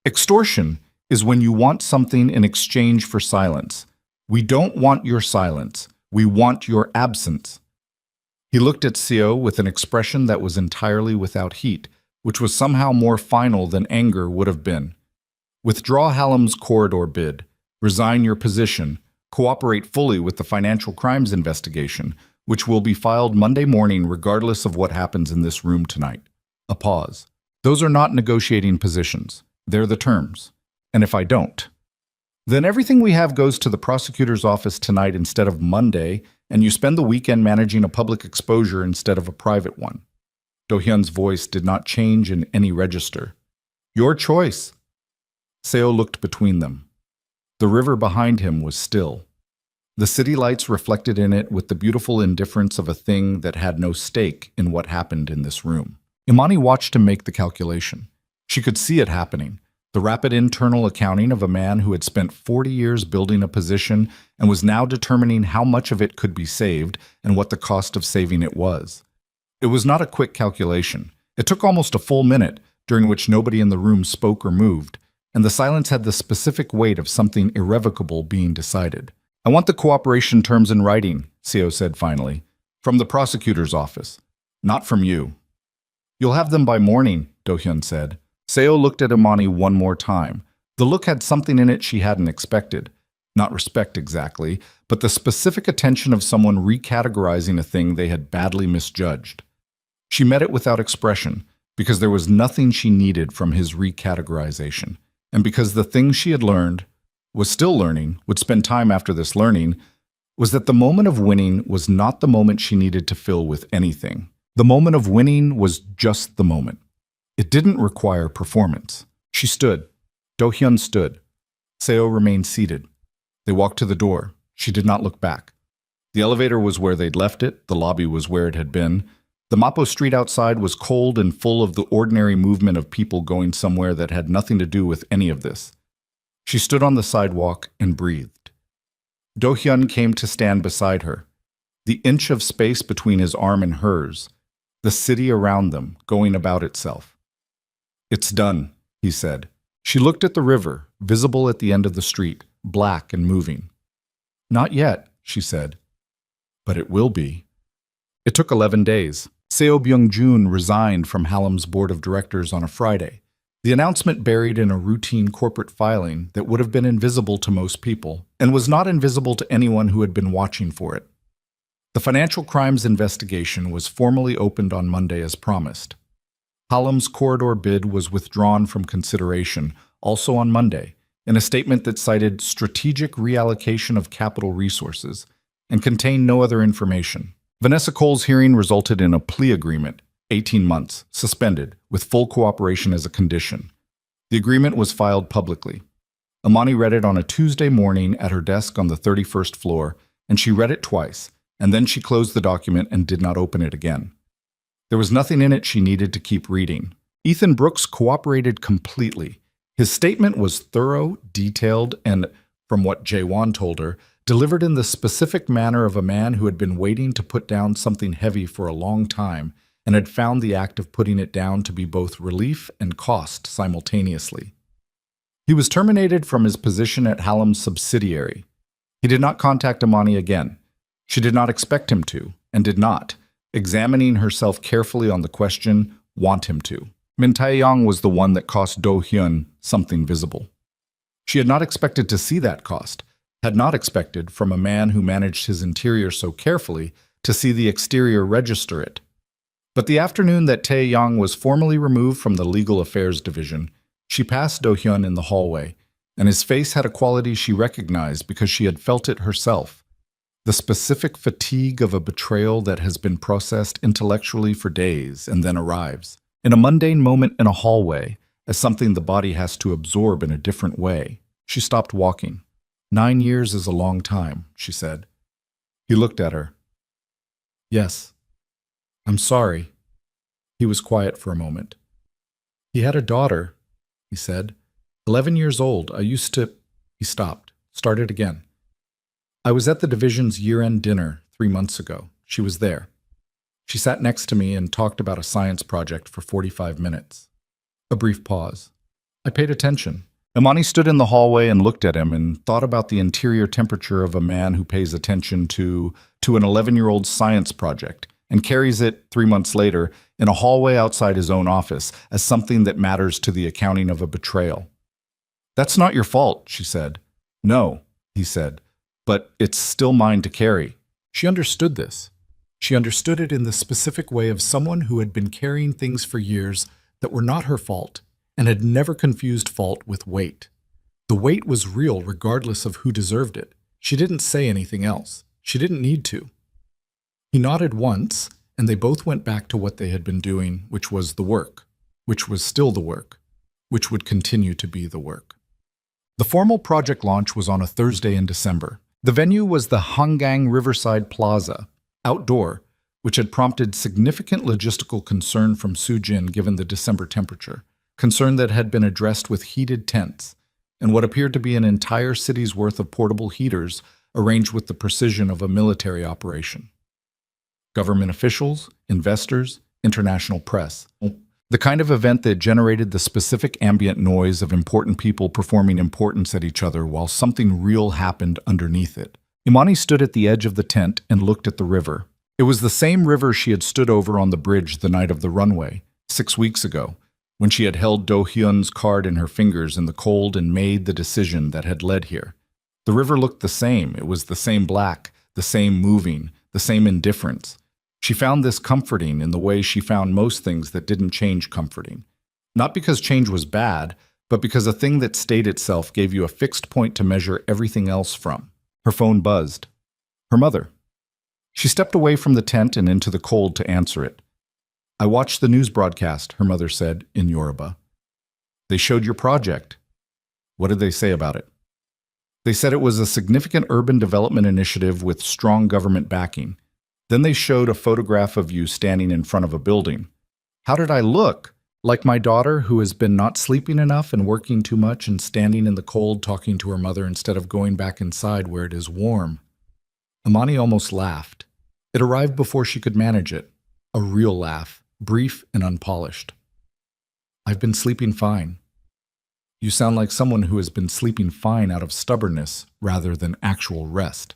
Extortion is when you want something in exchange for silence. We don't want your silence. We want your absence. He looked at Seo with an expression that was entirely without heat, which was somehow more final than anger would have been. Withdraw Hallam's corridor bid. Resign your position. Cooperate fully with the financial crimes investigation, which will be filed Monday morning regardless of what happens in this room tonight. A pause. Those are not negotiating positions. They're the terms. And if I don't, then everything we have goes to the prosecutor's office tonight instead of Monday, and you spend the weekend managing a public exposure instead of a private one. Do-hyun's voice did not change in any register. Your choice. Seo looked between them. The river behind him was still. The city lights reflected in it with the beautiful indifference of a thing that had no stake in what happened in this room. Imani watched him make the calculation. She could see it happening. The rapid internal accounting of a man who had spent 40 years building a position and was now determining how much of it could be saved and what the cost of saving it was. It was not a quick calculation. It took almost a full minute, during which nobody in the room spoke or moved, and the silence had the specific weight of something irrevocable being decided. I want the cooperation terms in writing, Seo said finally, from the prosecutor's office, not from you. You'll have them by morning, Do-hyun said. Seo looked at Imani one more time. The look had something in it she hadn't expected. Not respect exactly, but the specific attention of someone recategorizing a thing they had badly misjudged. She met it without expression, because there was nothing she needed from his recategorization, and because the thing she had learned, was still learning, would spend time after this learning, was that the moment of winning was not the moment she needed to fill with anything. The moment of winning was just the moment. It didn't require performance. She stood. Do-hyun stood. Seo remained seated. They walked to the door. She did not look back. The elevator was where they'd left it. The lobby was where it had been. The Mapo street outside was cold and full of the ordinary movement of people going somewhere that had nothing to do with any of this. She stood on the sidewalk and breathed. Do-hyun came to stand beside her. The inch of space between his arm and hers. The city around them, going about itself. It's done, he said. She looked at the river, visible at the end of the street, black and moving. Not yet, she said. But it will be. It took 11 days. Seo Byung-jun resigned from Hallam's board of directors on a Friday. The announcement buried in a routine corporate filing that would have been invisible to most people, and was not invisible to anyone who had been watching for it. The financial crimes investigation was formally opened on Monday as promised. Hallam's corridor bid was withdrawn from consideration, also on Monday, in a statement that cited strategic reallocation of capital resources and contained no other information. Vanessa Cole's hearing resulted in a plea agreement, 18 months, suspended, with full cooperation as a condition. The agreement was filed publicly. Imani read it on a Tuesday morning at her desk on the 31st floor, and she read it twice, and then she closed the document and did not open it again. There was nothing in it she needed to keep reading. Ethan Brooks cooperated completely. His statement was thorough, detailed, and, from what Jae-won told her, delivered in the specific manner of a man who had been waiting to put down something heavy for a long time and had found the act of putting it down to be both relief and cost simultaneously. He was terminated from his position at Hallam's subsidiary. He did not contact Amani again. She did not expect him to, and did not, examining herself carefully on the question, want him to. Min Taeyong was the one that cost Do Hyun something visible. She had not expected to see that cost, had not expected, from a man who managed his interior so carefully, to see the exterior register it. But the afternoon that Taeyong was formally removed from the Legal Affairs Division, she passed Do Hyun in the hallway, and his face had a quality she recognized because she had felt it herself. The specific fatigue of a betrayal that has been processed intellectually for days and then arrives, in a mundane moment in a hallway, as something the body has to absorb in a different way. She stopped walking. 9 years is a long time, she said. He looked at her. Yes. I'm sorry. He was quiet for a moment. He had a daughter, he said. 11 years old. I used to... He stopped. Started again. I was at the division's year-end dinner 3 months ago. She was there. She sat next to me and talked about a science project for 45 minutes. A brief pause. I paid attention. Imani stood in the hallway and looked at him and thought about the interior temperature of a man who pays attention to an 11-year-old science project and carries it 3 months later in a hallway outside his own office as something that matters to the accounting of a betrayal. That's not your fault, she said. No, he said, but it's still mine to carry. She understood this. She understood it in the specific way of someone who had been carrying things for years that were not her fault and had never confused fault with weight. The weight was real regardless of who deserved it. She didn't say anything else. She didn't need to. He nodded once, and they both went back to what they had been doing, which was the work, which was still the work, which would continue to be the work. The formal project launch was on a Thursday in December. The venue was the Hangang Riverside Plaza, outdoor, which had prompted significant logistical concern from Sujin given the December temperature, concern that had been addressed with heated tents, and what appeared to be an entire city's worth of portable heaters arranged with the precision of a military operation. Government officials, investors, international press. The kind of event that generated the specific ambient noise of important people performing importance at each other while something real happened underneath it. Imani stood at the edge of the tent and looked at the river. It was the same river she had stood over on the bridge the night of the runway, 6 weeks ago, when she had held Do Hyun's card in her fingers in the cold and made the decision that had led here. The river looked the same. It was the same black, the same moving, the same indifference. She found this comforting in the way she found most things that didn't change comforting. Not because change was bad, but because a thing that stayed itself gave you a fixed point to measure everything else from. Her phone buzzed. Her mother. She stepped away from the tent and into the cold to answer it. I watched the news broadcast, her mother said, in Yoruba. They showed your project. What did they say about it? They said it was a significant urban development initiative with strong government backing. Then they showed a photograph of you standing in front of a building. How did I look? Like my daughter, who has been not sleeping enough and working too much and standing in the cold talking to her mother instead of going back inside where it is warm. Imani almost laughed. It arrived before she could manage it. A real laugh, brief and unpolished. I've been sleeping fine. You sound like someone who has been sleeping fine out of stubbornness rather than actual rest.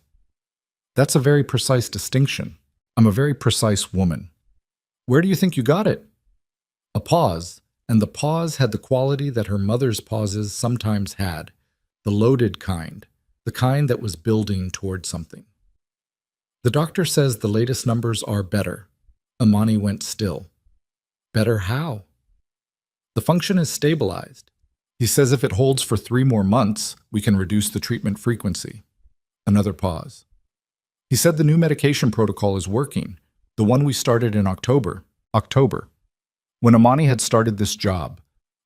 That's a very precise distinction. I'm a very precise woman. Where do you think you got it? A pause, and the pause had the quality that her mother's pauses sometimes had, the loaded kind, the kind that was building toward something. The doctor says the latest numbers are better. Imani went still. Better how? The function is stabilized. He says if it holds for 3 more months, we can reduce the treatment frequency. Another pause. He said the new medication protocol is working, the one we started in October. When Imani had started this job,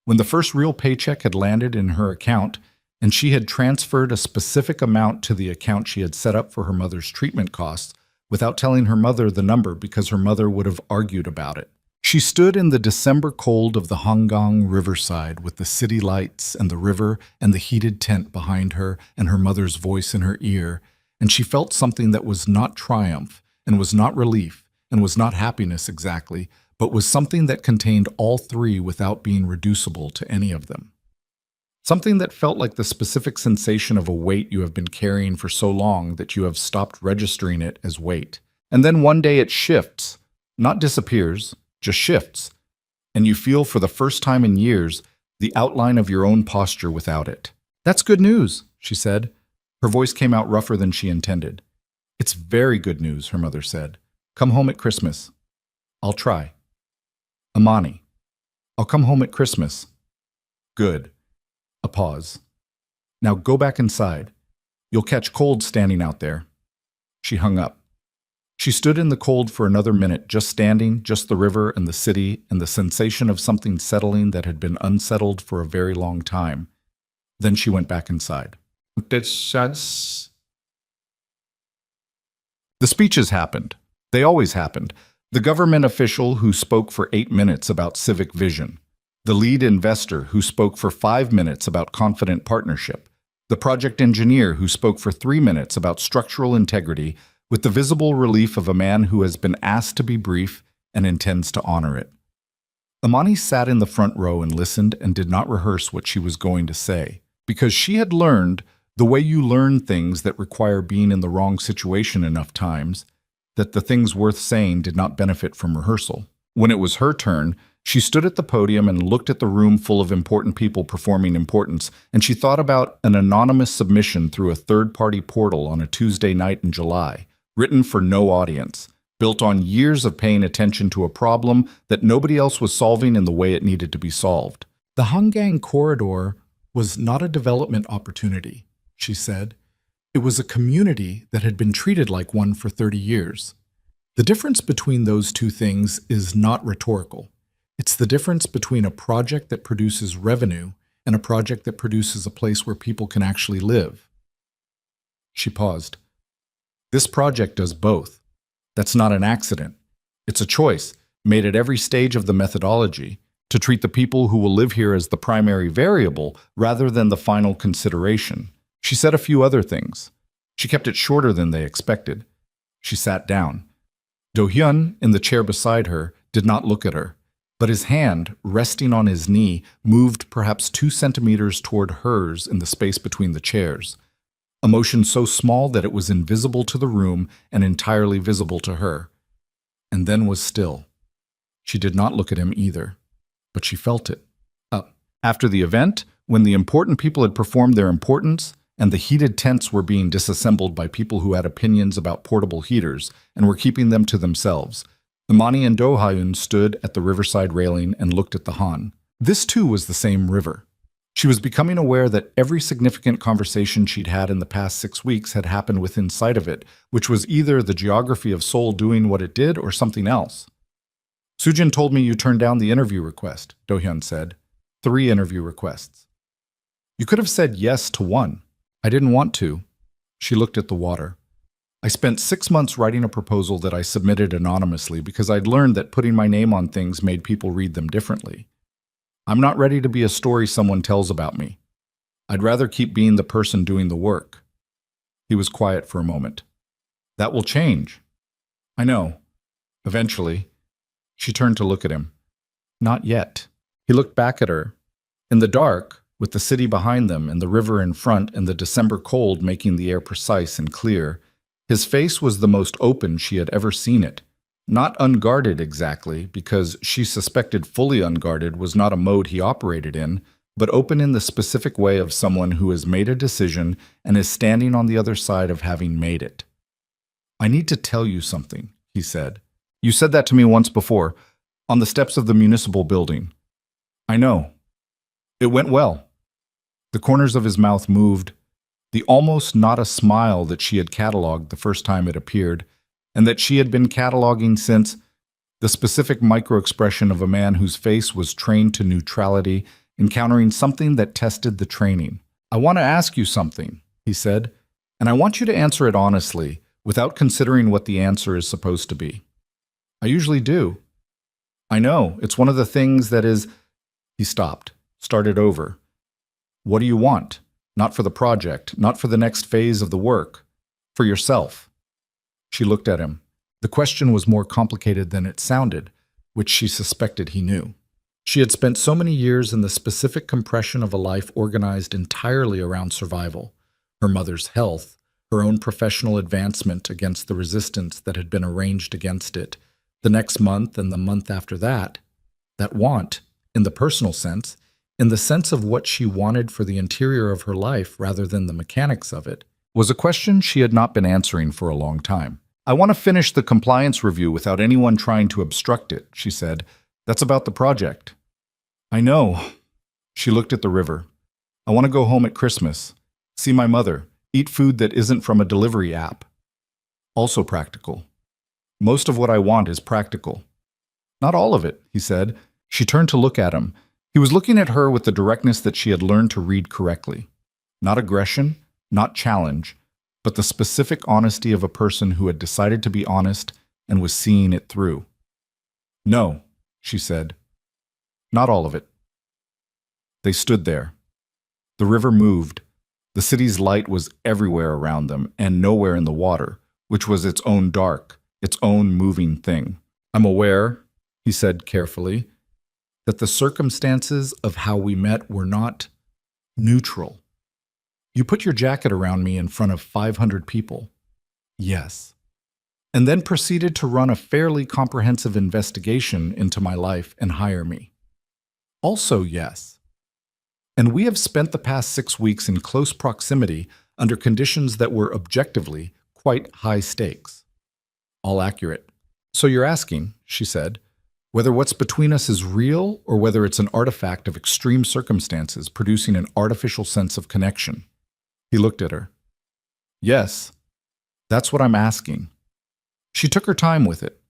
when the first real paycheck had landed in her account, and she had transferred a specific amount to the account she had set up for her mother's treatment costs without telling her mother the number because her mother would have argued about it. She stood in the December cold of the Hangang Riverside with the city lights and the river and the heated tent behind her and her mother's voice in her ear, and she felt something that was not triumph and was not relief and was not happiness exactly, but was something that contained all three without being reducible to any of them. Something that felt like the specific sensation of a weight you have been carrying for so long that you have stopped registering it as weight. And then one day it shifts, not disappears, just shifts, and you feel for the first time in years the outline of your own posture without it. "That's good news," she said. Her voice came out rougher than she intended. "It's very good news," her mother said. "Come home at Christmas." "I'll try." "Amani, I'll come home at Christmas." "Good." A pause. "Now go back inside. You'll catch cold standing out there." She hung up. She stood in the cold for another minute, just standing, just the river and the city and the sensation of something settling that had been unsettled for a very long time. Then she went back inside. The speeches happened. They always happened. The government official who spoke for 8 minutes about civic vision. The lead investor who spoke for 5 minutes about confident partnership. The project engineer who spoke for 3 minutes about structural integrity, with the visible relief of a man who has been asked to be brief and intends to honor it. Amani sat in the front row and listened and did not rehearse what she was going to say, because she had learned the way you learn things that require being in the wrong situation enough times, that the things worth saying did not benefit from rehearsal. When it was her turn, she stood at the podium and looked at the room full of important people performing importance, and she thought about an anonymous submission through a third-party portal on a Tuesday night in July, written for no audience, built on years of paying attention to a problem that nobody else was solving in the way it needed to be solved. The Hangang corridor was not a development opportunity, she said. It was a community that had been treated like one for 30 years. The difference between those two things is not rhetorical. It's the difference between a project that produces revenue and a project that produces a place where people can actually live. She paused. This project does both. That's not an accident. It's a choice, made at every stage of the methodology, to treat the people who will live here as the primary variable rather than the final consideration. She said a few other things. She kept it shorter than they expected. She sat down. Do-hyun, in the chair beside her, did not look at her, but his hand, resting on his knee, moved perhaps 2 centimeters toward hers in the space between the chairs, a motion so small that it was invisible to the room and entirely visible to her, and then was still. She did not look at him either, but she felt it. After the event, when the important people had performed their importance, and the heated tents were being disassembled by people who had opinions about portable heaters and were keeping them to themselves, Imani and Do-hyun stood at the riverside railing and looked at the Han. This too was the same river. She was becoming aware that every significant conversation she'd had in the past 6 weeks had happened within sight of it, which was either the geography of Seoul doing what it did or something else. "Sujin told me you turned down the interview request," Do-hyun said. 3 interview requests. "You could have said yes to 1. "I didn't want to." She looked at the water. "I spent 6 months writing a proposal that I submitted anonymously because I'd learned that putting my name on things made people read them differently. I'm not ready to be a story someone tells about me. I'd rather keep being the person doing the work." He was quiet for a moment. "That will change." "I know. Eventually." She turned to look at him. "Not yet." He looked back at her. In the dark, with the city behind them and the river in front and the December cold making the air precise and clear, his face was the most open she had ever seen it. Not unguarded exactly, because she suspected fully unguarded was not a mode he operated in, but open in the specific way of someone who has made a decision and is standing on the other side of having made it. "I need to tell you something," he said. "You said that to me once before, on the steps of the municipal building." "I know. It went well." The corners of his mouth moved, the almost not a smile that she had catalogued the first time it appeared, and that she had been cataloging since, the specific micro-expression of a man whose face was trained to neutrality, encountering something that tested the training. "I want to ask you something," he said, "and I want you to answer it honestly, without considering what the answer is supposed to be." "I usually do." "I know, it's one of the things that is—" He stopped, started over. "What do you want? Not for the project, not for the next phase of the work. For yourself." She looked at him. The question was more complicated than it sounded, which she suspected he knew. She had spent so many years in the specific compression of a life organized entirely around survival, her mother's health, her own professional advancement against the resistance that had been arranged against it, the next month and the month after that. That want, in the personal sense, in the sense of what she wanted for the interior of her life rather than the mechanics of it, was a question she had not been answering for a long time. "I want to finish the compliance review without anyone trying to obstruct it," she said. "That's about the project." "I know." She looked at the river. "I want to go home at Christmas, see my mother, eat food that isn't from a delivery app." Also practical. "Most of what I want is practical." "Not all of it," he said. She turned to look at him. He was looking at her with the directness that she had learned to read correctly. Not aggression, not challenge, but the specific honesty of a person who had decided to be honest and was seeing it through. "No," she said. "Not all of it." They stood there. The river moved. The city's light was everywhere around them and nowhere in the water, which was its own dark, its own moving thing. "I'm aware," he said carefully, "that the circumstances of how we met were not neutral. You put your jacket around me in front of 500 people." "Yes." "And then proceeded to run a fairly comprehensive investigation into my life and hire me." "Also yes." "And we have spent the past 6 weeks in close proximity under conditions that were objectively quite high stakes." "All accurate." "So you're asking," she said, "whether what's between us is real or whether it's an artifact of extreme circumstances producing an artificial sense of connection." He looked at her. "Yes, that's what I'm asking." She took her time with it.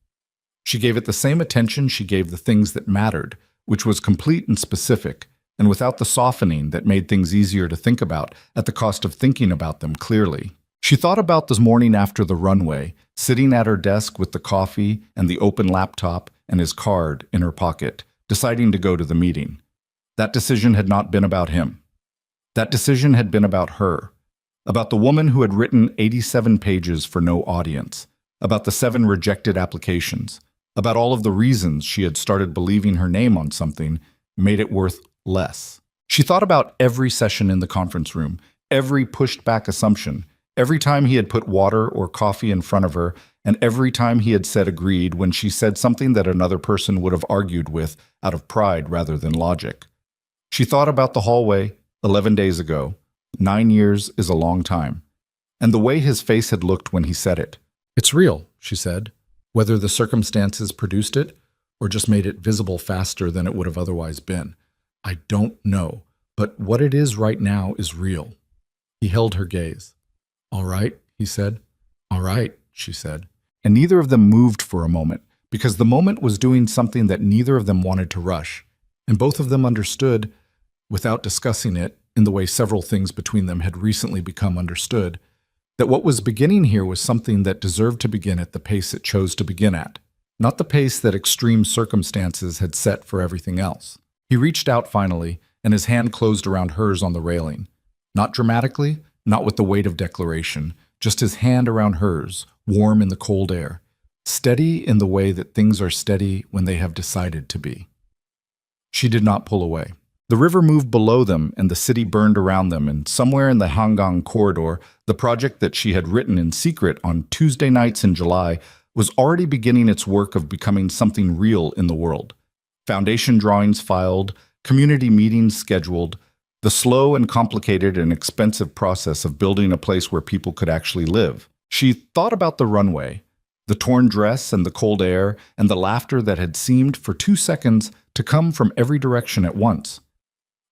She gave it the same attention she gave the things that mattered, which was complete and specific, and without the softening that made things easier to think about at the cost of thinking about them clearly. She thought about this morning after the runway, sitting at her desk with the coffee and the open laptop and his card in her pocket, deciding to go to the meeting. That decision had not been about him. That decision had been about her, about the woman who had written 87 pages for no audience, about the 7 rejected applications, about all of the reasons she had started believing her name on something made it worth less. She thought about every session in the conference room, every pushed-back assumption, every time he had put water or coffee in front of her, and every time he had said agreed when she said something that another person would have argued with out of pride rather than logic. She thought about the hallway 11 days ago. 9 years is a long time. And the way his face had looked when he said it. "It's real," she said, "whether the circumstances produced it or just made it visible faster than it would have otherwise been. I don't know, but what it is right now is real." He held her gaze. "All right," he said. "All right," she said. And neither of them moved for a moment, because the moment was doing something that neither of them wanted to rush. And both of them understood, without discussing it, in the way several things between them had recently become understood, that what was beginning here was something that deserved to begin at the pace it chose to begin at, not the pace that extreme circumstances had set for everything else. He reached out finally, and his hand closed around hers on the railing. Not dramatically, not with the weight of declaration, just his hand around hers, warm in the cold air, steady in the way that things are steady when they have decided to be. She did not pull away. The river moved below them and the city burned around them, and somewhere in the Hangang corridor, the project that she had written in secret on Tuesday nights in July was already beginning its work of becoming something real in the world. Foundation drawings filed, community meetings scheduled, the slow and complicated and expensive process of building a place where people could actually live. She thought about the runway, the torn dress and the cold air, and the laughter that had seemed for 2 seconds to come from every direction at once.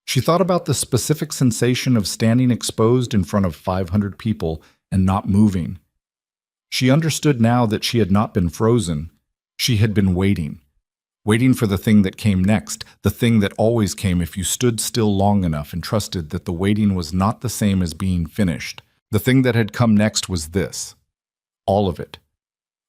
She thought about the specific sensation of standing exposed in front of 500 people and not moving. She understood now that she had not been frozen. She had been waiting for the thing that came next, the thing that always came if you stood still long enough and trusted that the waiting was not the same as being finished. The thing that had come next was this. All of it.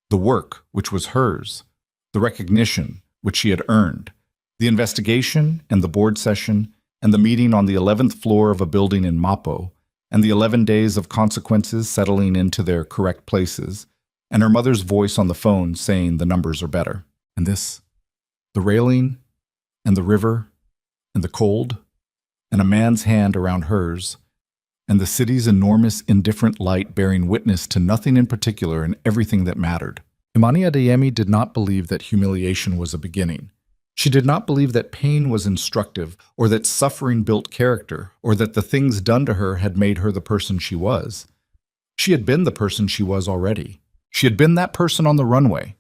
The work, which was hers. The recognition, which she had earned. The investigation and the board session and the meeting on the 11th floor of a building in Mapo, and the 11 days of consequences settling into their correct places, and her mother's voice on the phone saying the numbers are better. And this The railing, and the river, and the cold, and a man's hand around hers, and the city's enormous indifferent light bearing witness to nothing in particular and everything that mattered. Imani Adeyemi did not believe that humiliation was a beginning. She did not believe that pain was instructive, or that suffering built character, or that the things done to her had made her the person she was. She had been the person she was already. She had been that person on the runway,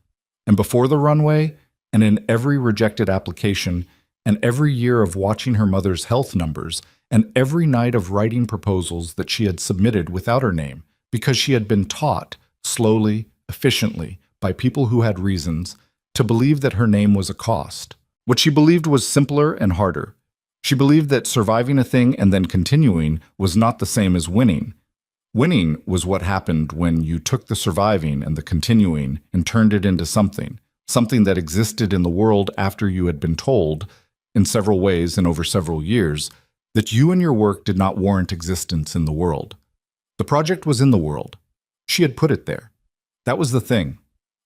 and before the runway, and in every rejected application, and every year of watching her mother's health numbers, and every night of writing proposals that she had submitted without her name, because she had been taught, slowly, efficiently, by people who had reasons, to believe that her name was a cost. What she believed was simpler and harder. She believed that surviving a thing and then continuing was not the same as winning. Winning was what happened when you took the surviving and the continuing and turned it into something that existed in the world after you had been told, in several ways and over several years, that you and your work did not warrant existence in the world. The project was in the world. She had put it there. That was the thing.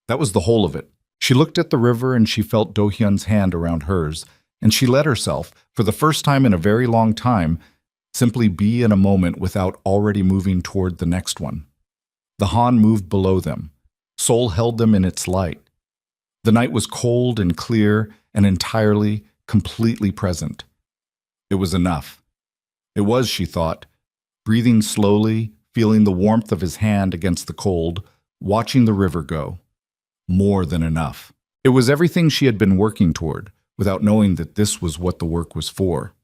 That was the whole of it. She looked at the river and she felt Do-hyun's hand around hers, and she let herself, for the first time in a very long time, simply be in a moment without already moving toward the next one. The Han moved below them. Seoul held them in its light. The night was cold and clear and entirely, completely present. It was enough. It was, she thought, breathing slowly, feeling the warmth of his hand against the cold, watching the river go. More than enough. It was everything she had been working toward, without knowing that this was what the work was for.